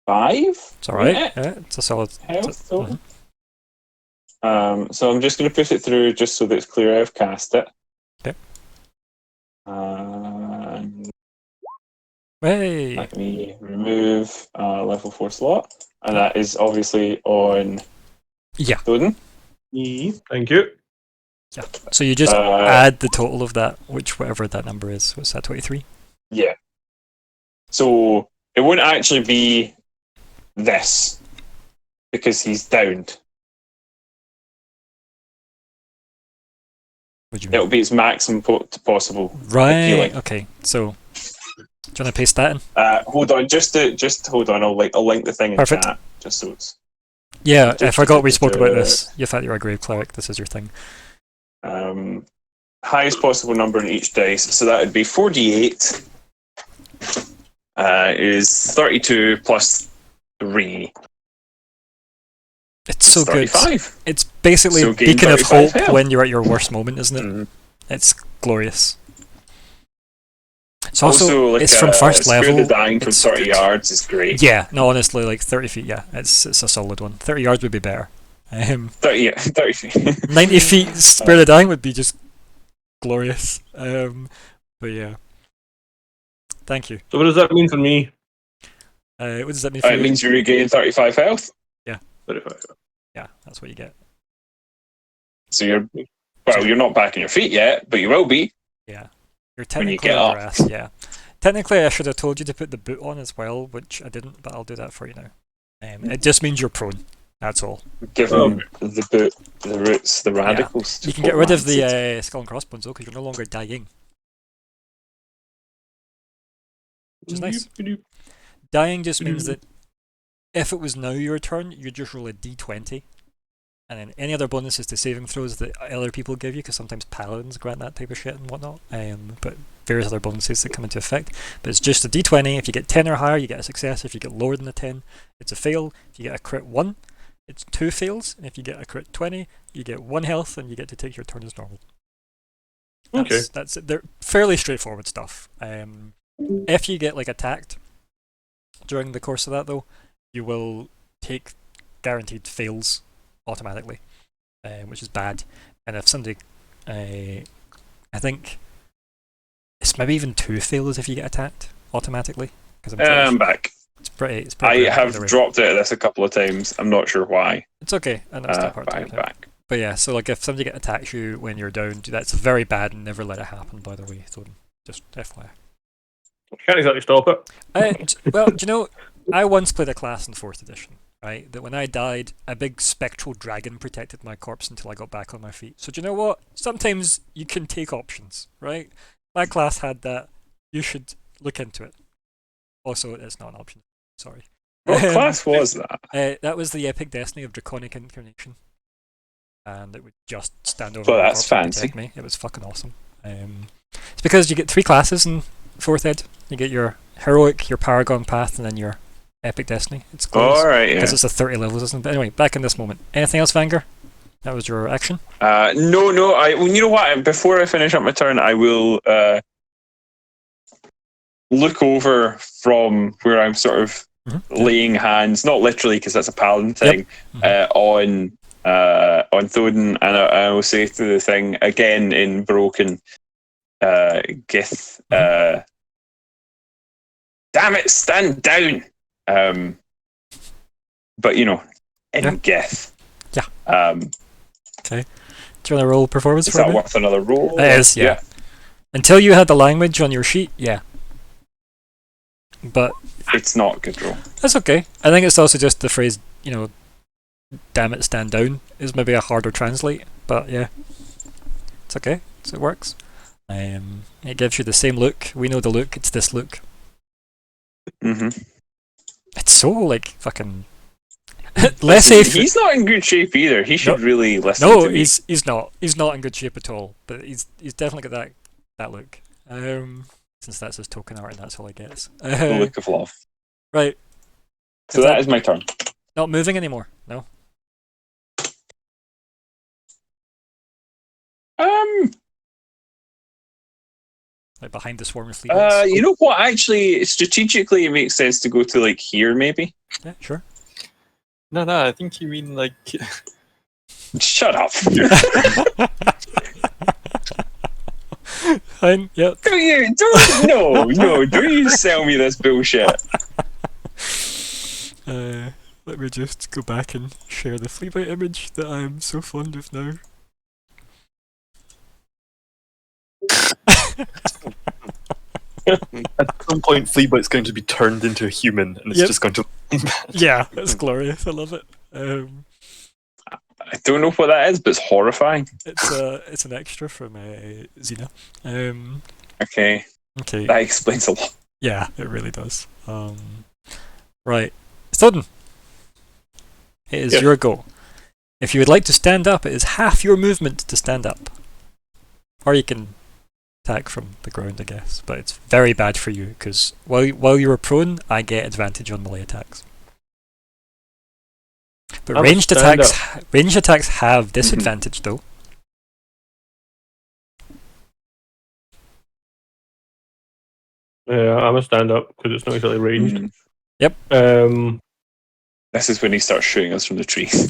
It's alright. Yeah, it's a solid health. Mm-hmm. So I'm just going to push it through just so that it's clear I've cast it. Okay. Let me remove level 4 slot, and that is obviously on Yeah. Thoden. Thank you. Yeah. So you just add the total of that, whatever that number is. What's that? 23. Yeah. So it wouldn't actually be this because he's downed. What do you mean? It'll be its maximum possible. Right. Okay. So, do you want to paste that in? Hold on. Just hold on. I'll link the thing in Perfect. chat just so it's. Yeah, I forgot we spoke about this. You thought you were a grave cleric. This is your thing. Highest possible number in each dice. So that would be 4d8. Is 32 plus 3. It's so 35. good. It's basically So gain beacon of 35 hope health. when you're at your worst moment, isn't it? Mhm. It's glorious. It's also like it's from first Spare level. the Dying from It's 30 good. yards is great. Yeah, no, honestly, like 30 feet. Yeah, it's a solid one. 30 yards would be better. 30 feet. 90 feet Spare the Dying would be just glorious. But yeah, thank you. So what does that mean for me? What does that mean for It you? means you regain 35 health. 35. Yeah, that's what you get. So you're not back on your feet yet, but you will be. Yeah, you're When you technically get on your up. ass. Yeah, technically I should have told you to put the boot on as well, which I didn't, but I'll do that for you now. It just means you're prone. That's all. Give them the boot, the roots, the radicals. You can get rid of the skull and crossbones though, because you're no longer dying, which is nice. Dying just means that if it was now your turn, you just roll a d20, and then any other bonuses to saving throws that other people give you, because sometimes paladins grant that type of shit and whatnot, but various other bonuses that come into effect. But it's just a d20. If you get 10 or higher, you get a success. If you get lower than a 10, it's a fail. If you get a crit 1, it's 2 fails. And if you get a crit 20, you get 1 health, and you get to take your turn as normal. That's it. They're fairly straightforward stuff. If you get attacked during the course of that, though, you will take guaranteed fails automatically, which is bad. And if somebody, I think it's maybe even 2 fails if you get attacked automatically. I'm back. It's pretty. I have dropped out of this a couple of times. I'm not sure why. It's okay. I know it's not part of I'm it. back. But yeah, so if somebody attacks you when you're down, that's very bad and never let it happen, by the way. So just FYI. Can't exactly stop it. Well, do you know, I once played a class in 4th edition, right? That when I died, a big spectral dragon protected my corpse until I got back on my feet. So do you know what? Sometimes you can take options, right? My class had that. You should look into it. Also, it's not an option. Sorry. What class was that? That was the Epic Destiny of Draconic Incarnation. And it would just stand over Well, my that's corpse and fancy. protect me. It was fucking awesome. It's because you get 3 classes in 4th ed. You get your Heroic, your Paragon Path, and then your Epic Destiny. It's glorious. Alright, yeah. Because it's a 30 levels, isn't it? But anyway, back in this moment. Anything else, Vanger? That was your action? No. You know what? Before I finish up my turn, I will look over from where I'm sort of laying hands, not literally because that's a paladin thing, on Thoden, and I will say to the thing again in broken Gith. Damn it, stand down. But in Gith. Yeah. Okay. Do you want to roll performance Is for me? that worth another roll? It is, yeah. Until you had the language on your sheet, yeah. But it's not a good roll. That's okay. I think it's also just the phrase, damn it, stand down is maybe a harder translate, but yeah. It's okay. So it works. It gives you the same look. We know the look, it's this look. It's so fucking less safe. He's not in good shape either. He should really listen no, to me. he's not. He's not in good shape at all. But he's definitely got that look. Since that's his token art and that's all he gets. The look of love. Right. So that is my turn. Not moving anymore. No. Behind the swarm of fleet. You know what? Actually, strategically, it makes sense to go to here, maybe. Yeah, sure. No, I think you mean Shut up. Fine. Yep. Don't you sell me this bullshit. Let me just go back and share the Fleabite image that I'm so fond of now. At some point, Fleabite's going to be turned into a human, and it's just going to. Yeah, it's glorious. I love it. I don't know what that is, but it's horrifying. It's an extra from Xena. Okay. Okay. That explains a lot. Yeah, it really does. Right. Snowden. It is your go. If you would like to stand up, it is half your movement to stand up. Or you can attack from the ground, I guess. But it's very bad for you, because while you are prone, I get advantage on melee attacks. But ranged attacks have disadvantage, though. Yeah, I'm a stand up because it's not exactly ranged. Yep. This is when he starts shooting us from the trees.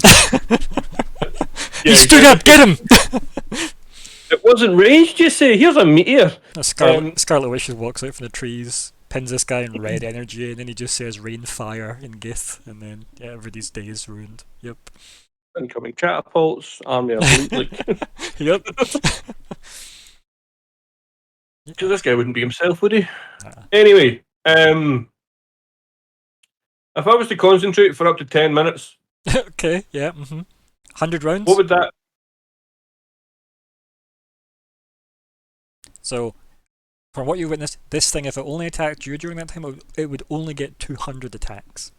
He stood up, get him! It wasn't ranged, you say? Here's a meteor. Scarlet Witch walks out from the trees, pins this guy in red energy, and then he just says rain fire in Gith, and then everybody's day is ruined. Yep. Incoming catapults, army of loot. Yep. Because this guy wouldn't be himself, would he? Anyway, if I was to concentrate for up to 10 minutes... Okay, yeah, 100 rounds? What would that... So, from what you witnessed, this thing, if it only attacked you during that time, it would only get 200 attacks.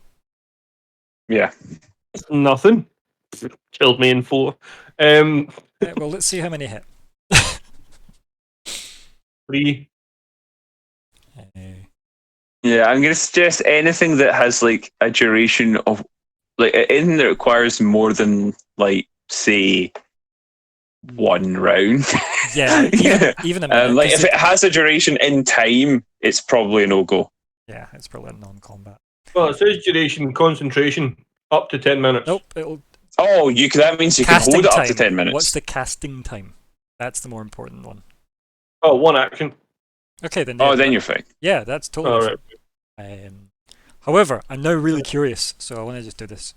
Yeah. Nothing. Killed me in 4. Well, let's see how many hit. 3. Yeah, I'm going to suggest anything that has like a duration of, like anything that requires more than like say 1 round. Yeah, even a minute. Like if it has a duration in time, it's probably a no-go. Yeah, it's probably a non-combat. Well, it says duration, concentration, up to 10 minutes. Nope, it'll... Oh, that means you can hold it up to 10 minutes. What's the casting time? That's the more important one. Oh, 1 action. Okay, then. Then you're fine. Yeah, that's totally right. fine. However, I'm now really curious, so I want to just do this.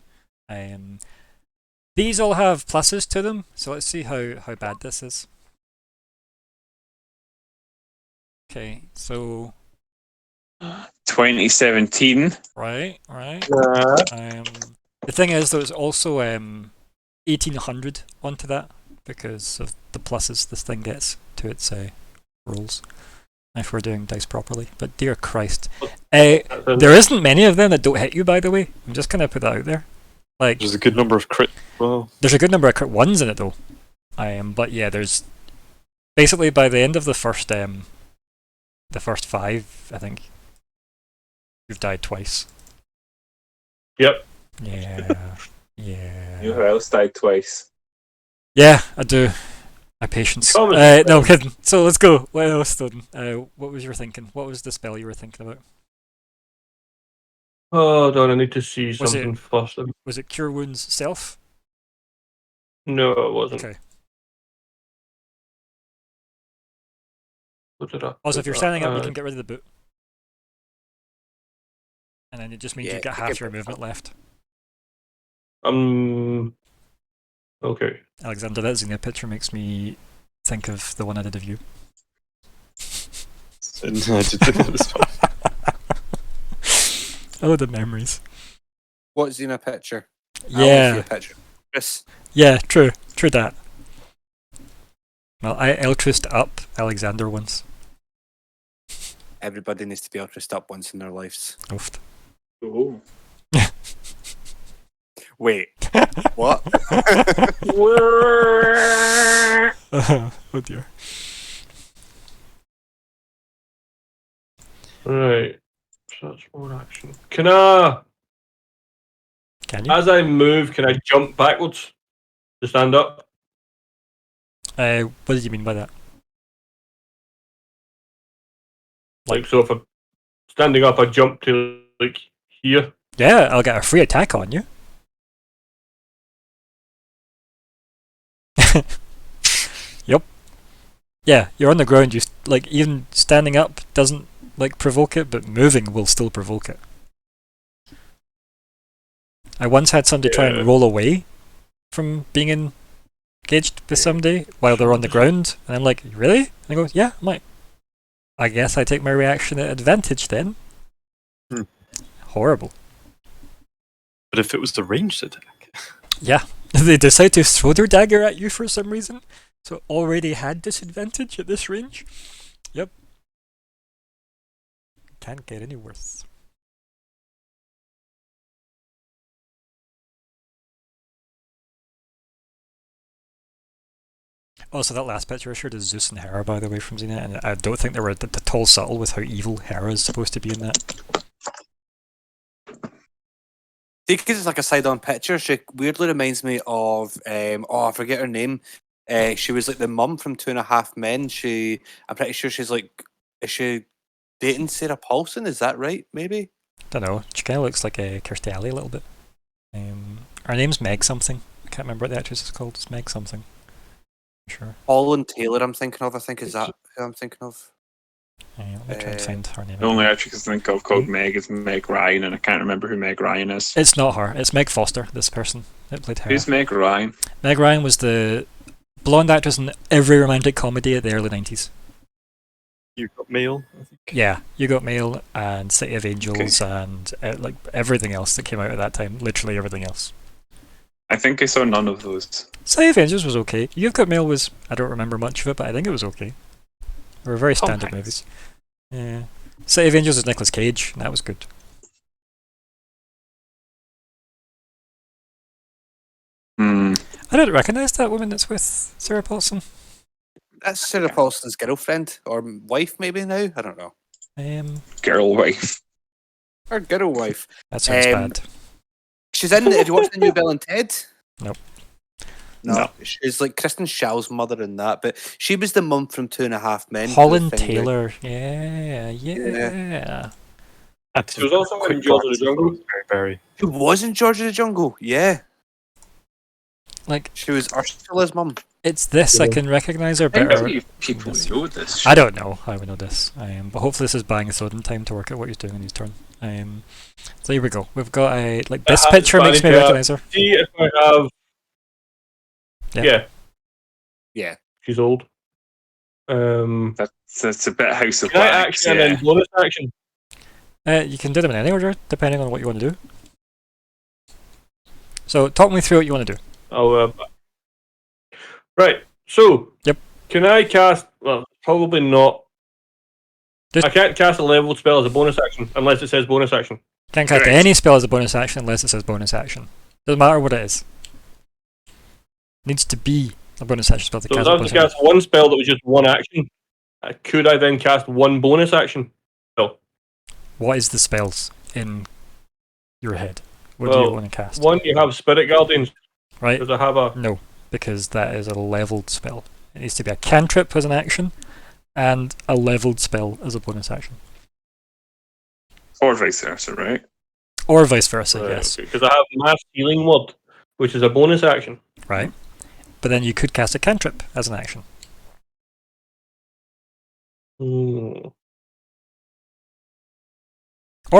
These all have pluses to them, so let's see how bad this is. Okay, so 2017. Right. The thing is, there's also 1800 onto that because of the pluses this thing gets to its rolls. If we're doing dice properly, but dear Christ, there isn't many of them that don't hit you. By the way, I'm just gonna put that out there. Like, there's a good number of crit. Well, there's a good number of crit ones in it though. But yeah, there's basically by the end of the first 5, I think you've died twice. Yep. Yeah. Who else died twice? Yeah, I do. My patience. No, I'm kidding. So let's go. What else, Snowden? What was your thinking? What was the spell you were thinking about? Oh, I need to see something first. Was it Cure Wounds Self? No, it wasn't. Okay. Also, if you're standing up, you can get rid of the boot. And then it just means you've got half your movement left. Okay. Alexander, that Xena picture makes me think of the one I did of you. Oh, the memories. What Xena picture? Yeah. I want to see a picture. Chris. Yeah, true that. Well, I Eltrys'd up Alexander once. Everybody needs to be Eltrys'd up once in their lives. Oofed. Oh. Wait, what? Oh dear. Right. So that's more action. Can you? As I move, can I jump backwards to stand up? What did you mean by that? Like, so if I'm standing up, I jump to, like, here? Yeah, I'll get a free attack on you. Yep. Yeah, you're on the ground, even standing up doesn't, provoke it, but moving will still provoke it. I once had somebody try and roll away from being engaged with somebody while they're on the ground, and I'm like, really? And he goes, yeah, I might. I guess I take my reaction at advantage then. Horrible. But if it was the ranged attack. Yeah, they decide to throw their dagger at you for some reason, so already had disadvantage at this range. Yep. Can't get any worse. Also, that last picture I showed is Zeus and Hera, by the way, from Xena, and I don't think they were at all subtle with how evil Hera is supposed to be in that. Because it's like a side-on picture, she weirdly reminds me of I forget her name. She was like the mum from 2.5 Men. I'm pretty sure she's like, is she dating Sarah Paulson? Is that right? Maybe. Don't know. She kind of looks like a Kirstie Alley a little bit. Her name's Meg something. I can't remember what the actress is called. It's Meg something. I'm sure. Holland Taylor. I'm thinking of. I think is that who I'm thinking of. Let me try and find her name. The only actress I think of called Meg is Meg Ryan, and I can't remember who Meg Ryan is. It's not her. It's Meg Foster, this person that played her. Who's Meg Ryan? Meg Ryan was the blonde actress in every romantic comedy at the early 90s. You Got Mail, I think. Yeah, You Got Mail and City of Angels and like everything else that came out at that time. Literally everything else. I think I saw none of those. City of Angels was okay. You've Got Mail was, I don't remember much of it, but I think it was okay. They were very standard movies. Yeah. City of Angels is Nicolas Cage, and that was good. I don't recognise that woman that's with Sarah Paulson. That's Sarah Paulson's girlfriend or wife, maybe now. I don't know. Girl wife. Or girl wife. That sounds bad. She's in. Did you watch the new Bill and Ted? Nope. No. She's like Kristen Schall's mother in that, but she was the mum from 2.5 Men. Holland Taylor. Yeah. She was also in George of the Jungle. Who was in George of the Jungle? Yeah. Like, she was Ursula's mum. It's this. I can recognise her better. People know this. I don't know how we know this. But hopefully this is buying Thoden time to work out what he's doing on his turn. So here we go. We've got a this picture makes me recognise her. See if I have. Yeah. She's old. That's a bit House of Can I Wax. action and then bonus action? You can do them in any order, depending on what you want to do. So talk me through what you want to do. Right. So. Yep. Can I cast? Well, probably not. I can't cast a leveled spell as a bonus action unless it says bonus action. Can't cast any spell as a bonus action unless it says bonus action. Doesn't matter what it is. Needs to be a bonus action spell to cast. So if I was to cast one spell that was just one action, could I then cast one bonus action? No. What is the spells in your head? What do you want to cast? One, you have Spirit Guardians. Right. Does it have a... No, because that is a leveled spell. It needs to be a cantrip as an action, and a leveled spell as a bonus action. Or vice versa, right? Or vice versa, yes. Because I have Mass Healing Word, which is a bonus action. Right. But then you could cast a cantrip as an action. Or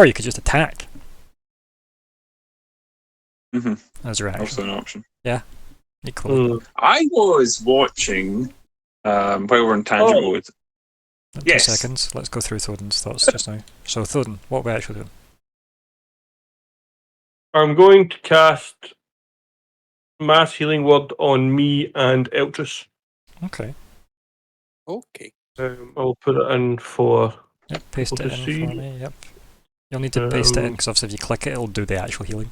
you could just attack. As your action. Also an option. Yeah. Equally. I was watching while we're in tangent mode. 2 seconds. Let's go through Thoden's thoughts just now. So Thoden, what are we actually doing? I'm going to cast Mass Healing Word on me and Eltrys. Okay. I'll put it in for... Yep, paste it in for me, yep. You'll need to paste it in, because obviously if you click it, it'll do the actual healing.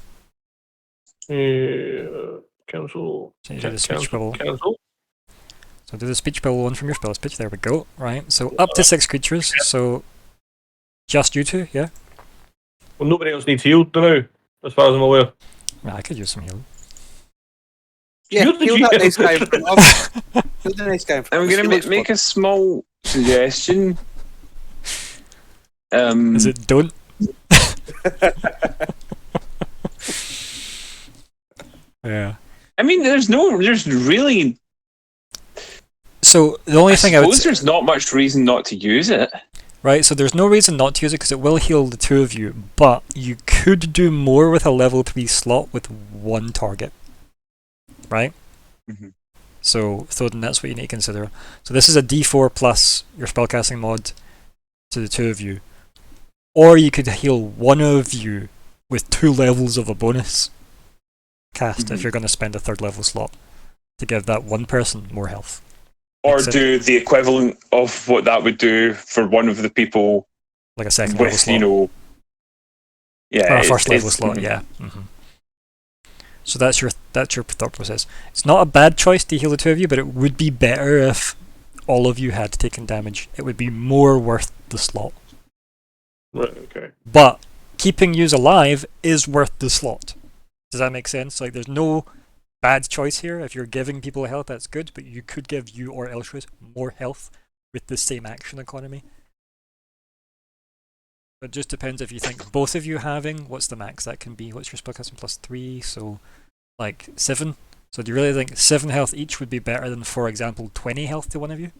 Cancel. So you do the speech bubble. Cancel. So do the speech bubble one from your spell speech, there we go. Right, so up to 6 creatures, so just you two, yeah? Well, nobody else needs healed now, as far as I'm aware. I could use some healing. Yeah, heal that nice guy in front of. Heal the nice guy in front of. I'm going to make a small suggestion. Is it don't? Yeah. I mean, there's really. So the only thing I would say, there's not much reason not to use it. Right, so there's no reason not to use it because it will heal the two of you, but you could do more with a level 3 slot with one target. Right? So Thoden, that's what you need to consider. So this is a D4 plus your spellcasting mod. to the two of you, or you could heal one of you with 2 levels of a bonus cast if you're going to spend a 3rd level slot to give that one person more health. Or do the equivalent of what that would do for one of the people, like a 2nd level slot. Or a 1st level slot, yeah. Mm-hmm. So that's your thought process. It's not a bad choice to heal the two of you, but it would be better if all of you had taken damage. It would be more worth the slot. Right, okay. But keeping yous alive is worth the slot. Does that make sense? Like, there's no bad choice here. If you're giving people health, that's good, but you could give you or Eltrys more health with the same action economy. It just depends if you think both of you having, what's the max that can be? What's your spellcasting +3? So, like, 7. So do you really think 7 health each would be better than, for example, 20 health to one of you?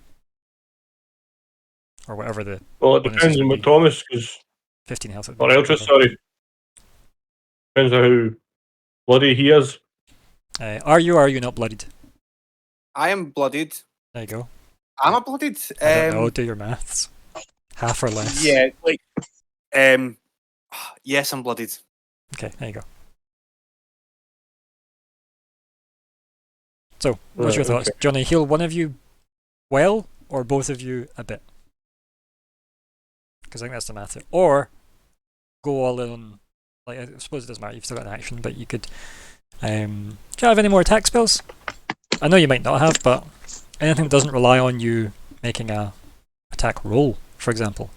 Or whatever the... Well, it depends on what Thomas, because... 15 health. Or Eltrys, sorry. Depends on how bloody he is. Are you or are you not bloodied? I am bloodied. There you go. Am I bloodied? I don't know, do your maths. Half or less. Yeah, like... yes, I'm bloodied. Okay, there you go. So, what's your thoughts? Okay. Do you want to heal one of you well, or both of you a bit? Because I think that's the math. Or go all in on... Like, I suppose it doesn't matter, you've still got an action, but you could... do you have any more attack spells? I know you might not have, but anything that doesn't rely on you making a attack roll, for example.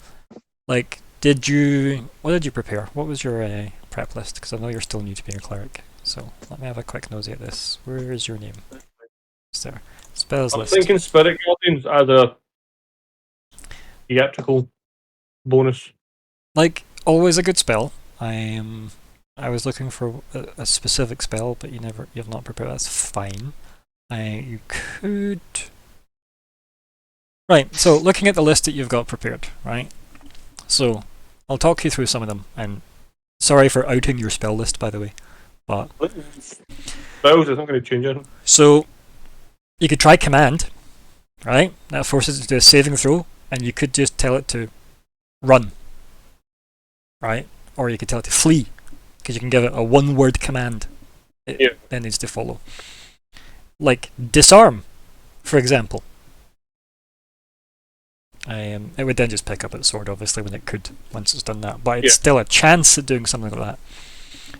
Like, what did you prepare? What was your prep list? Because I know you're still new to being a cleric. So let me have a quick nosy at this. Where is your name? It's there. Spells list. I'm thinking Spirit Guardians as a theatrical bonus. Like, always a good spell. I was looking for a specific spell, but you've not prepared. That's fine. You could... Right, so looking at the list that you've got prepared, right? So, I'll talk you through some of them, and sorry for outing your spell list, by the way, but... Spells isn't going to change anything. So, you could try Command, right? That forces it to do a saving throw, and you could just tell it to run, right? Or you could tell it to flee, because you can give it a one-word command. It then needs to follow. Like, disarm, for example. It would then just pick up its sword, obviously, when it could, once it's done that. But it's still a chance at doing something like that.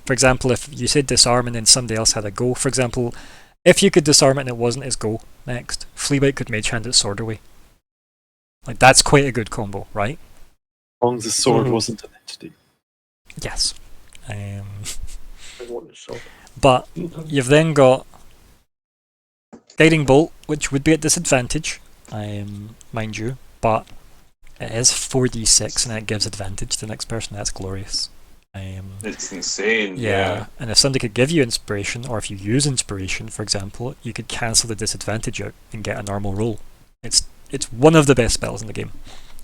For example, if you said disarm and then somebody else had a go, for example, if you could disarm it and it wasn't its go next, Fleabite could mage hand its sword away. Like, that's quite a good combo, right? As long as the sword wasn't an entity. Yes. But you've then got Guiding Bolt, which would be at disadvantage, mind you, but it is 4d6 and it gives advantage to the next person. That's glorious. It's insane. Yeah, and if somebody could give you inspiration, or if you use inspiration, for example, you could cancel the disadvantage out and get a normal roll. It's one of the best spells in the game.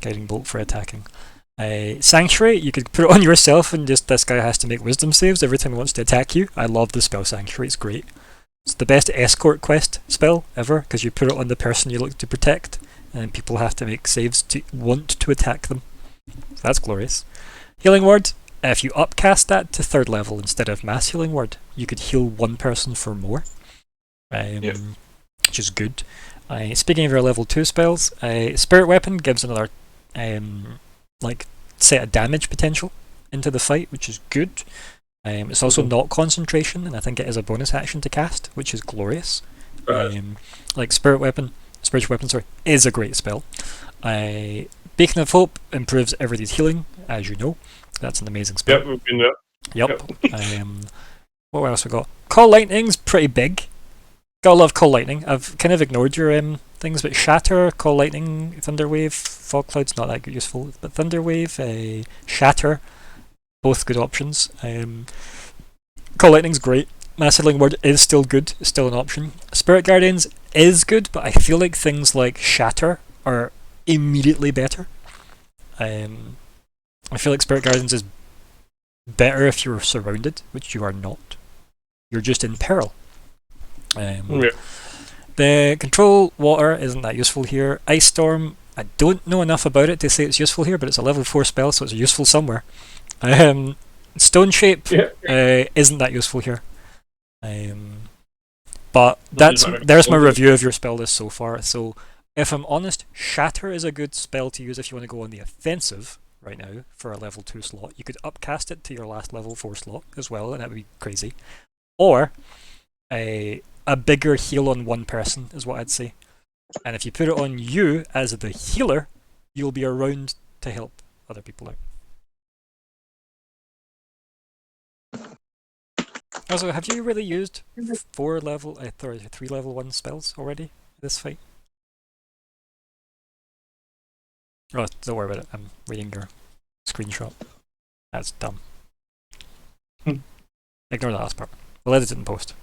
Guiding Bolt for attacking. Sanctuary, you could put it on yourself and just this guy has to make wisdom saves every time he wants to attack you. I love the spell Sanctuary, it's great. It's the best escort quest spell ever, because you put it on the person you look to protect, and people have to make saves to want to attack them. So that's glorious. Healing Word, if you upcast that to 3rd level instead of Mass Healing Word, you could heal one person for more, which is good. Speaking of your level 2 spells, Spirit Weapon gives another set of damage potential into the fight, which is good. It's also not concentration, and I think it is a bonus action to cast, which is glorious. Like Spiritual Weapon, is a great spell. Beacon of Hope improves everybody's healing, as you know. That's an amazing spell. Yep, we've been there. Yep. What else we got? Call Lightning's pretty big. Gotta love Call Lightning. I've kind of ignored your things, but Shatter, Call Lightning, Thunderwave, Fog Cloud's not that useful, but Thunderwave, Shatter, both good options. Call Lightning's great. Mass Healing Word is still good, it's still an option. Spirit Guardians is good, but I feel like things like Shatter are immediately better. I feel like Spirit Guardians is better if you're surrounded, which you are not. You're just in peril. The Control Water isn't that useful here. Ice Storm I don't know enough about it to say it's useful here, but it's a level 4 spell, so it's useful somewhere. Stone Shape isn't that useful here. But there's my review of your spell list so far. So, if I'm honest, Shatter is a good spell to use if you want to go on the offensive right now for a level 2 slot. You could upcast it to your last level 4 slot as well, and that would be crazy. Or a bigger heal on one person is what I'd say. And if you put it on you as the healer, you'll be around to help other people out. Also, have you really used 3 level 1 spells already this fight? Oh, don't worry about it. I'm reading your screenshot. That's dumb. Ignore the last part. We'll edit it in post.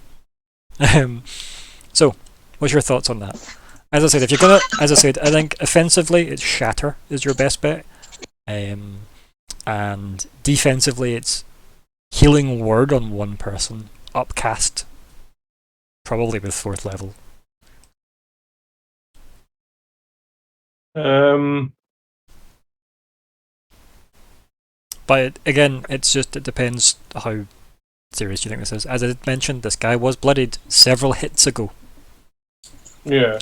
So, what's your thoughts on that? As I said, if you're gonna, I think offensively, it's Shatter is your best bet, and defensively, it's Healing Word on one person, upcast, probably with 4th level. But again, it depends how serious you think this is. As I mentioned, this guy was bloodied several hits ago. Yeah.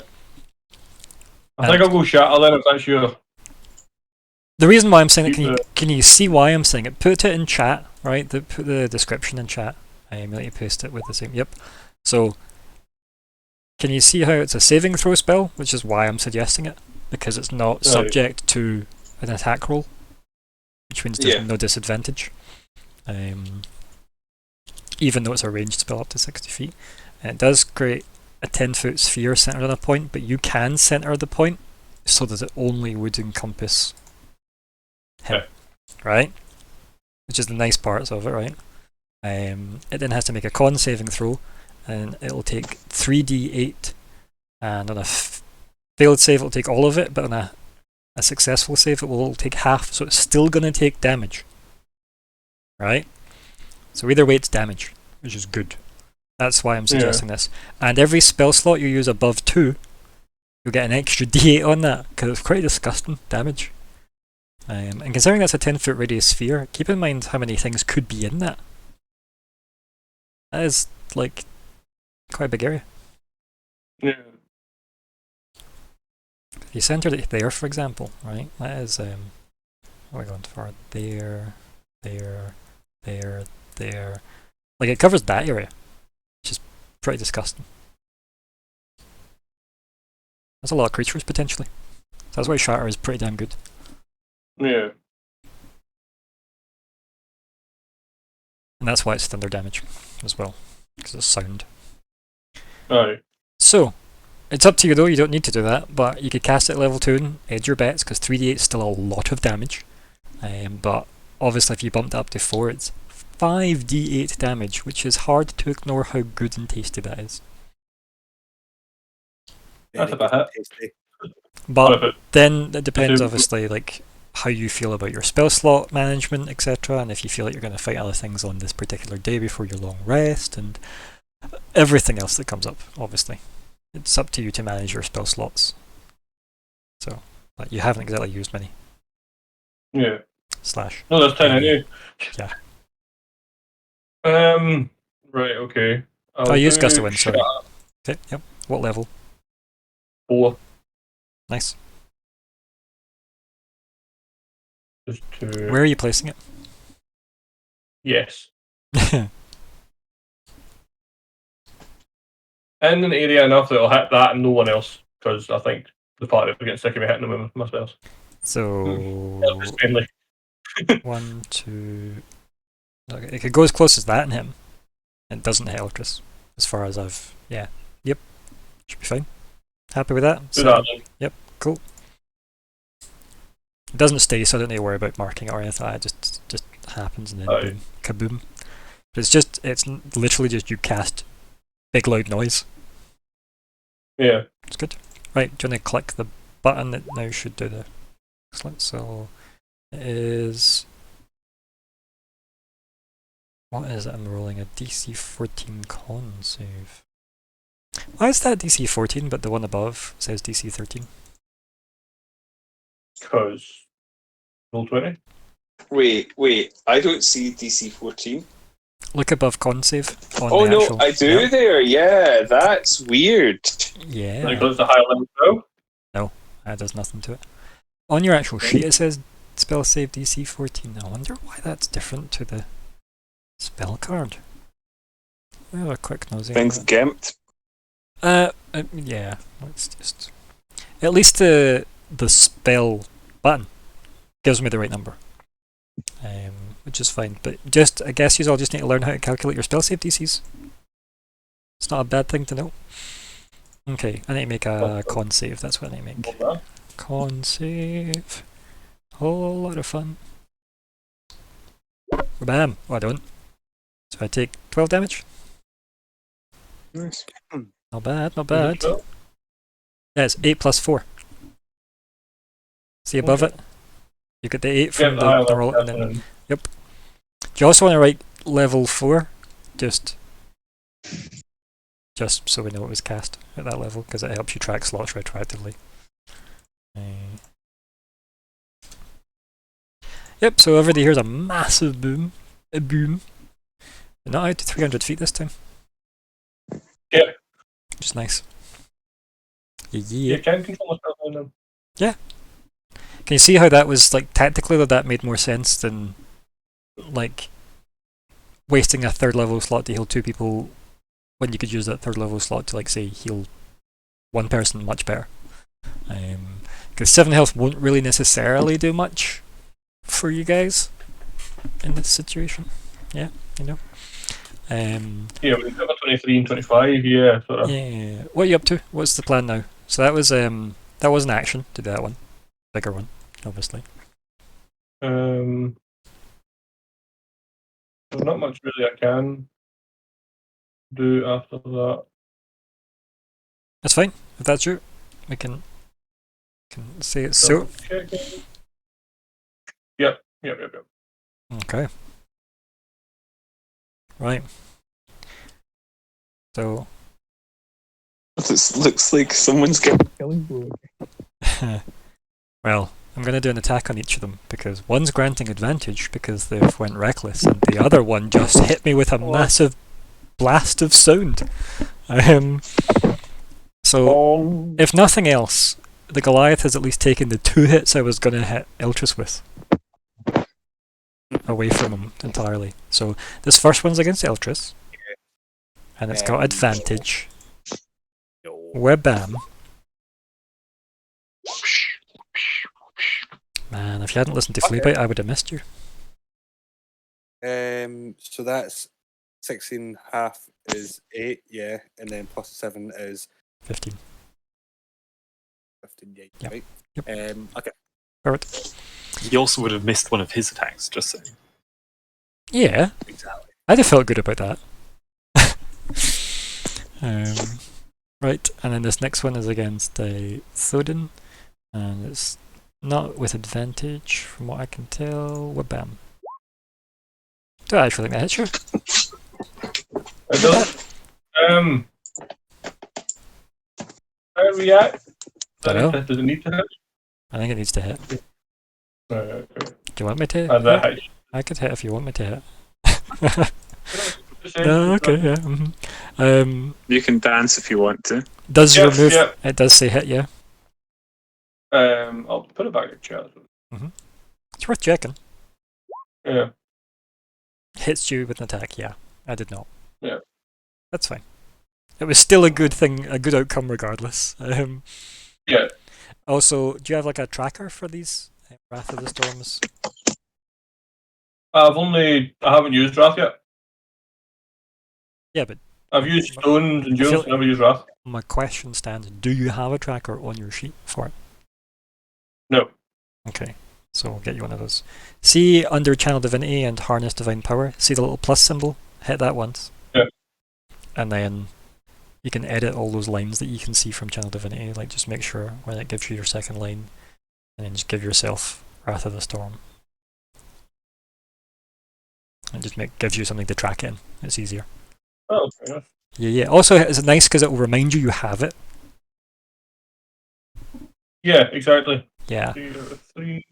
I think I'll go Shatter then if that's your... The reason why I'm saying it, can you see why I'm saying it? Put it in chat, right? Put the description in chat. I'm let you paste it with the same. Yep. So, can you see how it's a saving throw spell, which is why I'm suggesting it, because it's not subject to an attack roll, which means there's no disadvantage. Even though it's a ranged spell up to 60 feet, and it does create a 10-foot sphere centered on a point, but you can center the point so that it only would encompass him, right? Which is the nice parts of it, right? It then has to make a con saving throw, and it'll take 3d8, and on a failed save it'll take all of it, but on a successful save it will take half, so it's still going to take damage, right? So either way it's damage, which is good. That's why I'm suggesting this. And every spell slot you use above 2, you'll get an extra d8 on that, because it's quite disgusting damage. And considering that's a 10-foot radius sphere, keep in mind how many things could be in that. That is, like, quite a big area. Yeah. If you centered it there, for example, right? That is, what are we going for? There. Like, it covers that area, which is pretty disgusting. That's a lot of creatures, potentially. So that's why Shatter is pretty damn good. Yeah. And that's why it's thunder damage as well, because it's sound. Aye. So, it's up to you though, you don't need to do that, but you could cast it at level 2 and edge your bets, because 3d8 is still a lot of damage. But obviously if you bumped it up to 4, it's 5d8 damage, which is hard to ignore how good and tasty that is. That's a bit tasty. But then it depends obviously like how you feel about your spell slot management, etc., and if you feel like you're going to fight other things on this particular day before your long rest, and everything else that comes up, obviously. It's up to you to manage your spell slots. So, but you haven't exactly used many. Yeah. Slash. No, that's 10 anyway. Yeah. Right, okay. I used Gust of Wind, sorry. Okay, yep. What level? 4. Nice. Just to... Where are you placing it? Yes. In an area enough that it'll hit that and no one else, because I think the party will get sick of me hitting them with my spells. So... Friendly. 1, 2... Okay, it could go as close as that in him. It doesn't hit Eltrys, as far as I've... Yeah. Yep. Should be fine. Happy with that? Do that then. Yep, cool. It doesn't stay, so I don't need to worry about marking it or anything like that. It just happens and then boom, kaboom. But it's literally just you cast big loud noise. Yeah. It's good. Right, do you want to click the button that now should do the... Excellent, so... It is... What is it? I'm rolling a DC 14 con save. Why is that DC 14 but the one above says DC 13? Because roll 20. Wait. I don't see DC 14. Look above con save. Oh no, actual, I do there. Yeah, that's weird. Yeah. Because the high level spell? No, that does nothing to it. On your actual sheet it says spell save DC 14. I wonder why that's different to the spell card. We'll have a quick nosy. Things gimped. Yeah. Let's just. At least the spell button gives me the right number. Which is fine, but I guess you all just need to learn how to calculate your spell save DCs. It's not a bad thing to know. Okay, I need to make a con save, that's what I need to make. Con save. Whole lot of fun. Bam! Oh, I don't. So I take 12 damage. Nice. Not bad, not bad. Yeah, it's 8 plus 4. See above it? You get the 8 from the roll, and then... Yep. Do you also want to write level 4? Just so we know it was cast at that level, because it helps you track slots retroactively. Yep, so everybody here's a massive boom. A boom. But not out to 300 feet this time. Yeah. Which is nice. Yeah. You can control myself on them. Yeah. Can you see how that was, like, tactically that made more sense than, like, wasting a third level slot to heal 2 people when you could use that third level slot to, like, say, heal 1 person much better. Because 7 health won't really necessarily do much for you guys in this situation. Yeah, you know. Yeah, we have a 23 and 25, yeah. Sort of. Yeah. What are you up to? What's the plan now? So that was an action to do that one. Bigger one, obviously. There's not much really I can do after that. That's fine. If that's true, we can say it's so. Yep. Okay. Right. So. This looks like someone's getting killing blow. Well, I'm going to do an attack on each of them, because one's granting advantage because they've went reckless, and the other one just hit me with a massive blast of sound. So, if nothing else, the Goliath has at least taken the 2 hits I was going to hit Eltrys with away from him entirely. So, this first one's against Eltrys, and it's got advantage. Webam. Man, if you hadn't listened to Fleabite, I would have missed you. So that's 16 half is 8, yeah, and then plus 7 is 15. 15, yeah, Yep. right. Yep. Okay. Perfect. He also would have missed one of his attacks, just saying. Yeah. Exactly. I'd have felt good about that. Right, and then this next one is against Thoden, and it's not with advantage from what I can tell. Wabam. Do I actually think that hits you? I don't. How do we react? Dunno. Does it need to hit? I think it needs to hit. Okay. Do you want me to? That hit. I could hit if you want me to hit. No, okay, yeah. You can dance if you want to. Does Yep, remove? yep. It does say hit, yeah. I'll put it back in the chat. It's worth checking. Yeah. Hits you with an attack, yeah. I did not. Yeah. That's fine. It was still a good thing, a good outcome regardless. Yeah. Also, do you have like a tracker for these Wrath of the Storms? I haven't used Wrath yet. Yeah, but I've used Stones and Jewels, never used Wrath. my question stands, do you have a tracker on your sheet for it? No. Okay, so we'll get you one of those. See under Channel Divinity and Harness Divine Power, see the little plus symbol? Hit that once. Yeah. And then you can edit all those lines that you can see from Channel Divinity, like just make sure when it gives you your second line, and then just give yourself Wrath of the Storm. And just gives you something to track in. It's easier. Oh, fair enough. Yeah. Also, it's nice because it will remind you have it. Yeah, exactly. Yeah. 3 out of 3.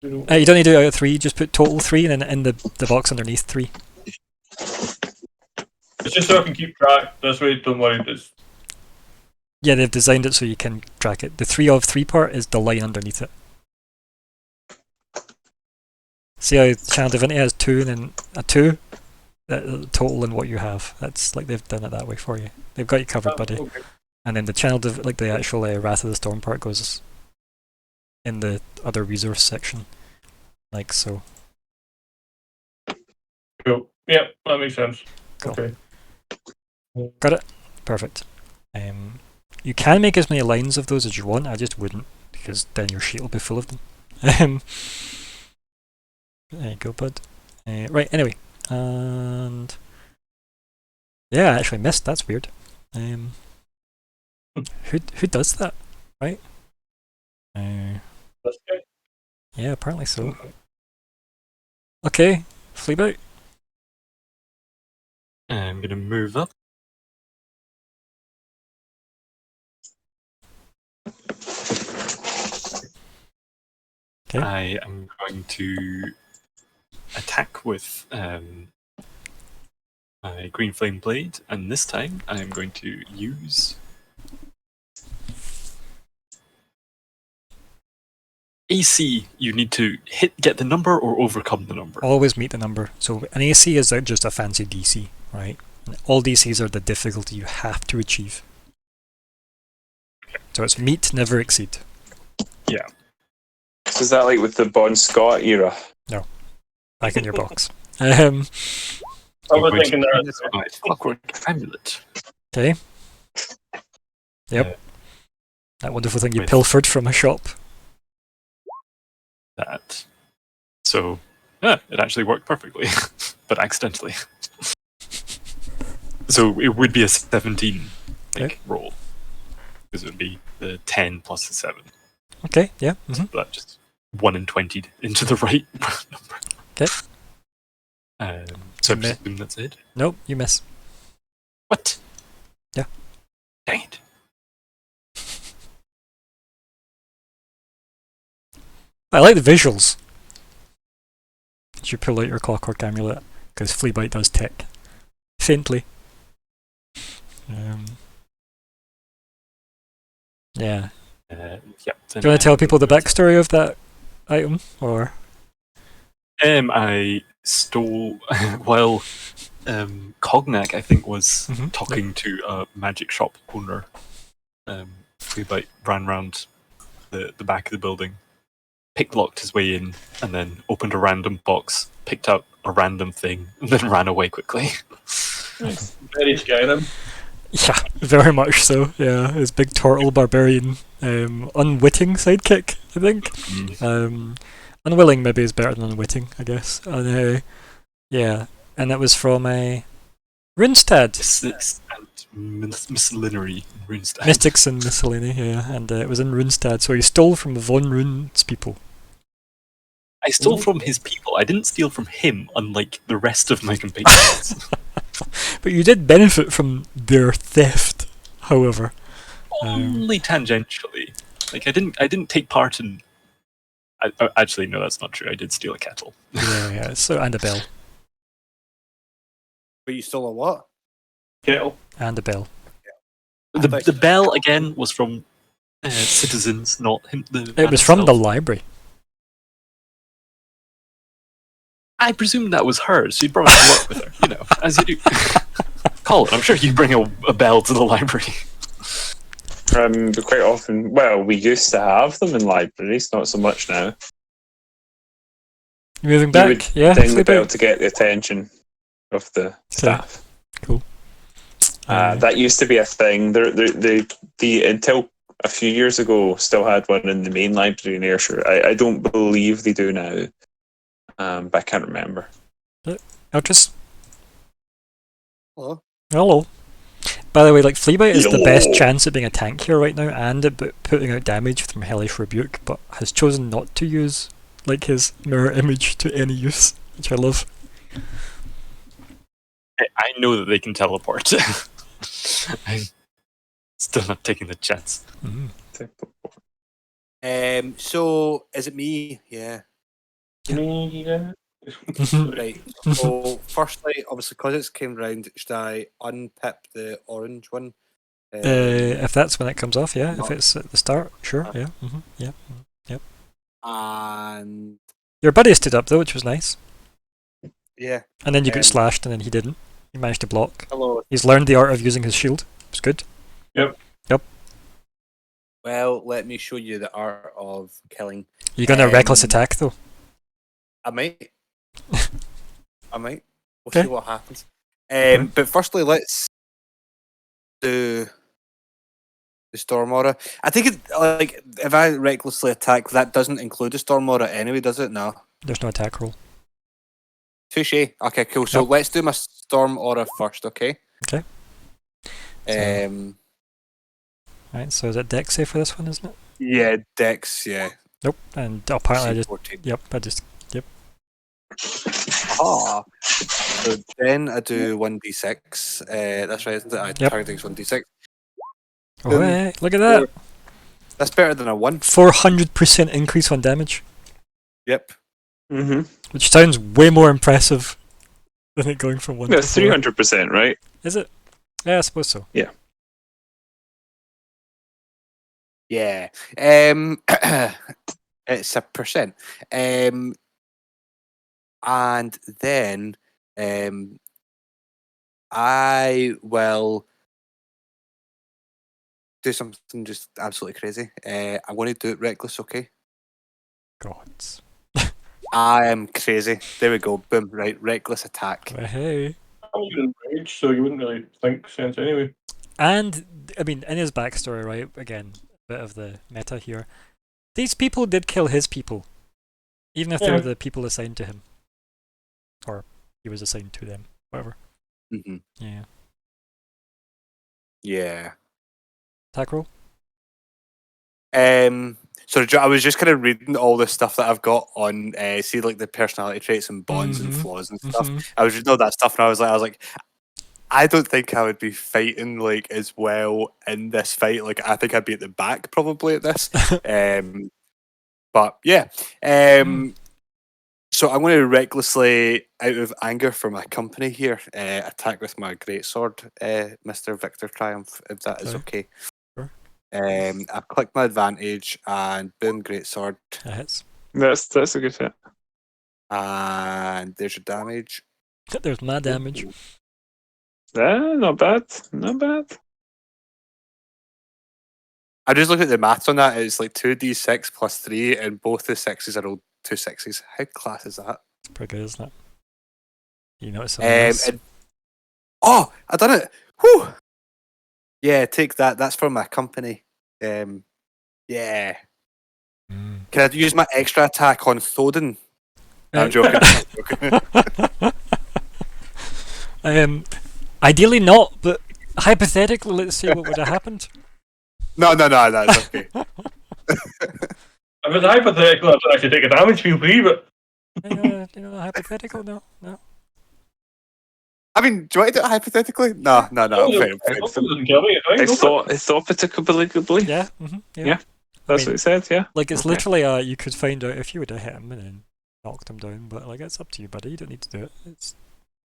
You don't need to do it out of 3, just put total 3 and then in the box underneath 3. It's just so I can keep track. This way, don't worry. Yeah, they've designed it so you can track it. The 3 of 3 part is the line underneath it. See how Channel Divinity has 2 and then a 2? Total in what you have. That's like they've done it that way for you. They've got you covered, buddy. Okay. And then the Channel like the actual Wrath of the Storm part goes in the other resource section. Like so. Cool. Yeah, that makes sense. Cool. Okay. Got it? Perfect. You can make as many lines of those as you want, I just wouldn't, because then your sheet will be full of them. There you go, bud. Right, anyway. And yeah, I actually missed, that's weird. Who does that? Right? That's good. Yeah, apparently so. Okay, Fleabite. I'm going to move up. Okay. I am going to attack with my Green Flame Blade, and this time I am going to use AC. You need to get the number or overcome the number. Always meet the number. So an AC is just a fancy DC, right? And all DCs are the difficulty you have to achieve. So it's meet, never exceed. Yeah. So is that like with the Bon Scott era? No. Back in your box. I was thinking that. Clockwork Amulet. Okay. Yep. That wonderful thing you pilfered from a shop. That. So, yeah, it actually worked perfectly, but accidentally. So it would be a 17 roll, because it would be the 10 plus the 7. Okay, yeah. Mm-hmm. But just 1 in 20 into the right number. Okay. So I presume that's it? Nope, you miss. What? Yeah. Dang it. I like the visuals. You pull out your Clockwork Amulet, because Fleabite does tick. Faintly. Yeah. Yep. Do you want to tell people the backstory of that item, or? I stole while Cognac, I think, was talking to a magic shop owner. Fleabite ran round the back of the building, picklocked his way in, and then opened a random box, picked up a random thing, and then ran away quickly. Very Skyrim. Yeah, very much so. Yeah, his big turtle barbarian, unwitting sidekick, I think. Unwilling maybe is better than unwitting, I guess. And yeah, and that was from a Runestad. Miscellany Runestad. Mystics and Miscellany, yeah, and it was in Runestad, so he stole from the Von Rune's people. I stole from his people. I didn't steal from him, unlike the rest of my compatriots. But you did benefit from their theft, however. Only tangentially. Like I didn't take part in. Actually, no, that's not true. I did steal a kettle. Yeah. So and a bell. But you stole a what? Kettle. And a bell. The bell again was from citizens, not him. It was from the library. I presume that was hers. So you brought it to work with her, you know, as you do. Colin, I'm sure you bring a bell to the library. Quite often, well, we used to have them in libraries, not so much now. Moving back, you would yeah. Ding the bell to get the attention of the staff. Cool. That used to be a thing. The until a few years ago, still had one in the main library in Ayrshire. I don't believe they do now, but I can't remember. Eltrys? Hello? Hello. By the way, like Fleabite is the best chance at being a tank here right now, and at putting out damage from Hellish Rebuke, but has chosen not to use like his mirror image to any use, which I love. I know that they can teleport. I'm still not taking the chance. Mm-hmm. So is it me? Yeah. Yeah. Right. So firstly, obviously, because it's came round, should I unpip the orange one? If that's when it comes off, yeah. If not- it's at the start, sure, yeah. Yeah. Yep. And Your buddy stood up though, which was nice. yeah. And then you got slashed, and then he didn't. He managed to block. Hello. He's learned the art of using his shield. It's good. Yep. Well, let me show you the art of killing. You're gonna reckless attack though. I might. We'll Okay. see what happens. But firstly, let's do the Storm Aura. I think it, like, if I recklessly attack, that doesn't include the Storm Aura anyway, does it? No. There's no attack roll. Touche. Okay, cool. So Yep. let's do my Storm Aura first, okay? Okay. Right, so is it Dex save for this one, isn't it? Yeah, Dex, yeah. Nope. And apparently I just 14. yep. Ah. So then I do 1d6. That's right, isn't it? I targeting 1d6. Oh, hey, look at that! That's better than a 1. 400% increase on damage, Yep. which sounds way more impressive than it going from 1 to 4. 300%, right? Is it? Yeah, I suppose so. Yeah. Yeah. It's a percent. And then I will do something just absolutely crazy. I'm going to do it reckless, okay? Gods. I am crazy. There we go. Boom. Right. Reckless attack. Well, hey. I'm even rage, so you wouldn't really think sense anyway. And I mean, in his backstory, right? Again, a bit of the meta here. These people did kill his people, even if they were the people assigned to him, or he was assigned to them. Whatever. Mm-hmm. Yeah. Yeah. Attack roll. So I was just kind of reading all the stuff that I've got on, see, like the personality traits and bonds and flaws and stuff. I was reading all that stuff, and I was like, I don't think I would be fighting like as well in this fight. Like, I think I'd be at the back probably at this. But yeah. So I'm going to recklessly, out of anger for my company here, attack with my greatsword, Mr. Victor Triumph, if that is okay. Sure. I've clicked my advantage and boom, greatsword. That hits. That's a good hit. And there's your damage. There's my damage. Not bad. Not bad. I just looked at the maths on that. It's like 2d6 plus 3, and both the 6s are all 2 6s. How class is that? It's pretty good, isn't it? You know, it's oh, I done it! Whew! Yeah, take that. That's for my company. Yeah. Can I use my extra attack on Thoden? No, I'm joking. Ideally not, but hypothetically, let's see what would have happened. No, it's okay. If it's hypothetical, I don't actually take a damage, feel free, but... Hypothetical? No. I mean, do you want to do it hypothetically? No. Doesn't kill me, I thought particularly. Yeah. Yeah. That's what it said, yeah. Like, it's literally, you could find out if you would have hit him and then knocked him down, but like, it's up to you, buddy. You don't need to do it. It's...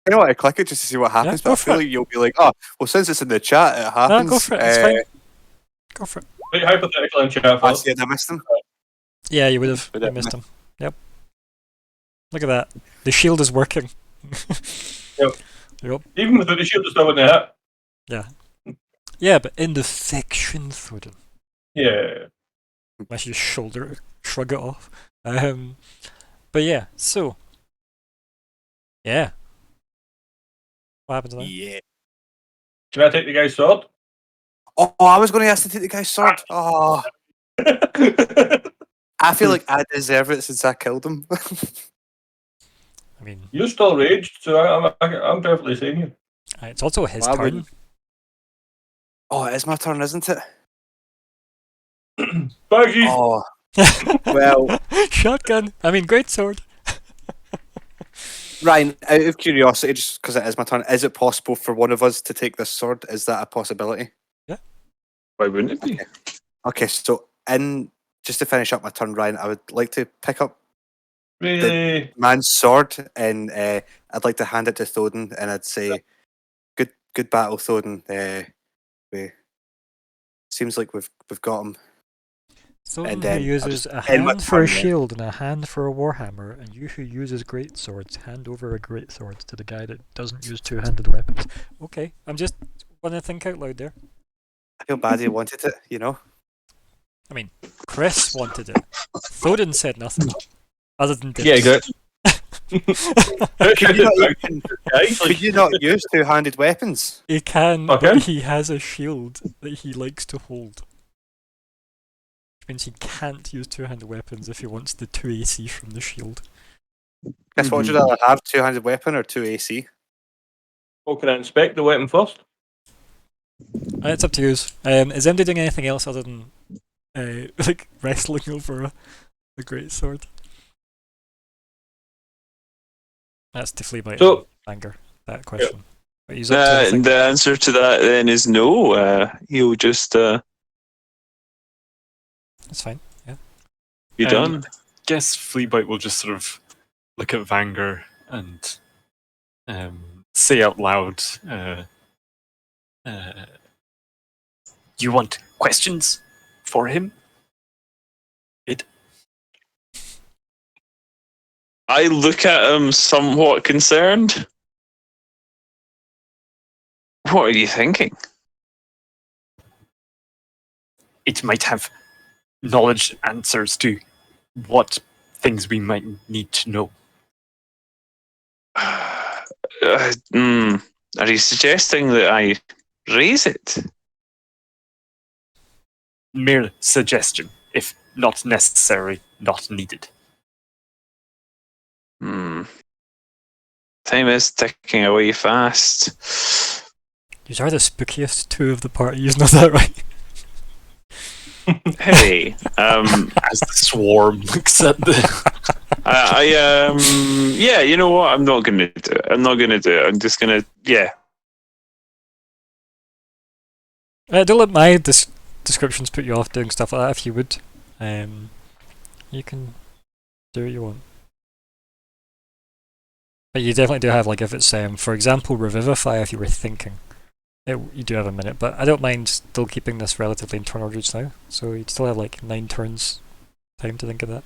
You know what? I click it just to see what happens, but I feel like you'll be like, oh, well, since it's in the chat, it happens. No, go for it. It's fine. Go for it. Wait, hypothetical in chat. I see it, I missed him. Yeah, you would have. You missed him. Yep. Look at that. The shield is working. Yep. Even without the shield, it's still in the hat. Yeah. Yeah, but in the fiction, Thoden. Yeah. Unless you shrug it off. But yeah, so. Yeah. What happens then? Yeah. Can I take the guy's sword? Oh, I was going to ask to take the guy's sword. Oh. I feel like I deserve it since I killed him. I mean, you're still raged, so I'm perfectly sane here. It's also his turn. Oh, it is my turn, isn't it? Baggies! Oh. Well. Shotgun. I mean, great sword. Ryan, out of curiosity, just because it is my turn, is it possible for one of us to take this sword? Is that a possibility? Yeah. Why wouldn't it be? Okay, so in just to finish up my turn, Ryan, I would like to pick up Really? the man's sword, and I'd like to hand it to Thoden, and I'd say, "Good battle, Thoden. Seems like we've got him." Thoden, And who then I'll uses just a end my hand for a turn there. shield and a hand for a warhammer, and you who uses great swords, hand over a great sword to the guy that doesn't use two-handed weapons. Okay, I'm just want to think out loud there. I feel bad he wanted it, you know. I mean, Chris wanted it. Thoden said nothing other than Yeah, dips. good. Could you not use two-handed weapons? He can, Okay. but he has a shield that he likes to hold. Which means he can't use two-handed weapons if he wants the 2 AC from the shield. Guess what would you rather have, two-handed weapon or 2 AC? Oh, can I inspect the weapon first? It's up to you. Is MD doing anything else other than like wrestling over a great sword? That's the flea bite So- anger. That question. But he's up to anything. The answer to that then is no. He'll just It's fine. Yeah. be done. Guess Fleabite will just sort of look at Vanger and say out loud, "You want questions for him?" I look at him somewhat concerned. What are you thinking? It might have knowledge answers to what things we might need to know. Are you suggesting that I raise it? Mere suggestion, if not necessary, not needed. Time is ticking away fast. You are the spookiest two of the party, you know that, right? Hey, As the swarm looks at the... yeah, you know what? I'm not gonna do it. I'm just gonna, yeah. Don't let my descriptions put you off doing stuff like that if you would. You can do what you want. But you definitely do have, like, if it's, for example, Revivify, if you were thinking. You do have a minute, but I don't mind still keeping this relatively in turn order just now. So you'd still have, like, 9 turns time to think of that.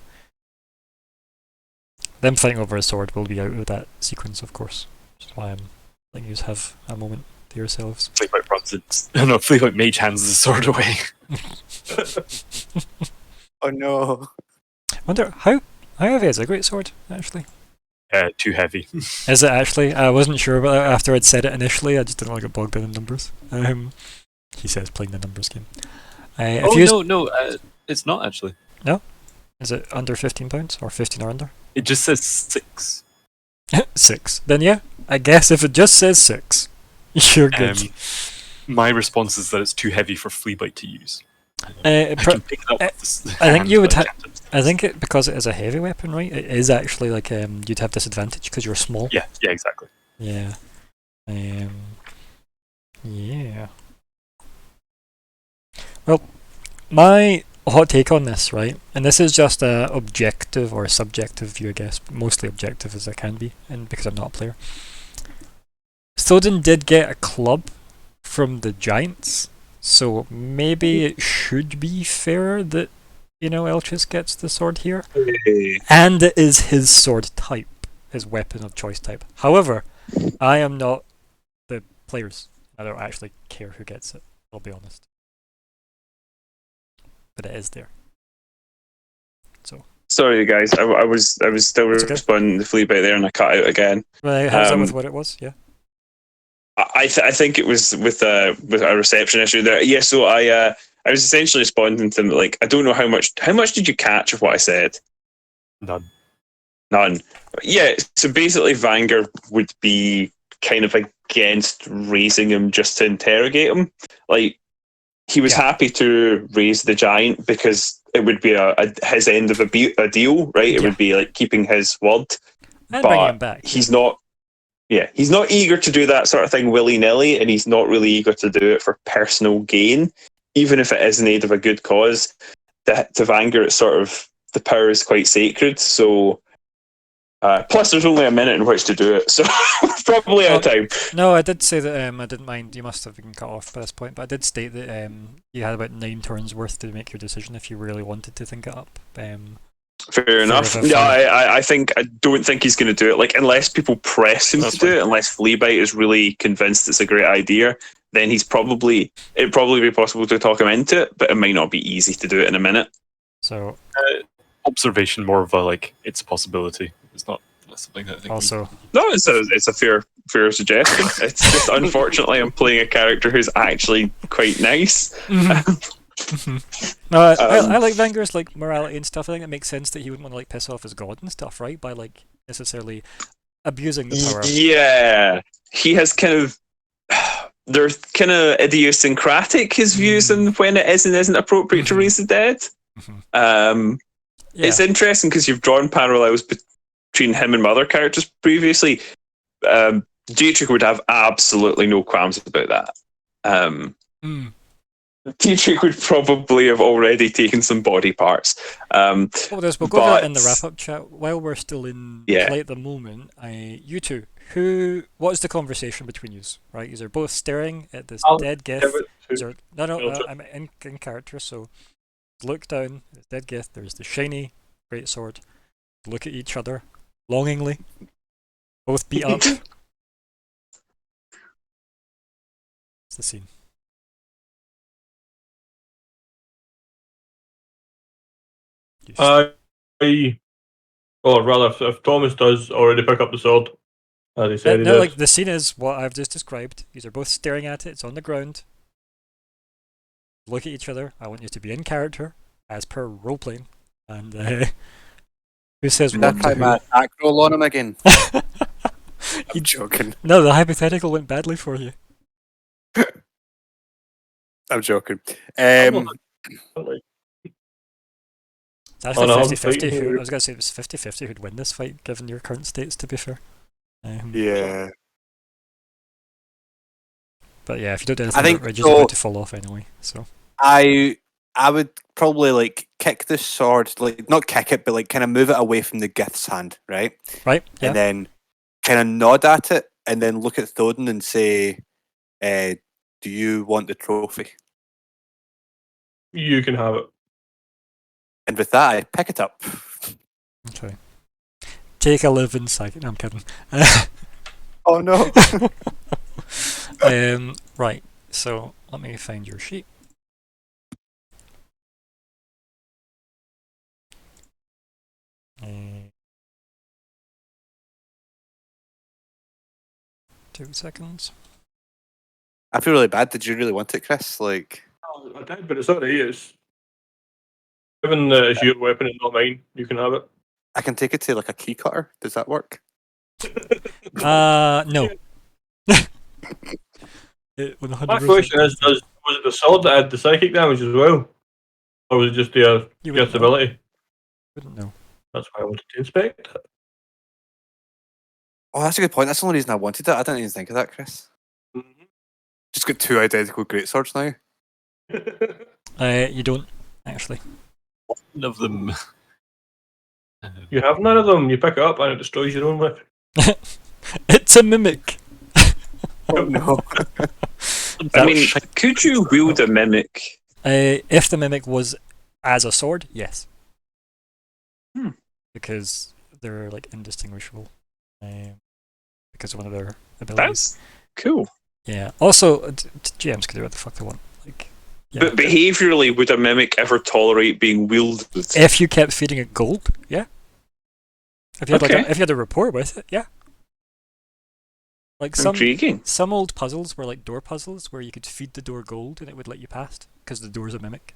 Them fighting over a sword will be out of that sequence, of course. Which is why I'm letting you have a moment to yourselves. Fleabite runs it. No, Fleabite mage hands the sword away. Oh no. I wonder, how heavy is a great sword, actually? Too heavy. Is it actually? I wasn't sure about that after I'd said it initially. I just didn't want to get bogged down in numbers. He says playing the numbers game. No, it's not actually. No? Is it under £15 or 15 or under? It just says 6. 6. Then yeah, I guess if it just says 6, you're good. My response is that it's too heavy for Fleabite to use. I can pick it up with this I think you would hand, I think because it is a heavy weapon, right? It is actually like you'd have disadvantage because you're small. Yeah, exactly. Yeah. Yeah. Well, my hot take on this, right, and this is just a objective or a subjective view, I guess, but mostly objective as it can be, and because I'm not a player. Thoden did get a club from the Giants, so maybe it should be fair that, you know, Eltrys gets the sword here. And it is his sword type, his weapon of choice type. However, I am not the players. I don't actually care who gets it, I'll be honest. But it is there. So. Sorry, guys. I was still responding to Fleabite there, and I cut out again. Well, how's that with what it was? Yeah. I think it was with a reception issue there. Yeah, so I was essentially responding to them, like, I don't know how much did you catch of what I said? None. Yeah, so basically Vanger would be kind of against raising him just to interrogate him. Like, he was happy to raise the giant because it would be his end of a deal, right? It would be like keeping his word. And bringing him back. He's not. Yeah, he's not eager to do that sort of thing willy-nilly, and he's not really eager to do it for personal gain, even if it is in aid of a good cause. to Vanguard, it's sort of the power is quite sacred. So, plus there's only a minute in which to do it, so probably out of time. No, I did say that I didn't mind. You must have been cut off by this point, but I did state that you had about 9 turns worth to make your decision if you really wanted to think it up. Fair enough. No, I don't think he's going to do it. Like, unless people press him to do it, unless Fleabite is really convinced it's a great idea, then it'd probably be possible to talk him into it, but it might not be easy to do it in a minute. So, observation, more of a it's a possibility. It's not something that I think. Also, no, it's a fair suggestion. It's just unfortunately I'm playing a character who's actually quite nice. No, I like Vanguard's like morality and stuff. I think it makes sense that he wouldn't want to like piss off his god and stuff, right? By like necessarily abusing the power. Yeah, he has kind of. They're kind of idiosyncratic, his views on when it is and isn't appropriate to raise the dead. It's interesting because you've drawn parallels between him and other characters previously. Dietrich would have absolutely no qualms about that. Dietrich would probably have already taken some body parts. We'll go over that in the wrap-up chat. While we're still in play at the moment, you two, what is the conversation between you? Right, you're both staring at this dead Gith. I'm in character, so look down at the dead Gith. There's the shiny greatsword. Look at each other longingly, both beat up. It's the scene. If Thomas does already pick up the sword, as he said, like the scene is what I've just described. These are both staring at it. It's on the ground. Look at each other. I want you to be in character, as per role playing. And who says what? I my attack roll on him again. I'm joking. No, the hypothetical went badly for you. I'm joking. It's actually 50-50. I was going to say it was 50-50 who'd win this fight, given your current states, to be fair. Yeah. But yeah, if you don't do anything, Ridge is about to fall off anyway. So I would probably like kick the sword, like not kick it, but like kind of move it away from the Gith's hand, right? Right. Yeah. And then kind of nod at it, and then look at Thoden and say, "Do you want the trophy?" You can have it. And with that, I pick it up. Okay. Take 11 seconds. No, I'm kidding. Oh no. Right. So let me find your sheet. Uh, 2 seconds. I feel really bad. Did you really want it, Chris? Like, I did, but it's already is. Given that it's your weapon and not mine, you can have it. I can take it to like a key cutter. Does that work? No. My question is, was it the sword that had the psychic damage as well? Or was it just the ability? Wouldn't know. That's why I wanted to inspect it. Oh, that's a good point. That's the only reason I wanted it. I didn't even think of that, Chris. Mm-hmm. Just got 2 identical greatswords now. You don't, actually. None of them. You have none of them. You pick it up and it destroys your own weapon. It's a mimic. Oh no. I mean, could you wield a mimic? If the mimic was as a sword, yes. Because they're like indistinguishable. Because of one of their abilities. That's cool. Yeah. Also, GMs can do what the fuck they want. Like, yeah. But behaviourally, would a mimic ever tolerate being wielded? If you kept feeding it gold, yeah. If you had if you had a rapport with it, yeah. Like some old puzzles were like door puzzles where you could feed the door gold and it would let you past because the door's a mimic.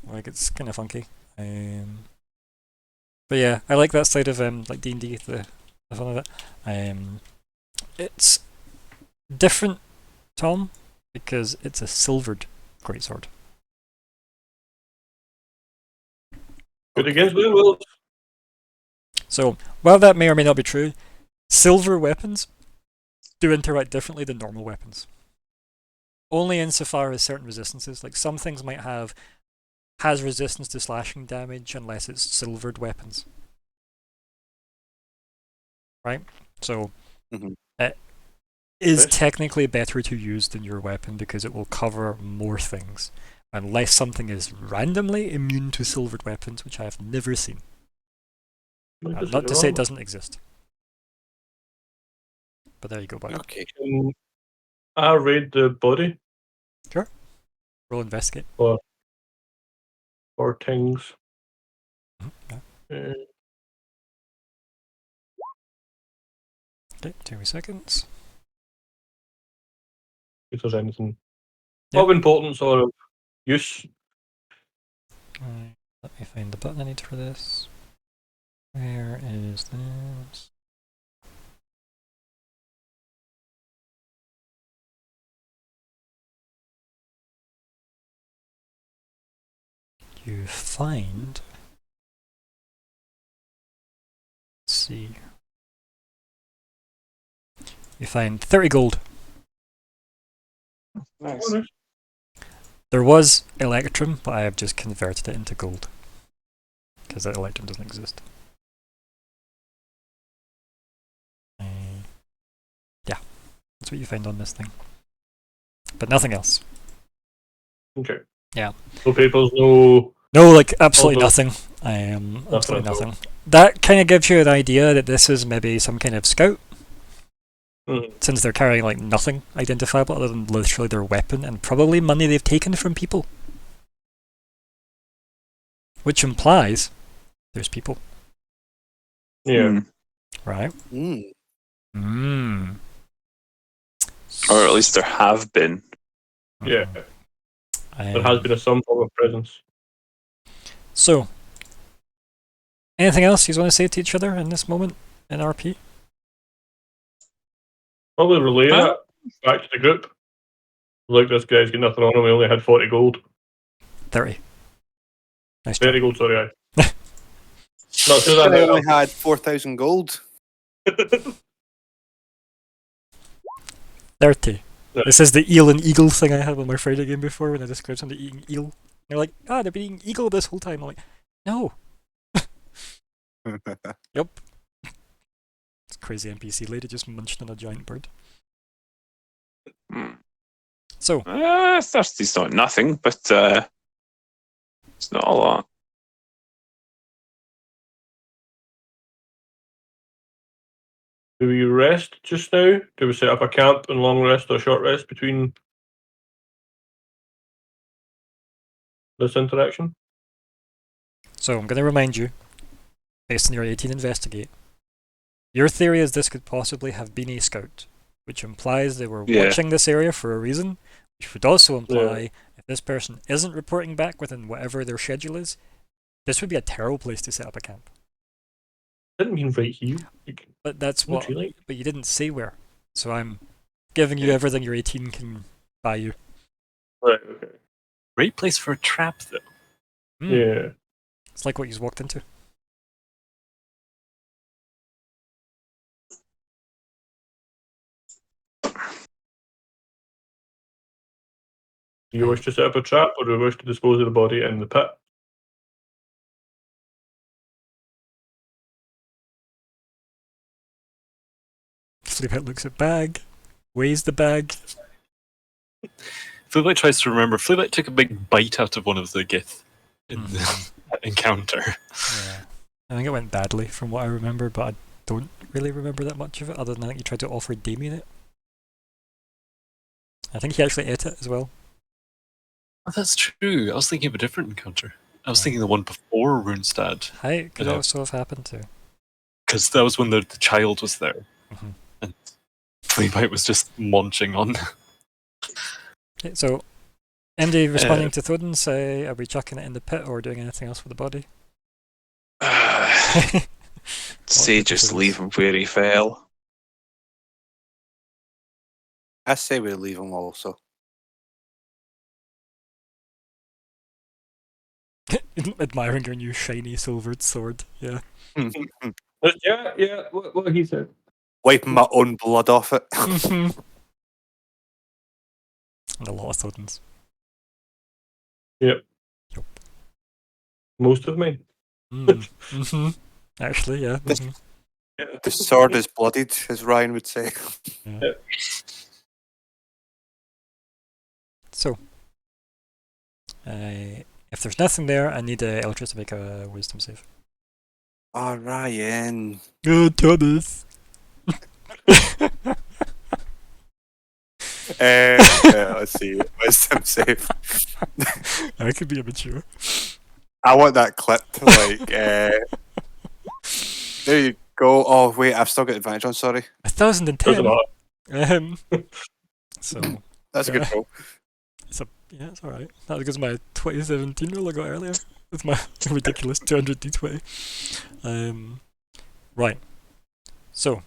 Like it's kind of funky. But yeah, I like that side of like D&D, the fun of it. It's different, Tom, because it's a silvered greatsword. Good against werewolves. So, while that may or may not be true, silver weapons do interact differently than normal weapons. Only insofar as certain resistances, like some things might have has resistance to slashing damage unless it's silvered weapons. Right? So it is technically better to use than your weapon because it will cover more things. Unless something is randomly immune to silvered weapons, which I have never seen. Not to say it doesn't exist. But there you go, buddy. Okay. I raid the body. Sure. Roll investigate. Or things. Yeah. Okay, 2 seconds. If there's anything of importance or of use. Let me find the button I need for this. Where is this? You find... Let's see. You find 30 gold. Nice. There was Electrum, but I have just converted it into gold. Because that Electrum doesn't exist. Yeah, that's what you find on this thing. But nothing else. Okay. Yeah. No papers, no... No, like, absolutely nothing. Absolutely nothing. That kind of gives you an idea that this is maybe some kind of scout. Since they're carrying, like, nothing identifiable other than literally their weapon and probably money they've taken from people. Which implies there's people. Yeah. Right? Or at least there have been. Yeah. There has been some form of presence. So, anything else you want to say to each other in this moment in RP? Probably relay that back to the group. Like, this guy's got nothing on him, we only had 40 gold. 30. Nice 30 job. gold, sorry, aye. Not sure that I only had 4,000 gold. 30. This is the eel and eagle thing I had on my Friday game before when I described somebody eating eel. They're like, they've been eating eagle this whole time. I'm like, no. Yep. It's crazy NPC lady just munched on a giant bird. So. 30's not nothing, but it's not a lot. Do we rest just now? Do we set up a camp and long rest or short rest between this interaction? So I'm going to remind you, based on your 18 investigate, your theory is this could possibly have been a scout, which implies they were watching this area for a reason, which would also imply if this person isn't reporting back within whatever their schedule is, this would be a terrible place to set up a camp. Didn't mean right here. But that's what. But you didn't say where, so I'm giving you everything your 18 can buy you. Right. Okay. Great place for a trap, though. Yeah. It's like what you walked into. Do you wish to set up a trap, or do you wish to dispose of the body in the pit? Fleabite looks at bag, weighs the bag. Fleabite tries to remember. Fleabite took a big bite out of one of the Gith in the encounter. Yeah. I think it went badly from what I remember, but I don't really remember that much of it, other than I think you tried to offer Damien it. I think he actually ate it as well. Oh, that's true. I was thinking of a different encounter. I was thinking the one before Runestad. It could also have happened too. Because that was when the child was there. And Fleabite was just munching on. Okay, so, MD responding to Thodin, say, are we chucking it in the pit or doing anything else with the body? Say just leave him where he fell. I say we leave him also. Admiring your new shiny silvered sword, yeah. Yeah, what he said. Wiping my own blood off it. And a lot of Thodins. Yep. most of mine. Actually, yeah. The sword is bloodied, as Ryan would say. Yeah. So, if there's nothing there, I need Eltrys to make a wisdom save. Oh, Ryan. Good, Thomas. Let's see. Wisdom save. I could be immature. I want that clip. There you go. Oh, wait, I've still got advantage on, sorry. 1,010. So that's a good roll. It's alright. Not because my 2017 roll I got earlier. With my ridiculous 200 d20. Right. So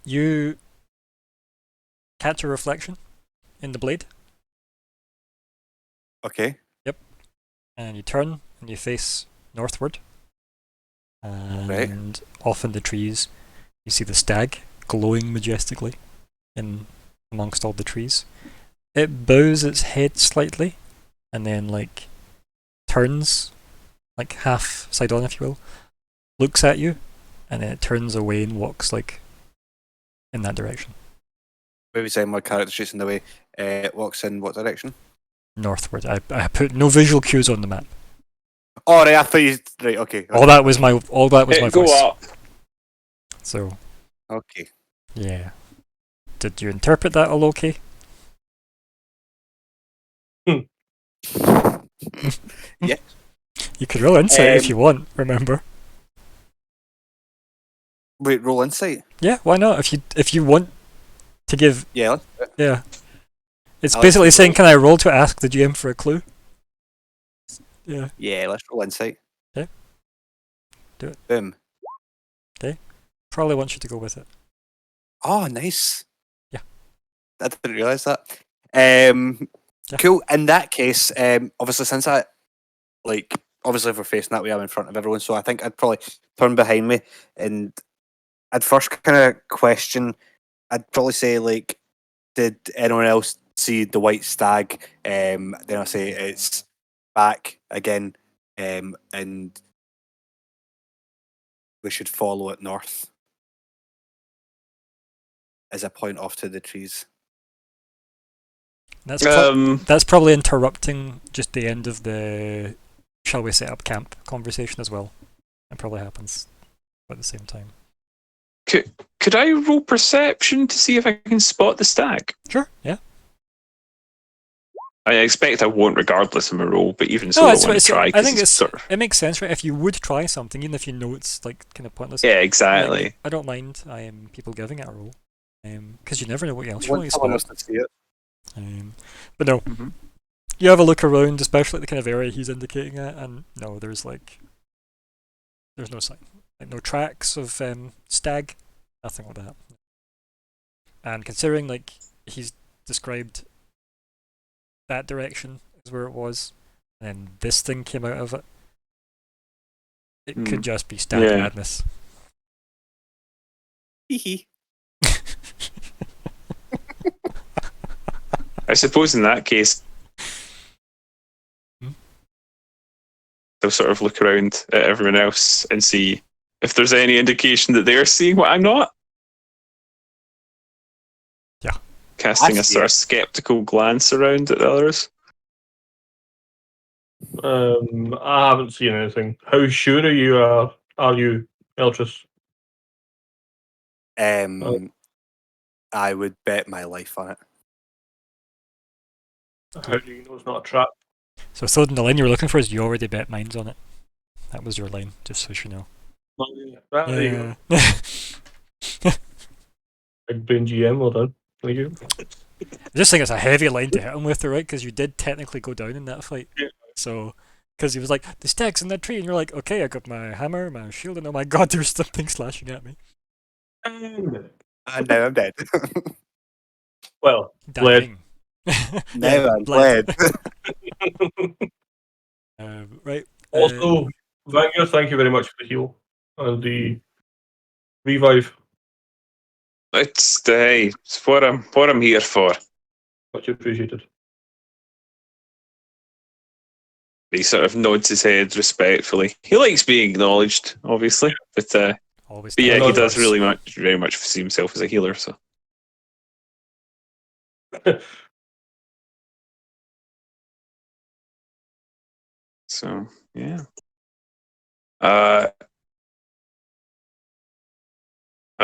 you catch a reflection in the blade. Okay. Yep. And you turn and you face northward. And off in the trees you see the stag glowing majestically in amongst all the trees. It bows its head slightly and then turns half side on, if you will, looks at you, and then it turns away and walks in that direction. Maybe say my character shoots in the way. Walks in what direction? Northward. I put no visual cues on the map. Oh, right, I thought you... Right, okay. All that was my go voice. up. So... Okay. Yeah. Did you interpret that all okay? Yeah. You could roll insight if you want, remember. Wait, roll insight? Yeah, why not? If you want to give... Yeah. Yeah. It's basically saying, can I roll to ask the GM for a clue? Yeah. Yeah, let's roll insight. Okay. Do it. Boom. Okay. Probably wants you to go with it. Oh, nice. Yeah. I didn't realise that. Yeah. Cool. In that case, obviously since obviously if we're facing that way, I'm in front of everyone, so I think I'd probably turn behind me and I'd first kind of question, I'd probably say did anyone else see the white stag? Then I'll say it's back again, and we should follow it north as a point off to the trees. That's probably interrupting just the end of the shall we set up camp conversation as well. It probably happens at the same time. Could I roll perception to see if I can spot the stag? Sure, yeah. I expect I won't regardless of my roll, but even so, I want to try. I think it makes sense, right? If you would try something, even if you know it's kind of pointless. Yeah, exactly. I don't mind people giving it a roll. Because you never know what else you want might someone spot. else to see it. But no, you have a look around, especially the kind of area he's indicating at, and no, there's no sign, no tracks of stag, nothing like that. And considering he's described that direction is where it was, and then this thing came out of it, it could just be stag madness. Hee. I suppose in that case, they'll sort of look around at everyone else and see if there's any indication that they're seeing what I'm not. Yeah. Casting a sort of skeptical glance around at the others. I haven't seen anything. How sure are you, Eltrys? I would bet my life on it. How do you know it's not a trap? So Thoden, the line you were looking for is you already bet mines on it. That was your line, just so you know. There you go. Big brain GM, well done. Thank you. I just think it's a heavy line to hit him with, right? Because you did technically go down in that fight. Yeah. So, because he was like, the stag's in that tree, and you're like, okay, I got my hammer, my shield, and oh my god, there's something slashing at me. And now I'm dead. Well, bled. Now I'm bled. Right. Also, Vanger, thank you very much for the heal and the revive. It's what I'm here for. Much appreciated. He sort of nods his head respectfully. He likes being acknowledged, obviously, but yeah, he does very much see himself as a healer. So yeah. Are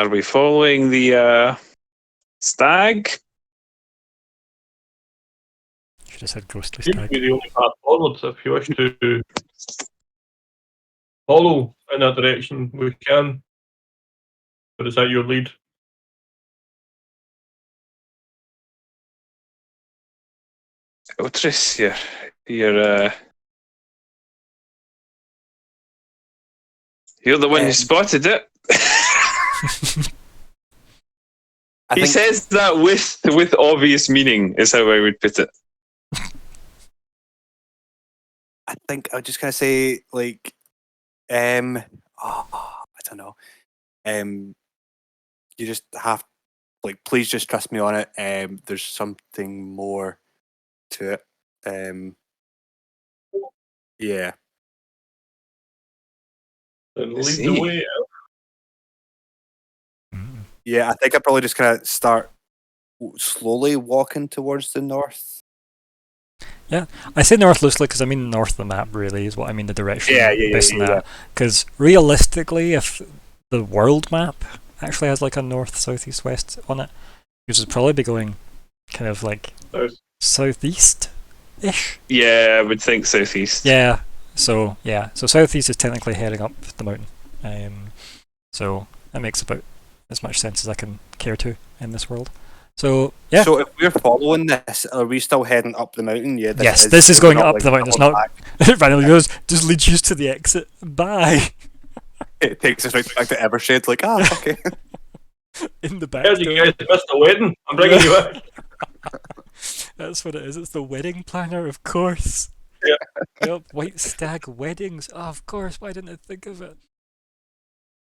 we following the stag? Should have said ghostly Seems to stag. be the only path forward. If you wish to follow in that direction, we can. But is that your lead? Eltrys, you're the one who spotted it. He says that with obvious meaning, is how I would put it. I think I was just gonna say like, I don't know. You just have please just trust me on it. There's something more to it. Yeah. Then lead the way. Yeah, I think I probably just kind of start slowly walking towards the north. Yeah, I say north loosely because I mean north of the map. Really, is what I mean. The direction. Based on that, because realistically, if the world map actually has like a north, south, east, west on it, you should probably be going kind of like southeast-ish. Yeah, I would think southeast. Yeah. So southeast is technically heading up the mountain. So that makes about as much sense as I can care to in this world. So yeah. So if we're following this, are we still heading up the mountain? Yeah. This is going up the mountain. It's not. Randomly goes. Just leads you to the exit. Bye. It takes us right back to Evershade. Like, okay. In the back. Here's you guys missed the wedding. I'm bringing you back. That's what it is. It's the wedding planner, of course. Yeah. Yep. White stag weddings. Oh, of course. Why didn't I think of it?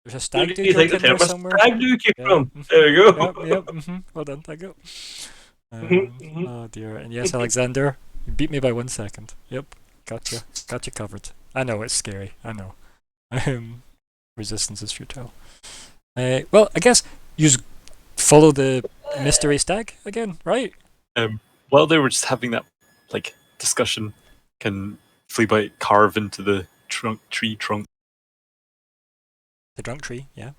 There's a stag do joke in there somewhere. Stag do keep from. There you go. Yep. Well done. Thank you. Oh dear. And yes, Alexander, you beat me by 1 second. Yep. Gotcha covered. I know it's scary. I know. Resistance is futile. Well, I guess you just follow the mystery stag again, right? While they were just having that discussion, can Fleabite carve into the tree trunk? The drunk tree, yeah.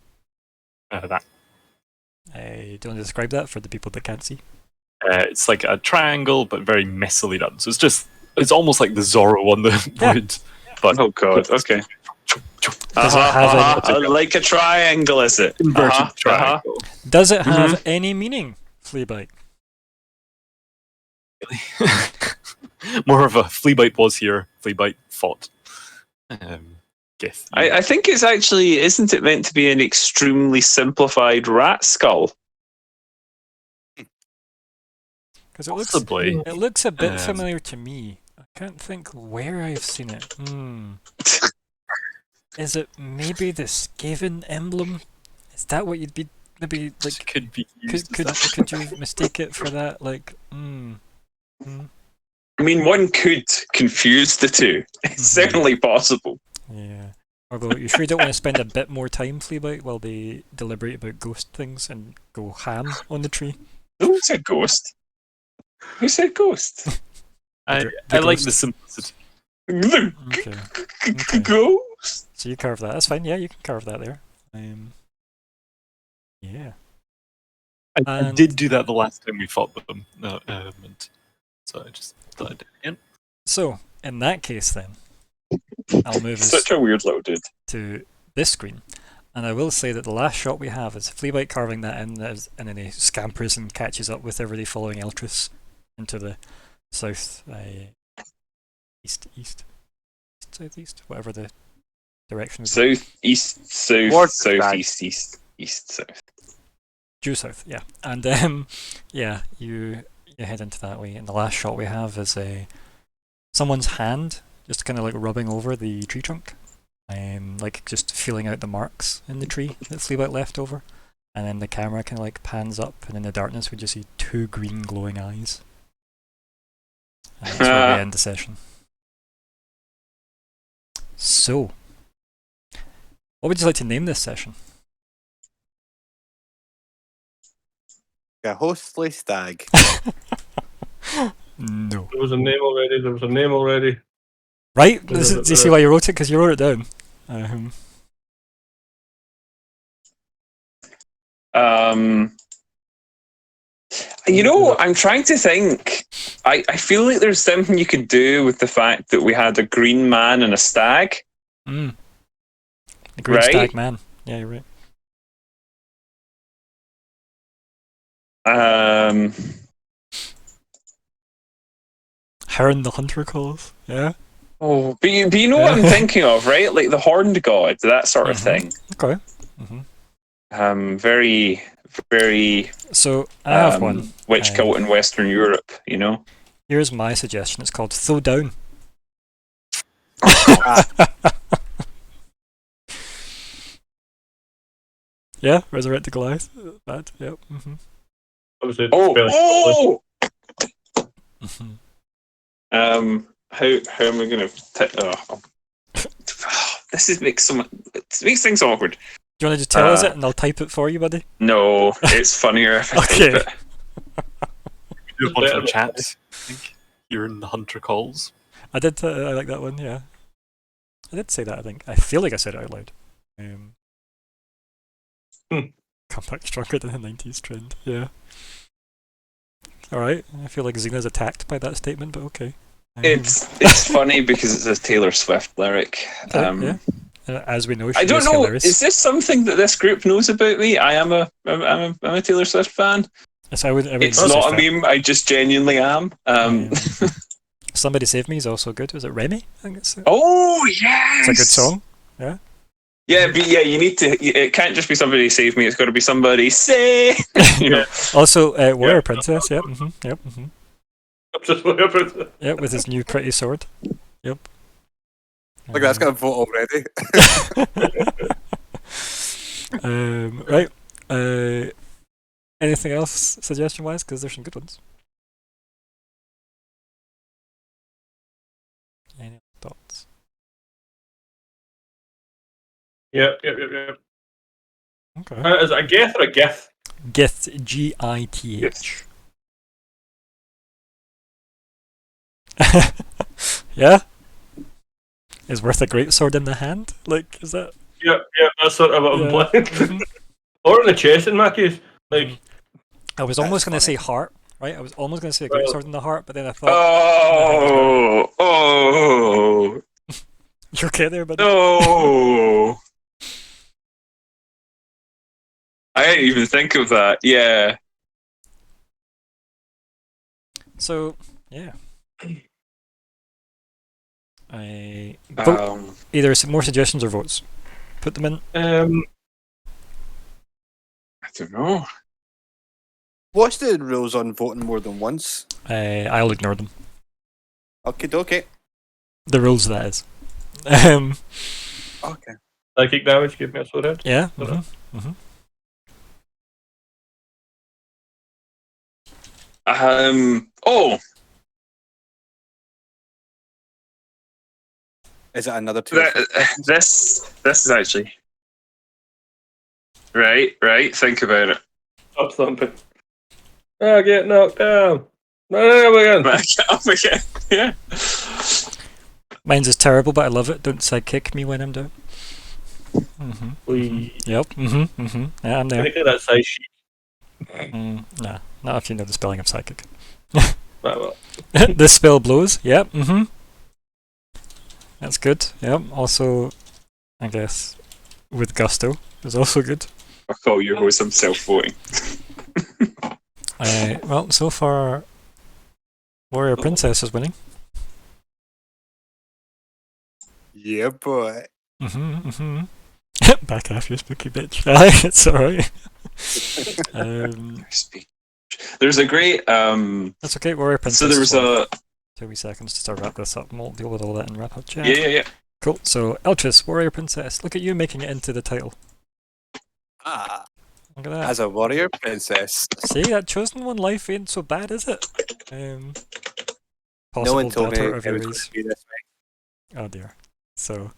That. Do you want to describe that for the people that can't see? It's like a triangle, but very messily done. So it's almost like the Zorro on the wood. But oh god, okay. Does it have like a triangle, is it? Inverted triangle. Does it have any meaning, Fleabite? More of a Fleabite was here, Fleabite fought. I think it's actually, isn't it meant to be an extremely simplified rat skull? Because it looks a bit familiar to me. I can't think where I've seen it. Is it maybe the Skaven emblem? Is that what you'd be maybe like? Could be used. Could you mistake it for that? Like, I mean, one could confuse the two. It's certainly possible. Yeah. Although you sure don't want to spend a bit more time, Fleabite, while they deliberate about ghost things and go ham on the tree. Who said ghost? Who said ghost? I like the simplicity. Okay. Ghost? So you carve that. That's fine. Yeah, you can carve that there. Yeah. I did do that the last time we fought them. So I just thought I'd do it again. So, in that case then, I'll move such a weird little dude to this screen. And I will say that the last shot we have is Fleabite carving that in, and then he scampers and catches up with everybody following Eltrys into the south, southeast, whatever the direction is. Southeast, south, southeast, east, south. Due south, yeah. And yeah, you head into that way. And the last shot we have is someone's hand just kind of like rubbing over the tree trunk, like just feeling out the marks in the tree that Fleabite left over. And then the camera kind of like pans up, and in the darkness we just see 2 green glowing eyes. And that's where we end the session. So, what would you like to name this session? A hostly stag. No. There was a name already. Right? Do you see why you wrote it? Because you wrote it down. You know, I'm trying to think. I feel like there's something you could do with the fact that we had a green man and a stag. The green stag man. Yeah, you're right. Heron the Hunter calls. Yeah. Oh, but you know what I'm thinking of, right? Like the horned god, that sort of thing. Okay. Very, very. So I have one. Witch cult in Western Europe, you know. Here's my suggestion. It's called Throw Down. Yeah, resurrect the Goliath. Bad. Yep. Oh! How am I going to? This makes things awkward. Do you want to just tell us it and I'll type it for you, buddy? No, it's funnier if I okay. type it. Do a bunch of chats. I think you're in the Hunter calls. I did. I like that one. Yeah, I did say that. I think. I feel like I said it out loud. Come back stronger than the 90s trend. Yeah. All right. I feel like Xena's attacked by that statement, but okay. It's funny because it's a Taylor Swift lyric. Yeah. As we know, I don't know. Hilarious. Is this something that this group knows about me? I'm a Taylor Swift fan. Yes, it's not a meme. I just genuinely am. Somebody Save Me is also good. Was it Remy? I think it's. Oh yes, it's a good song. Yeah. Yeah, but yeah, you need to. It can't just be Somebody Save Me. It's got to be Somebody Save. You know. Also, Warrior Princess. Yep. Yep. Just Warrior Princess. Yep, with his new pretty sword. Yep. Look, that's got a vote already. Right. Anything else suggestion-wise? Because there's some good ones. Any thoughts? Yep. Okay. Is it a Gith or a Gith? Gith, G-I-T-H. Yeah? Is worth a great sword in the hand? Like, is that... Yep, that's sort of what I'm playing. Or in the chest in my case. Like, I was almost going to say heart, right? I was almost going to say a great sword in the heart, but then I thought... Oh! You're okay there, buddy? No! I didn't even think of that, yeah. So, yeah. Vote either more suggestions or votes. Put them in. I don't know. What's the rules on voting more than once? I'll ignore them. Okay. The rules, that is. Okay. Psychic damage, give me a sword head. Yeah. Is it another two? This is actually right. Think about it. Stop thumping. I get knocked down. No, Get up again. Yeah. Mine's is terrible, but I love it. Don't sidekick me when I'm down. Yep. Yeah, I'm there. I think that's side sheet. Nah, not if you know the spelling of psychic. Well. This spell blows. Yep. That's good. Yep. Also, I guess with gusto is also good. I'll call your host himself voting. Well, so far, Warrior Princess is winning. Yeah, boy. Back half, you spooky bitch. It's alright. There's a great. That's okay, Warrior Princess. So there was a. 2 seconds just to wrap this up, and we'll deal with all that and wrap up chat. Yeah. Cool. So, Eltrys, Warrior Princess. Look at you making it into the title. Look at that. As a warrior princess. See, that chosen one life ain't so bad, is it? No one told me daughter of it was going Ares. to be this way. Oh dear. So,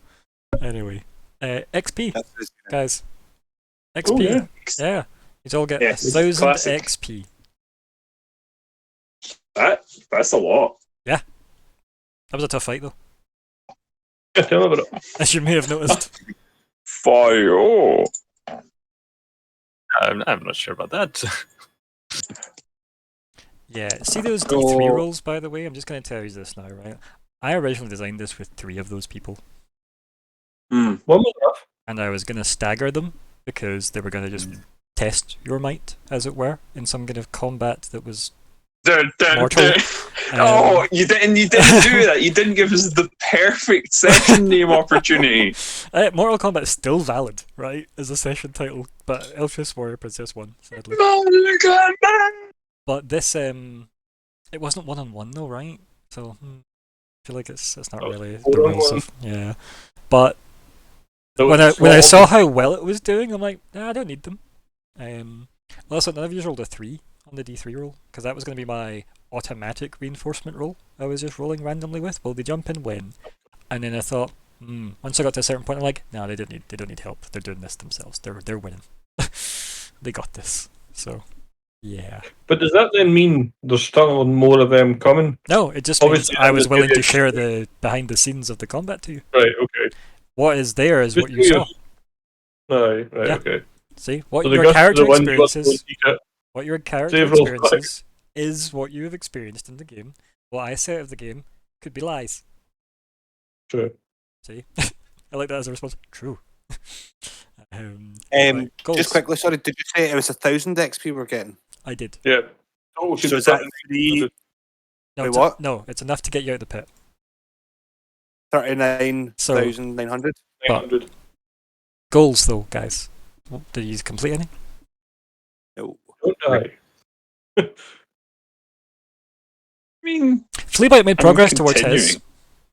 Anyway, XP, That's just- guys. XP. Oh, Yeah. You all get Yes, 1,000 classic. XP. That's a lot. That was a tough fight, though, yeah, tell me about it. as you may have noticed. Fire. I'm not sure about that. Yeah, see those D3 rolls, by the way? I'm just going to tell you this now, right? I originally designed this with 3 of those people, One was enough. and I was going to stagger them because they were going to just test your might, as it were, in some kind of combat that was Dun, dun, mortal. dun. Oh, you didn't do that. You didn't give us the perfect session name opportunity. Mortal Kombat is still valid, right, as a session title, but Eltrys Warrior Princess won, sadly. But this, it wasn't 1-on-1 though, right? So I feel like it's not really the rules of, yeah. But when I saw how well it was doing, I'm like, nah, I don't need them. Also, none of you rolled a 3 on the D3 roll, because that was going to be my automatic reinforcement roll I was just rolling randomly with. Will they jump in when? And then I thought, once I got to a certain point, I'm like, no, they don't need help. They're doing this themselves. They're winning. They got this. So yeah. But does that then mean there's still more of them coming? No, it just means Obviously, I was that willing to was- share the behind the scenes of the combat to you. Right, okay. What is there is Just what you saw. Right, Yeah. okay. See what So the your guts of character the one you got to experiences. see it. What your character Save rolls experiences is what you have experienced in the game. What I say of the game could be lies. True. See, I like that as a response. True. Goals. Just quickly, sorry, did you say it was 1,000 XP we're getting? I did. Yeah. Oh, So is that 3, No, Wait, it's what? no, it's enough to get you out of the pit. 39,900? 900. Goals, though, guys. Did you complete any? No. Don't die. I mean, Fleabite made progress towards his, continuing.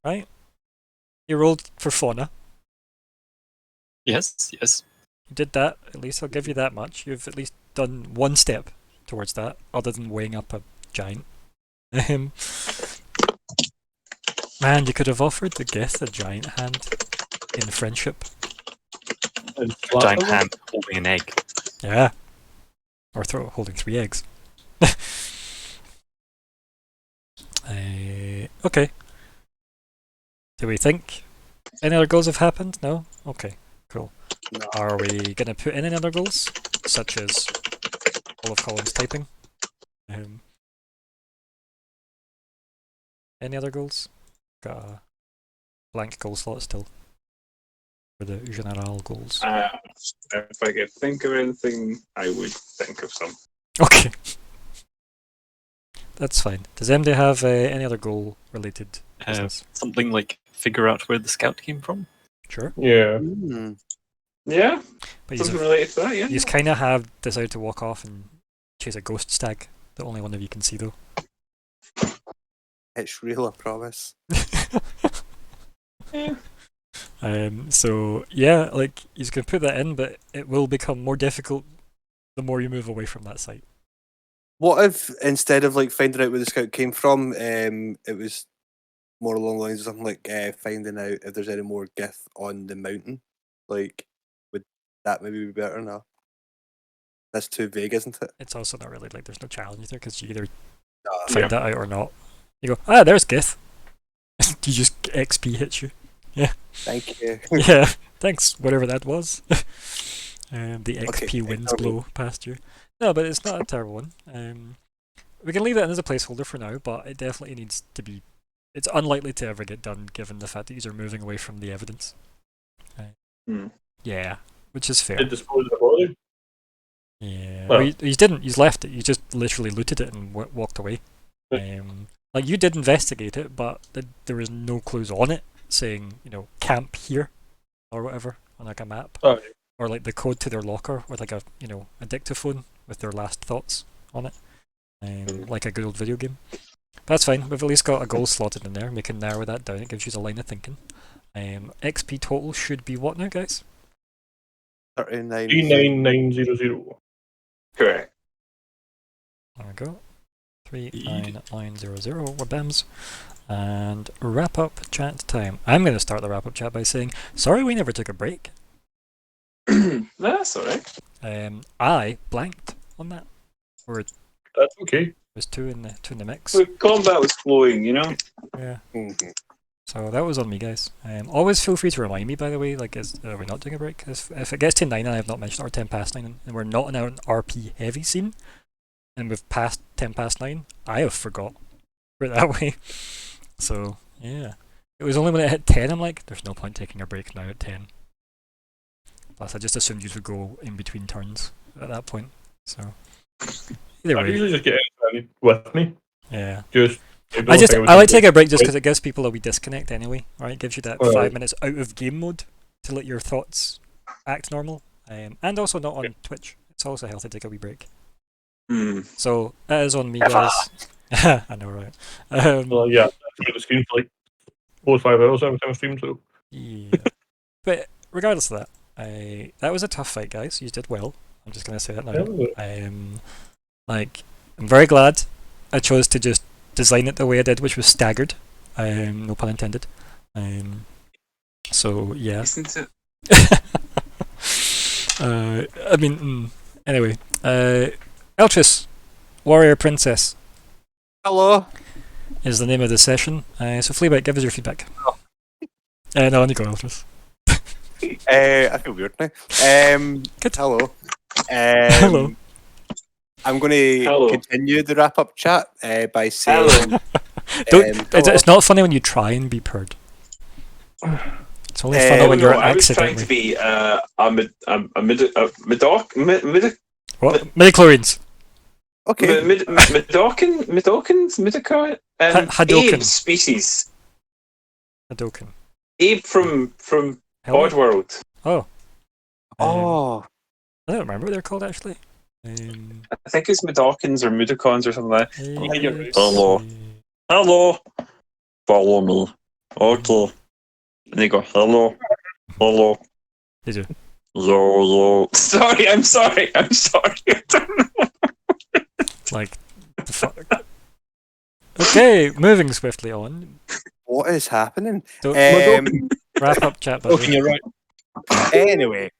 right? He rolled for fauna. Yes. You did that. At least I'll give you that much. You've at least done one step towards that, other than weighing up a giant. Man, you could have offered the Gith a giant hand in friendship. And A giant hand holding an egg. Yeah. Or holding 3 eggs. Okay. Do we think any other goals have happened? No? Okay, cool. No. Are we going to put in any other goals? Such as all of Colin's typing? Any other goals? Got a blank goal slot still. For the general goals. If I could think of anything, I would think of some. Okay. That's fine. Does MD have any other goal related business? Something like figure out where the scout came from. Sure. Yeah. Yeah, But something related to that, yeah. you kind of have decided to walk off and chase a ghost stag that only one of you can see, though. It's real, I promise. So yeah, like you can put that in, but it will become more difficult the more you move away from that site. What if instead of like finding out where the scout came from, it was more along the lines of something like finding out if there's any more Gith on the mountain? Like, would that maybe be better now? That's too vague, isn't it? It's also not really like there's no challenge there because you either Nah. find that out or not. You go, there's Gith. You just XP hits you. Thank you. Yeah, thanks, whatever that was. The XP Okay, winds terrible. blow past you. No, but it's not a terrible one. We can leave that in as a placeholder for now, but it definitely needs to be. It's unlikely to ever get done given the fact that you're moving away from the evidence. Yeah, which is fair. Did dispose of the body? Yeah, Well- well, you didn't. You left it. You just literally looted it and walked away. Like you did investigate it, but there was no clues on it saying camp here or whatever on like a map, Oh, yeah. or like the code to their locker with like a a dictaphone with their last thoughts on it, like a good old video game. But that's fine. We've at least got a goal slotted in there. We can narrow that down. It gives you a line of thinking. XP total should be what now, guys? 39. 39900. Correct. There we go. 39900 webams. And wrap up chat time. I'm going to start the wrap up chat by saying, sorry we never took a break. That's alright. I blanked on that. That's okay. Was two in the mix. The combat was flowing, you know? Yeah. So that was on me, guys. Always feel free to remind me, by the way, like, are we not doing a break? If it gets to 9 and I have not mentioned, or 10 past 9, and we're not in an RP heavy scene, and we've passed 10 past 9, I have forgot. Put it that way. So, yeah. It was only when it hit 10, I'm like, there's no point taking a break now at 10. Plus, I just assumed you would go in between turns at that point. So, either I way. usually just get anybody with me. Yeah. I like to take a break just because it gives people a wee disconnect anyway, right? It gives you that 5 minutes out of game mode to let your thoughts act normal. And also not on Twitch. It's also healthy to take a wee break. So, that is on me, guys. I know, right? Well, yeah, I the screen for like 4 or 5 hours every time I stream, so. Yeah. But regardless of that, that was a tough fight, guys. You did well. I'm just going to say that now. I'm very glad I chose to just design it the way I did, which was staggered. No pun intended. So, yeah. Isn't it? Anyway. Eltrys, Warrior Princess. Hello. Is the name of the session. So, Fleabite, give us your feedback. No, on you go, Eltrys. I feel weird now. Good. Hello. Hello. I'm going to continue the wrap-up chat by saying... It's not funny when you try and be purred. It's only funny when you're accidentally... I was trying to be What? Midichlorians. Okay. Midichlorians? Hadoken. Abe species. Hadoken. Abe from Oddworld. Oh. Oh. I don't remember what they're called, actually. I think it's Midokins or Mudokons or something like that. Hello. Hello. Follow me. Okay. And they go, hello. Hello. They do. Yo. Sorry. Like, the fuck. Okay, moving swiftly on. What is happening? Wrap up chat, buddy. You're right. Anyway.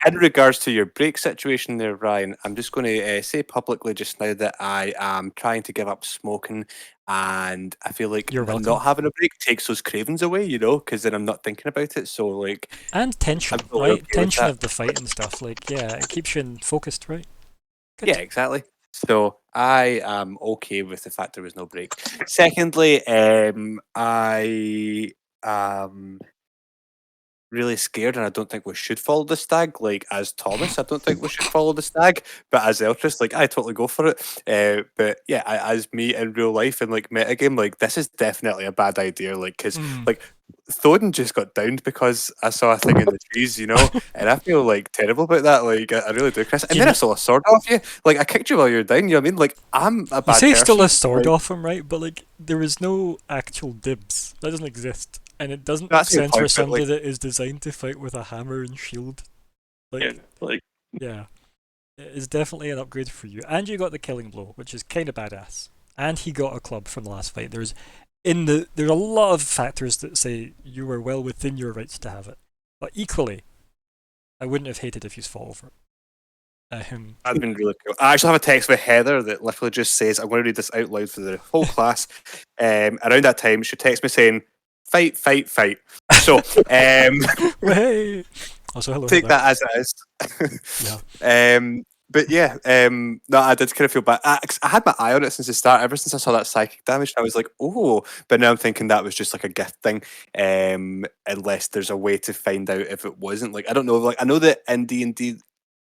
In regards to your break situation there, Ryan, I'm just going to say publicly just now that I am trying to give up smoking, and I feel like not having a break takes those cravings away, you know, because then I'm not thinking about it. So, like, and tension, totally right? okay Tension of the fight and stuff. Like, yeah, it keeps you focused, right? Good. Yeah, exactly. So I am okay with the fact there was no break. Secondly, I am really scared, and I don't think we should follow the stag. Like, as Thomas, I don't think we should follow the stag, but as Eltrys, like, I totally go for it. But yeah, as me in real life and like metagame, like, this is definitely a bad idea. Like, because like Thoden just got downed because I saw a thing in the trees, you know, and I feel like terrible about that. Like, I really do, Chris. And then I stole a sword off you. Like, I kicked you while you were down. You know what I mean? Like, I'm a bad person. You say stole a sword off him, right? But like, there is no actual dibs. That doesn't exist. And it doesn't make sense for somebody that is designed to fight with a hammer and shield. Yeah. It is definitely an upgrade for you. And you got the killing blow, which is kind of badass. And he got a club from the last fight. There's a lot of factors that say you were well within your rights to have it. But equally, I wouldn't have hated if you fought over it. That'd been really cool. I actually have a text with Heather that literally just says, I'm going to read this out loud for the whole class. Around that time, she texted me saying, fight. So, hey. Also, hello. Take that as it is. Yeah. But yeah, no, I did kind of feel bad. I had my eye on it since the start. Ever since I saw that psychic damage, I was like, oh. But now I'm thinking that was just like a gift thing. Unless there's a way to find out if it wasn't. Like, I don't know. Like, I know that in D&D,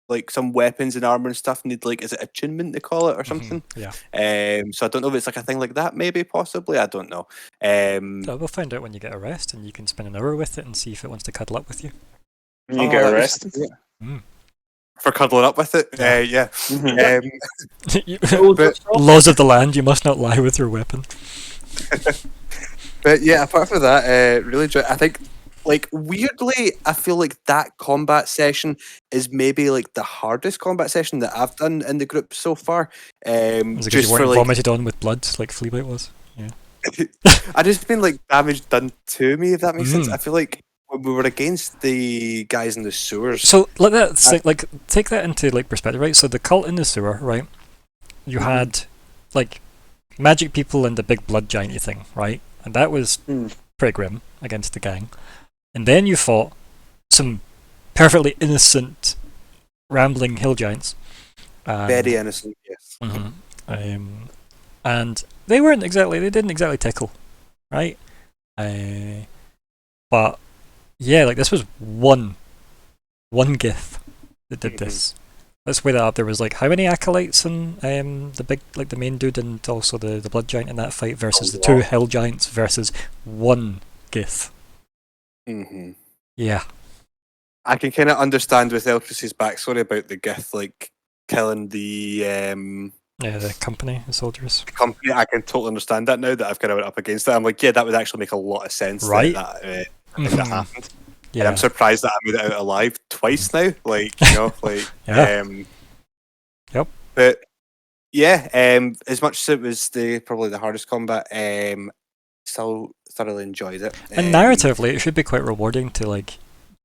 like, some weapons and armor and stuff need, like, is it attunement they call it or something? Yeah. So I don't know if it's like a thing like that. Maybe, possibly. I don't know. So we'll find out when you get a rest, and you can spend an hour with it and see if it wants to cuddle up with you. You get a rest. For cuddling up with it, yeah. But, laws of the land, you must not lie with your weapon. But yeah, apart from that, really, I think like weirdly, I feel like that combat session is maybe like the hardest combat session that I've done in the group so far. Is it because you weren't vomited on with blood like Fleabite was? Yeah. I just been like damage done to me, if that makes sense. I feel like when we were against the guys in the sewers. So let that like take that into like perspective, right? So the cult in the sewer, right? You had like magic people and the big blood gianty thing, right? And that was pretty grim against the gang. And then you fought some perfectly innocent rambling hill giants. Very innocent, yes. And they didn't exactly tickle, right? But yeah, like this was one Gith that did this. Let's weigh that up. There was like how many acolytes and the big like the main dude and also the blood giant in that fight versus the two hill giants versus one Gith. Yeah. I can kind of understand with Eltrys' backstory about the Gith like killing the company, the soldiers. The company. I can totally understand that now that I've kind of went up against it. I'm like, yeah, that would actually make a lot of sense. Right. That happened. Yeah. And I'm surprised that I made it out alive twice now. Like, you know, like Yep. But yeah, as much as it was probably the hardest combat, still thoroughly enjoyed it. And narratively, it should be quite rewarding to like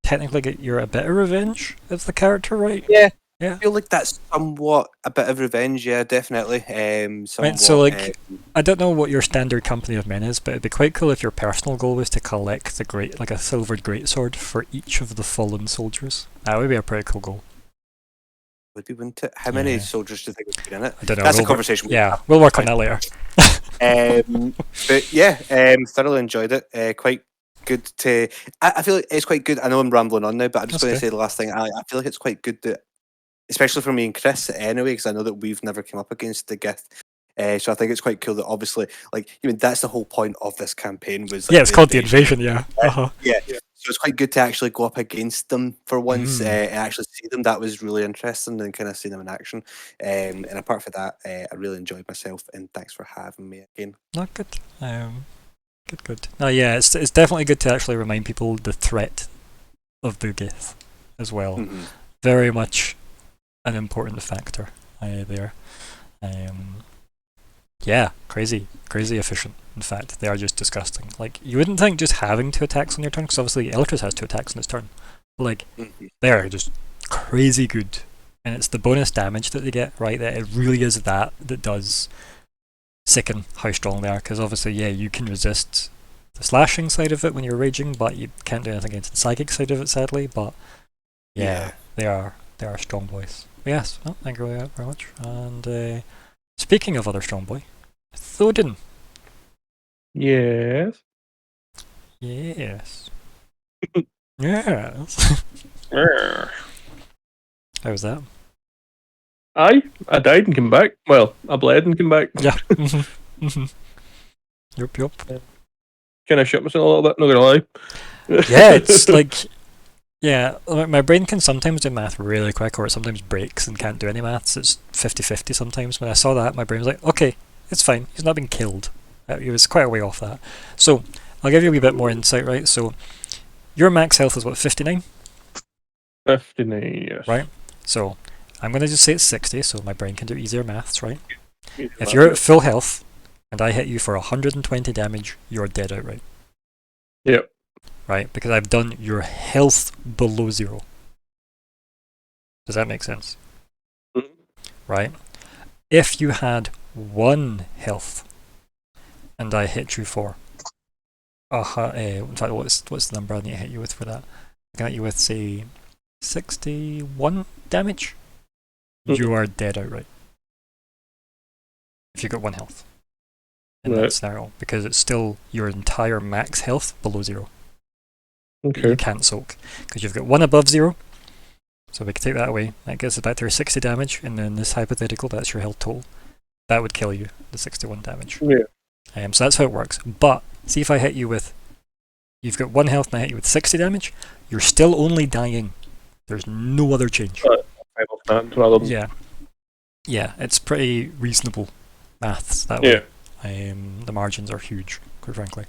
technically get a bit of revenge as the character, right? Yeah. Yeah. I feel like that's somewhat a bit of revenge, yeah, definitely. Right, so like, I don't know what your standard company of men is, but it'd be quite cool if your personal goal was to collect a silvered greatsword for each of the fallen soldiers. That would be a pretty cool goal. Would be, wouldn't it? How many soldiers do you think would be in it? I don't know. That's a conversation. We'll work on that later. But yeah, thoroughly enjoyed it. Quite good to. I feel like it's quite good. I know I'm rambling on now, but I'm just going to say the last thing. I feel like it's quite good that, especially for me and Chris anyway, because I know that we've never come up against the Gith. So I think it's quite cool that obviously, like, that's the whole point of this campaign was. Like, it's called the invasion, yeah. Yeah. So it's quite good to actually go up against them for once and actually see them. That was really interesting and kind of see them in action. And apart from that, I really enjoyed myself. And thanks for having me again. Not good. Good. No, yeah, it's definitely good to actually remind people the threat of the Gith as well. Very much an important factor there. Yeah, crazy efficient. In fact, they are just disgusting. Like, you wouldn't think just having 2 attacks on your turn, because obviously Eltrys has 2 attacks on his turn. Like, they are just crazy good. And it's the bonus damage that they get, right? That it really is that does sicken how strong they are, because obviously, yeah, you can resist the slashing side of it when you're raging, but you can't do anything against the psychic side of it, sadly. But yeah. they are strong boys. But yes, thank you very much. And speaking of other strong boy, Thoden. Yes. Yes. How was that? I died and came back. Well, I bled and came back. Yeah. Yup. Kind of shut myself a little bit, not gonna lie. Yeah, it's like, yeah, my brain can sometimes do math really quick, or it sometimes breaks and can't do any maths. It's 50-50 sometimes. When I saw that, my brain was like, okay, it's fine. He's not been killed. He was quite a way off that. So, I'll give you a wee bit more insight, right? So, your max health is what, 59? 59, yes. Right? So, I'm going to just say it's 60, so my brain can do easier maths, right? If you're at full health, and I hit you for 120 damage, you're dead outright. Yep. Right? Because I've done your health below 0. Does that make sense? Right? If you had 1 health, and I hit you for in fact, what's the number I need to hit you with for that? I can hit you with, say, 61 damage. You are dead outright. If you got 1 health in that scenario, because it's still your entire max health below 0. Okay. You can't soak because you've got 1 above 0. So we can take that away. That gets us back to 60 damage, and then this hypothetical, that's your health total. That would kill you, the 61 damage. Yeah. So that's how it works. But see if I hit you with, you've got 1 health and I hit you with 60 damage, you're still only dying. There's no other change. Yeah. Yeah, it's pretty reasonable maths that way. The margins are huge, quite frankly.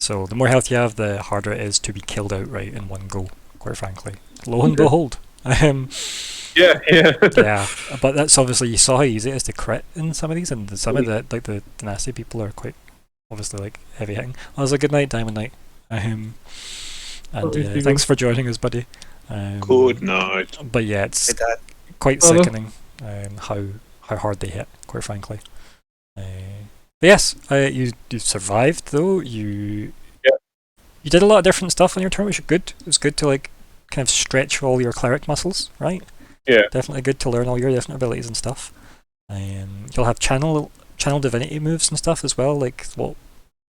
So the more health you have, the harder it is to be killed outright in one go, quite frankly. Lo and behold. Yeah. Yeah, but that's obviously, you saw how easy it is to crit in some of these, and some of the nasty people are quite obviously like heavy hitting. Well, it was a good night, Diamond Knight. And thanks for joining us, buddy. Good night. But yeah, it's quite sickening how hard they hit, quite frankly. But yes, you survived though. You did a lot of different stuff on your turn, which is good. It was good to like kind of stretch all your cleric muscles, right? Yeah. Definitely good to learn all your different abilities and stuff. You'll have channel divinity moves and stuff as well, like what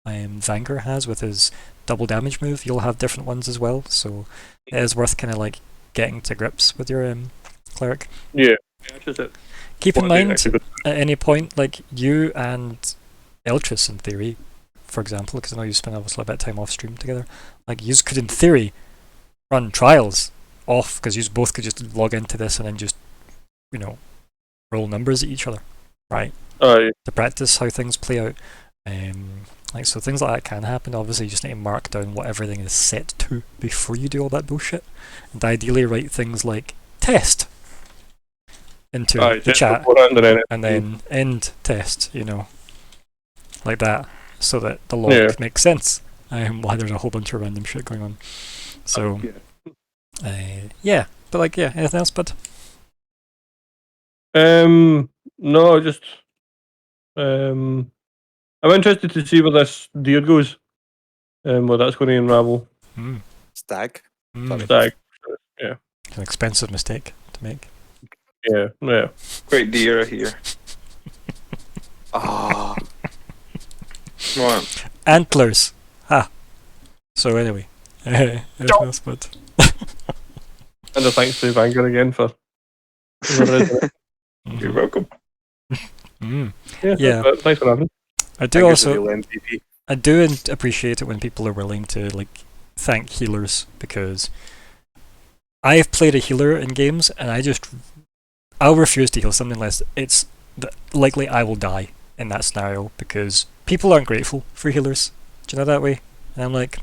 Vanger has with his double damage move. You'll have different ones as well, so it is worth kind of like getting to grips with your cleric. Yeah. Keep in mind, at any point, like you and Eltrys, in theory, for example, because I know you spent obviously a bit of time off stream together, like you could in theory run trials off, because you both could just log into this and then just, you know, roll numbers at each other, right? To practice how things play out. Like, so things like that can happen. Obviously, you just need to mark down what everything is set to before you do all that bullshit, and ideally write things like test into the chat, and then end test, you know, like that, so that the log makes sense. Why there's a whole bunch of random shit going on. So, but like, anything else, bud? No, just I'm interested to see where this deer goes. Where that's going to unravel. Stag. Stag. Yeah. It's an expensive mistake to make. Yeah. Great deer here. Ah. Come on. Antlers. Ha. So anyway, anything else, bud? And a thanks to Vanguard again for. You're welcome. Yeah. Thanks for having me. I do appreciate it when people are willing to like thank healers, because I've played a healer in games and I'll refuse to heal something unless it's likely I will die in that scenario, because people aren't grateful for healers. Do you know that way? And I'm like,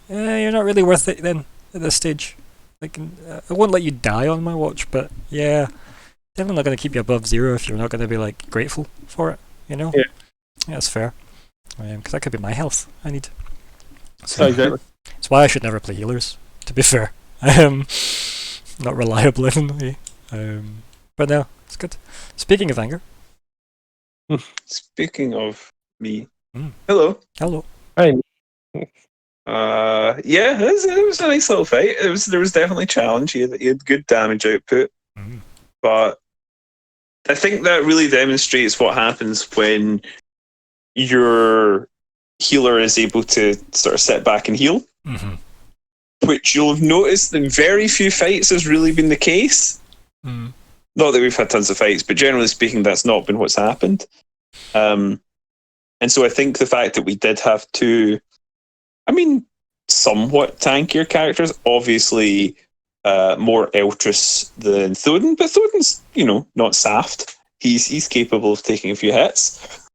you're not really worth it then at this stage. Like, I won't let you die on my watch, but yeah, definitely not going to keep you above 0 if you're not going to be like grateful for it, you know? Yeah, that's fair. Because that could be my health I need. So, exactly. That's why I should never play healers, to be fair. Not reliable anyway. But no, it's good. Speaking of anger. Speaking of me. Hello. Hi. It was a nice little fight. There was definitely a challenge. He had good damage output. But I think that really demonstrates what happens when your healer is able to sort of sit back and heal, which you'll have noticed in very few fights has really been the case. Not that we've had tons of fights, but generally speaking, that's not been what's happened. And so I think the fact that we did have two, somewhat tankier characters, obviously more Eltrys than Thoden, but Thoden's, not saft. He's capable of taking a few hits.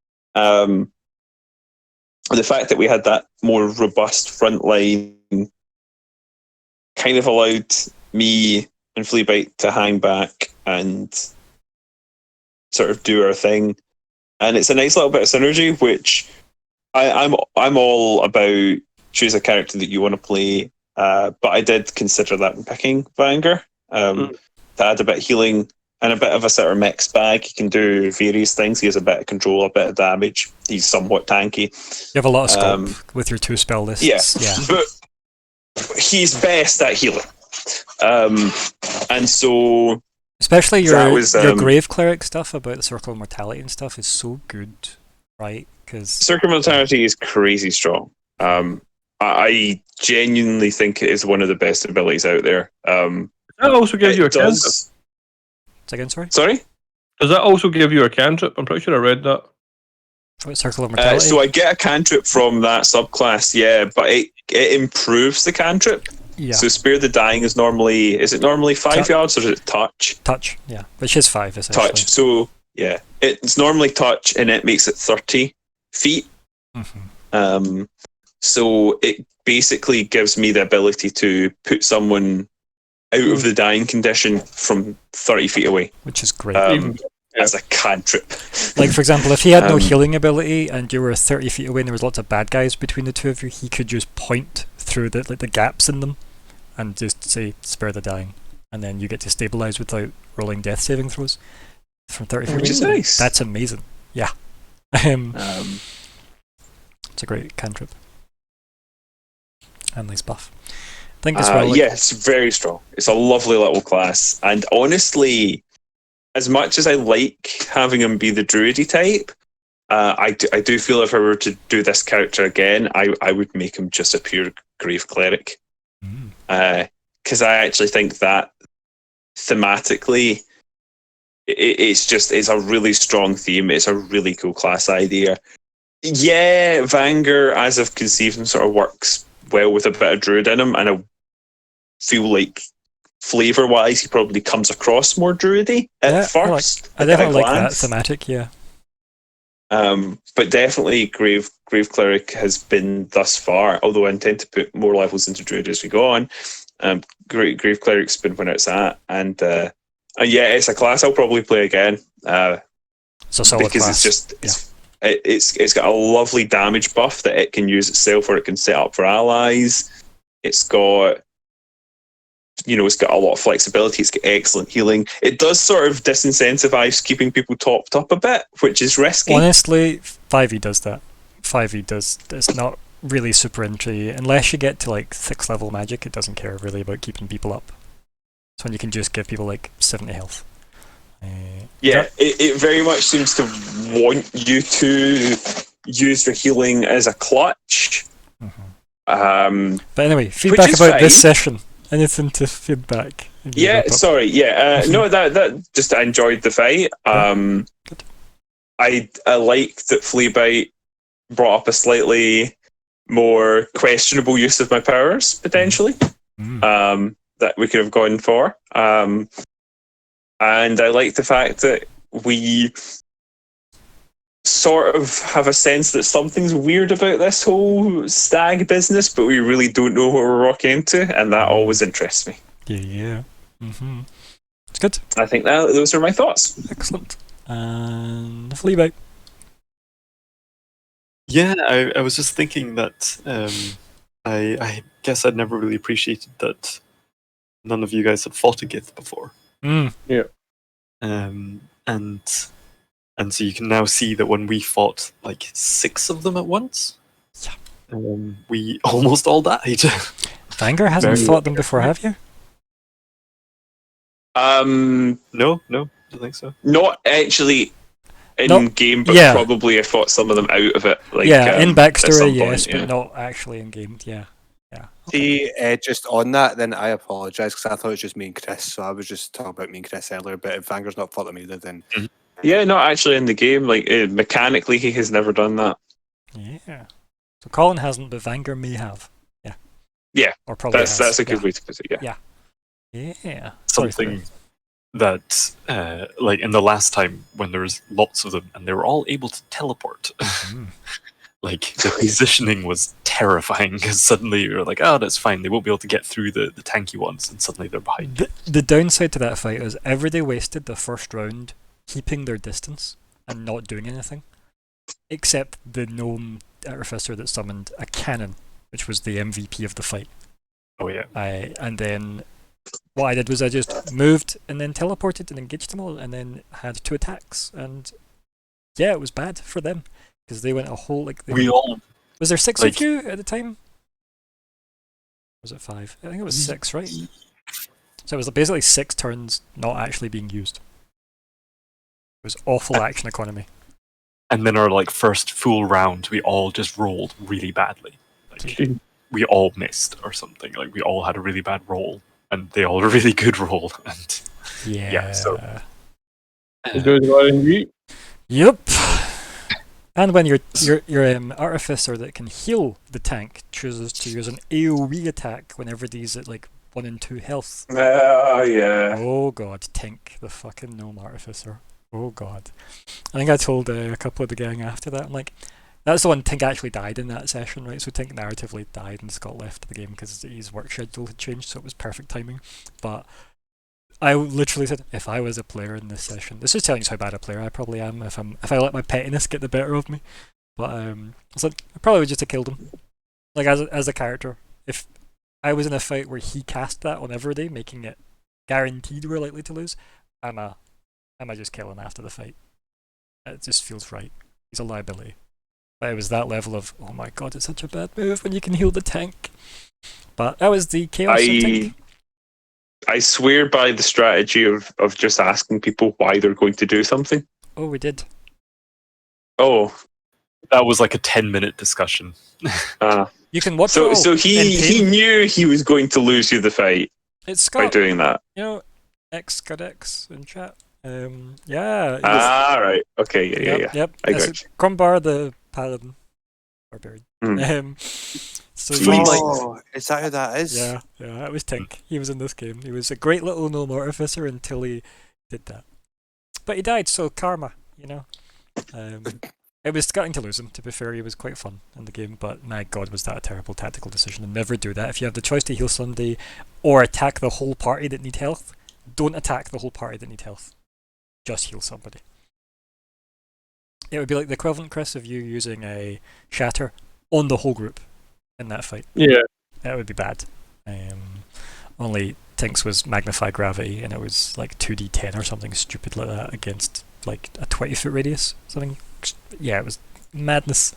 The fact that we had that more robust front line kind of allowed me and Fleabite to hang back and sort of do our thing. And it's a nice little bit of synergy, which I'm all about. Choose a character that you want to play, but I did consider that when picking Vanger. To add a bit of healing and a bit of a sort of mixed bag. He can do various things. He has a bit of control, a bit of damage. He's somewhat tanky. You have a lot of scope with your 2 spell lists. Yeah, but he's best at healing. And so... Especially your Grave Cleric stuff about the Circle of Mortality and stuff is so good, right? Because Circle of Mortality is crazy strong. I genuinely think it is one of the best abilities out there. That also gives you a cantrip. Again, sorry? Sorry? Does that also give you a cantrip? I'm pretty sure I read that. Circle of Mortality? So I get a cantrip from that subclass, but it improves the cantrip. Yeah. So Spare the Dying is it normally 5 yards or is it touch? Touch, yeah. Which is 5, essentially. Touch. So, yeah. It's normally touch and it makes it 30 feet. So it basically gives me the ability to put someone out of the dying condition from 30 feet away. Which is great. As a cantrip. Like, for example, if he had no healing ability and you were 30 feet away and there was lots of bad guys between the two of you, he could just point through the gaps in them and just say, spare the dying. And then you get to stabilize without rolling death saving throws from 30 feet away. Which is nice. That's amazing. Yeah. It's a great cantrip. And nice buff. I think as well. Yeah, it's very strong. It's a lovely little class. And honestly, as much as I like having him be the druidy type, I do feel if I were to do this character again, I would make him just a pure grave cleric. Because I actually think that thematically, it's a really strong theme. It's a really cool class idea. Yeah, Vanger, as I've conceived him, sort of works well with a bit of druid in him, and I feel like flavour-wise, he probably comes across more druidy at first. I definitely like that thematic, yeah. But definitely Grave Cleric has been thus far, although I intend to put more levels into druid as we go on. Grave Cleric's been when it's at, and yeah, it's a class I'll probably play again. It's a solid because class. It's just it's got a lovely damage buff that it can use itself, or it can set up for allies. It's got it's got a lot of flexibility. It's got excellent healing. It does sort of disincentivize keeping people topped up a bit, which is risky. Honestly, 5e does that. 5e does. It's not really super entry. Unless you get to like 6th level magic, it doesn't care really about keeping people up. It's when you can just give people like 70 health. It very much seems to want you to use your healing as a clutch. But anyway, feedback about this session. Anything to feedback? Yeah, sorry. Yeah, no, that just I enjoyed the fight. I like that Fleabite brought up a slightly more questionable use of my powers potentially. That we could have gone for. And I like the fact that we sort of have a sense that something's weird about this whole stag business, but we really don't know what we're walking into, and that always interests me. Yeah. It's good. I think those are my thoughts. Excellent. And Fleabite. Yeah, I was just thinking that I guess I'd never really appreciated that none of you guys had fought a Gith before. Yeah. And so you can now see that when we fought like 6 of them at once, we almost all died. Vanger hasn't fought them before, have you? No, I don't think so. Not actually in game, but probably I fought some of them out of it. Like, in backstory, yes, but not actually in game. Yeah. See, just on that, then I apologise because I thought it was just me and Chris, so I was just talking about me and Chris earlier. But if Vanger's not fought them either, then yeah, not actually in the game. Like mechanically, he has never done that. Yeah. So Colin hasn't, but Vanger may have. Yeah. Yeah. Or probably that's a good way to put it. Yeah. Yeah. Something that, like in the last time when there was lots of them and they were all able to teleport. Like the positioning was terrifying because suddenly you're like, oh, that's fine. They won't be able to get through the tanky ones, and suddenly they're behind. The downside to that fight is everybody wasted the first round keeping their distance and not doing anything, except the gnome artificer that summoned a cannon, which was the MVP of the fight. Oh yeah. And then what I did was I just moved and then teleported and engaged them all, and then had 2 attacks, and yeah, it was bad for them. Because they went a whole was there 6 of you at the time? Was it 5? I think it was 6, right? So it was basically 6 turns not actually being used. It was awful action economy. And then our first full round, we all just rolled really badly. Like we all missed or something. Like we all had a really bad roll, and they all had a really good roll. And so. Yep. And when your artificer that can heal the tank chooses to use an AoE attack whenever these at 1 and 2 health. Yeah. Oh god, Tink, the fucking gnome artificer. Oh god. I think I told a couple of the gang after that, I'm like, That's the one Tink actually died in that session, right? So Tink narratively died and just got left of the game because his work schedule had changed, so it was perfect timing. But I literally said, if I was a player in this session, this is telling you how bad a player I probably am if I let my pettiness get the better of me. But I was like, I probably would just have killed him. Like as a character, if I was in a fight where he cast that on Everyday, making it guaranteed we're likely to lose, I'ma just kill him after the fight. It just feels right. He's a liability. But it was that level of, oh my god, it's such a bad move when you can heal the tank. But that was the chaos of tank. I swear by the strategy of just asking people why they're going to do something. Oh, we did. Oh. That was like a 10-minute discussion. You can watch so it all So he knew he was going to lose you the fight by doing that. You know, X got X in chat. Yeah. Right. Okay. Yeah. Yep. I got you. Crumbar the Paladin. Barbarian. So is that who that is? Yeah, that was Tink. He was in this game. He was a great little gnome artificer until he did that. But he died, so karma, you know. It was starting to lose him, to be fair. He was quite fun in the game, but my god, was that a terrible tactical decision. And never do that. If you have the choice to heal somebody or attack the whole party that need health, don't attack the whole party that need health. Just heal somebody. It would be like the equivalent, Chris, of you using a shatter on the whole group in that fight. Yeah. That would be bad. Only Tink's was magnify gravity, and it was like 2d10 or something stupid like that against like a 20-foot radius. Something. Yeah, it was madness.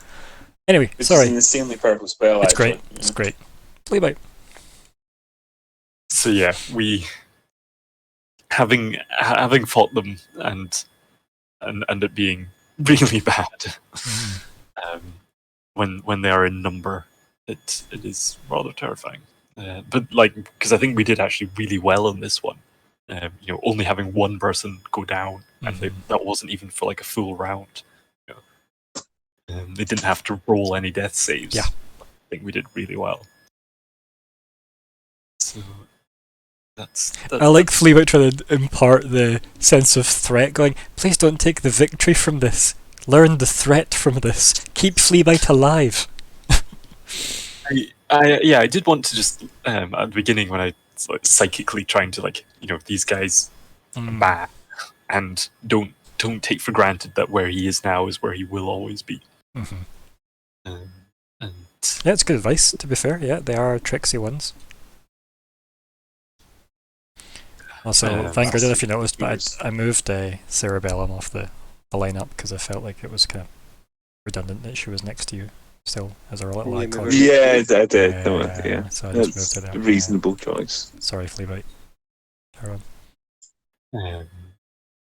Anyway, sorry. It's an insanely powerful spell. It's actually. great. It's great. Play bite. So yeah, we having fought them and it being really bad when they are in number, it is rather terrifying. But like, because I think we did actually really well on this one. Only having one person go down, and that wasn't even for like a full round. They didn't have to roll any death saves. Yeah, I think we did really well. So I like Fleabag trying to impart the sense of threat, going, please don't take the victory from this. Learn the threat from this. Keep Fleabag alive. I did want to just at the beginning when I was like, psychically trying to these guys are bad, and don't take for granted that where he is now is where he will always be. Yeah, it's good advice, to be fair. Yeah, they are tricksy ones. Also, Vanguard, I don't know if you noticed, but I moved Cerebellum off the lineup because I felt like it was kind of redundant that she was next to you still as our little icon. Yeah, I did. Yeah, so I just moved it out. Reasonable choice. Sorry, Fleabite.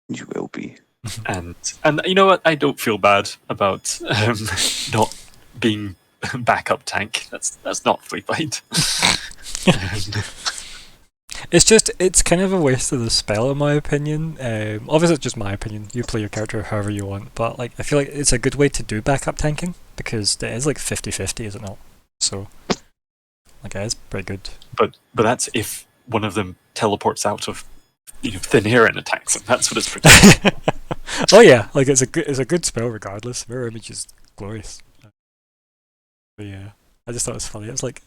You will be. And you know what? I don't feel bad about not being backup tank. That's not Fleabite. It's kind of a waste of the spell, in my opinion. Obviously, it's just my opinion. You play your character however you want, but like I feel like it's a good way to do backup tanking because it is like 50-50, is it not? So, like, it's pretty good. But that's if one of them teleports out of thin air and attacks them. That's what it's protecting. Oh yeah, like it's a good spell regardless. Mirror image is glorious. But yeah, I just thought it was funny. It was like,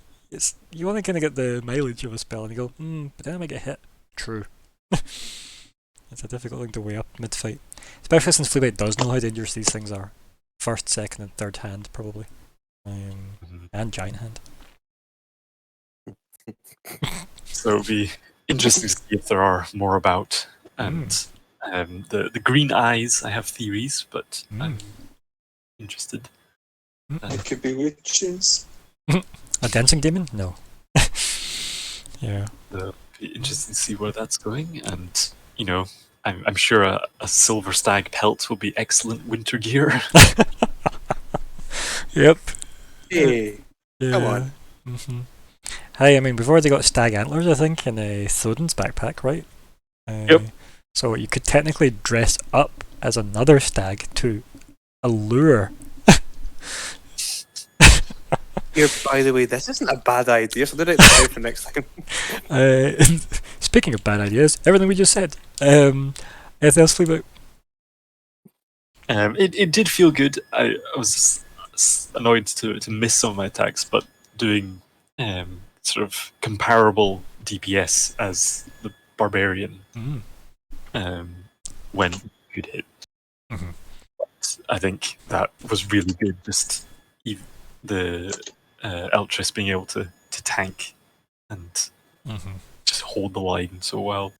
you want to kind of get the mileage of a spell, and you go, but then I might get hit. True. It's a difficult thing to weigh up mid-fight, especially since Fleabite does know how dangerous these things are. First, second, and third hand probably, and giant hand. So it'll be interesting to see if there are more about. And the green eyes, I have theories, but I'm interested. It could be witches. A dancing demon? No. Yeah. It'll be interesting to see where that's going, and I'm sure a silver stag pelt will be excellent winter gear. Yep. Hey, yeah. Come on. Hey, I mean, we've already got stag antlers, I think, in Thoden's backpack, right? Yep. So you could technically dress up as another stag to allure. Here, by the way, this isn't a bad idea, so do it for next time. Speaking of bad ideas, everything we just said. Anything else, Fleabag? It did feel good. I was annoyed to miss some of my attacks, but doing sort of comparable DPS as the barbarian when good hit. Mm-hmm. I think that was really good. Just the Eltrys being able to tank and just hold the line so well.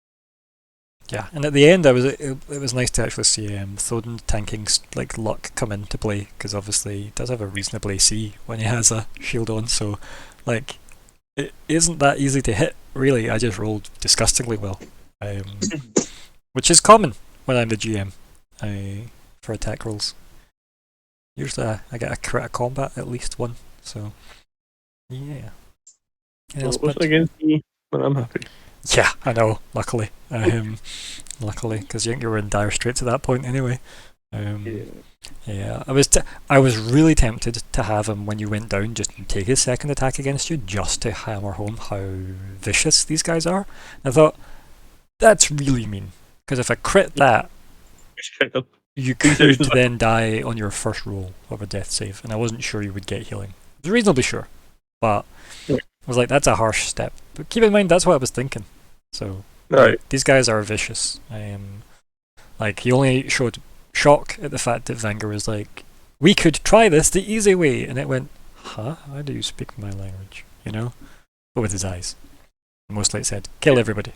Yeah, and at the end, it was nice to actually see Thoden tanking like luck come into play, because obviously he does have a reasonable AC when he has a shield on. So, like, it isn't that easy to hit. Really, I just rolled disgustingly well, which is common when I'm the GM for attack rolls. Usually, I get a crit combat at least one. So, yeah. Well, it wasn't against me, but I'm happy. Yeah, I know. Luckily, because you were in dire straits at that point anyway. Yeah, I was really tempted to have him when you went down just take his second attack against you, just to hammer home how vicious these guys are. And I thought that's really mean, because if I crit that, you could then die on your first roll of a death save, and I wasn't sure you would get healing. I was reasonably sure, but I was like, that's a harsh step. But keep in mind, that's what I was thinking. So these guys are vicious. Like, he only showed shock at the fact that Vanger was like, we could try this the easy way, and it went, huh? How do you speak my language? You know? But with his eyes. Mostly it said, kill everybody.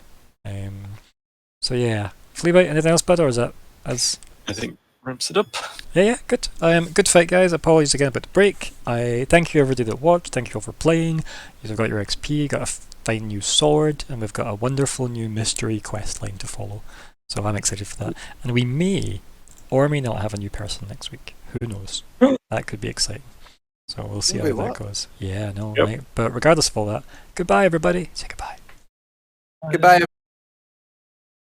So yeah. Fleabite, anything else, bud, or is that as... I think ramps it up. Yeah, good. Good fight, guys. Apologies again about the break. I thank you everybody that watched. Thank you all for playing. You've got your XP, got a fine new sword, and we've got a wonderful new mystery quest line to follow. So I'm excited for that. And we may or may not have a new person next week. Who knows? That could be exciting. So we'll see how that goes. Yeah, no, right. But regardless of all that, goodbye everybody. Say goodbye. Goodbye.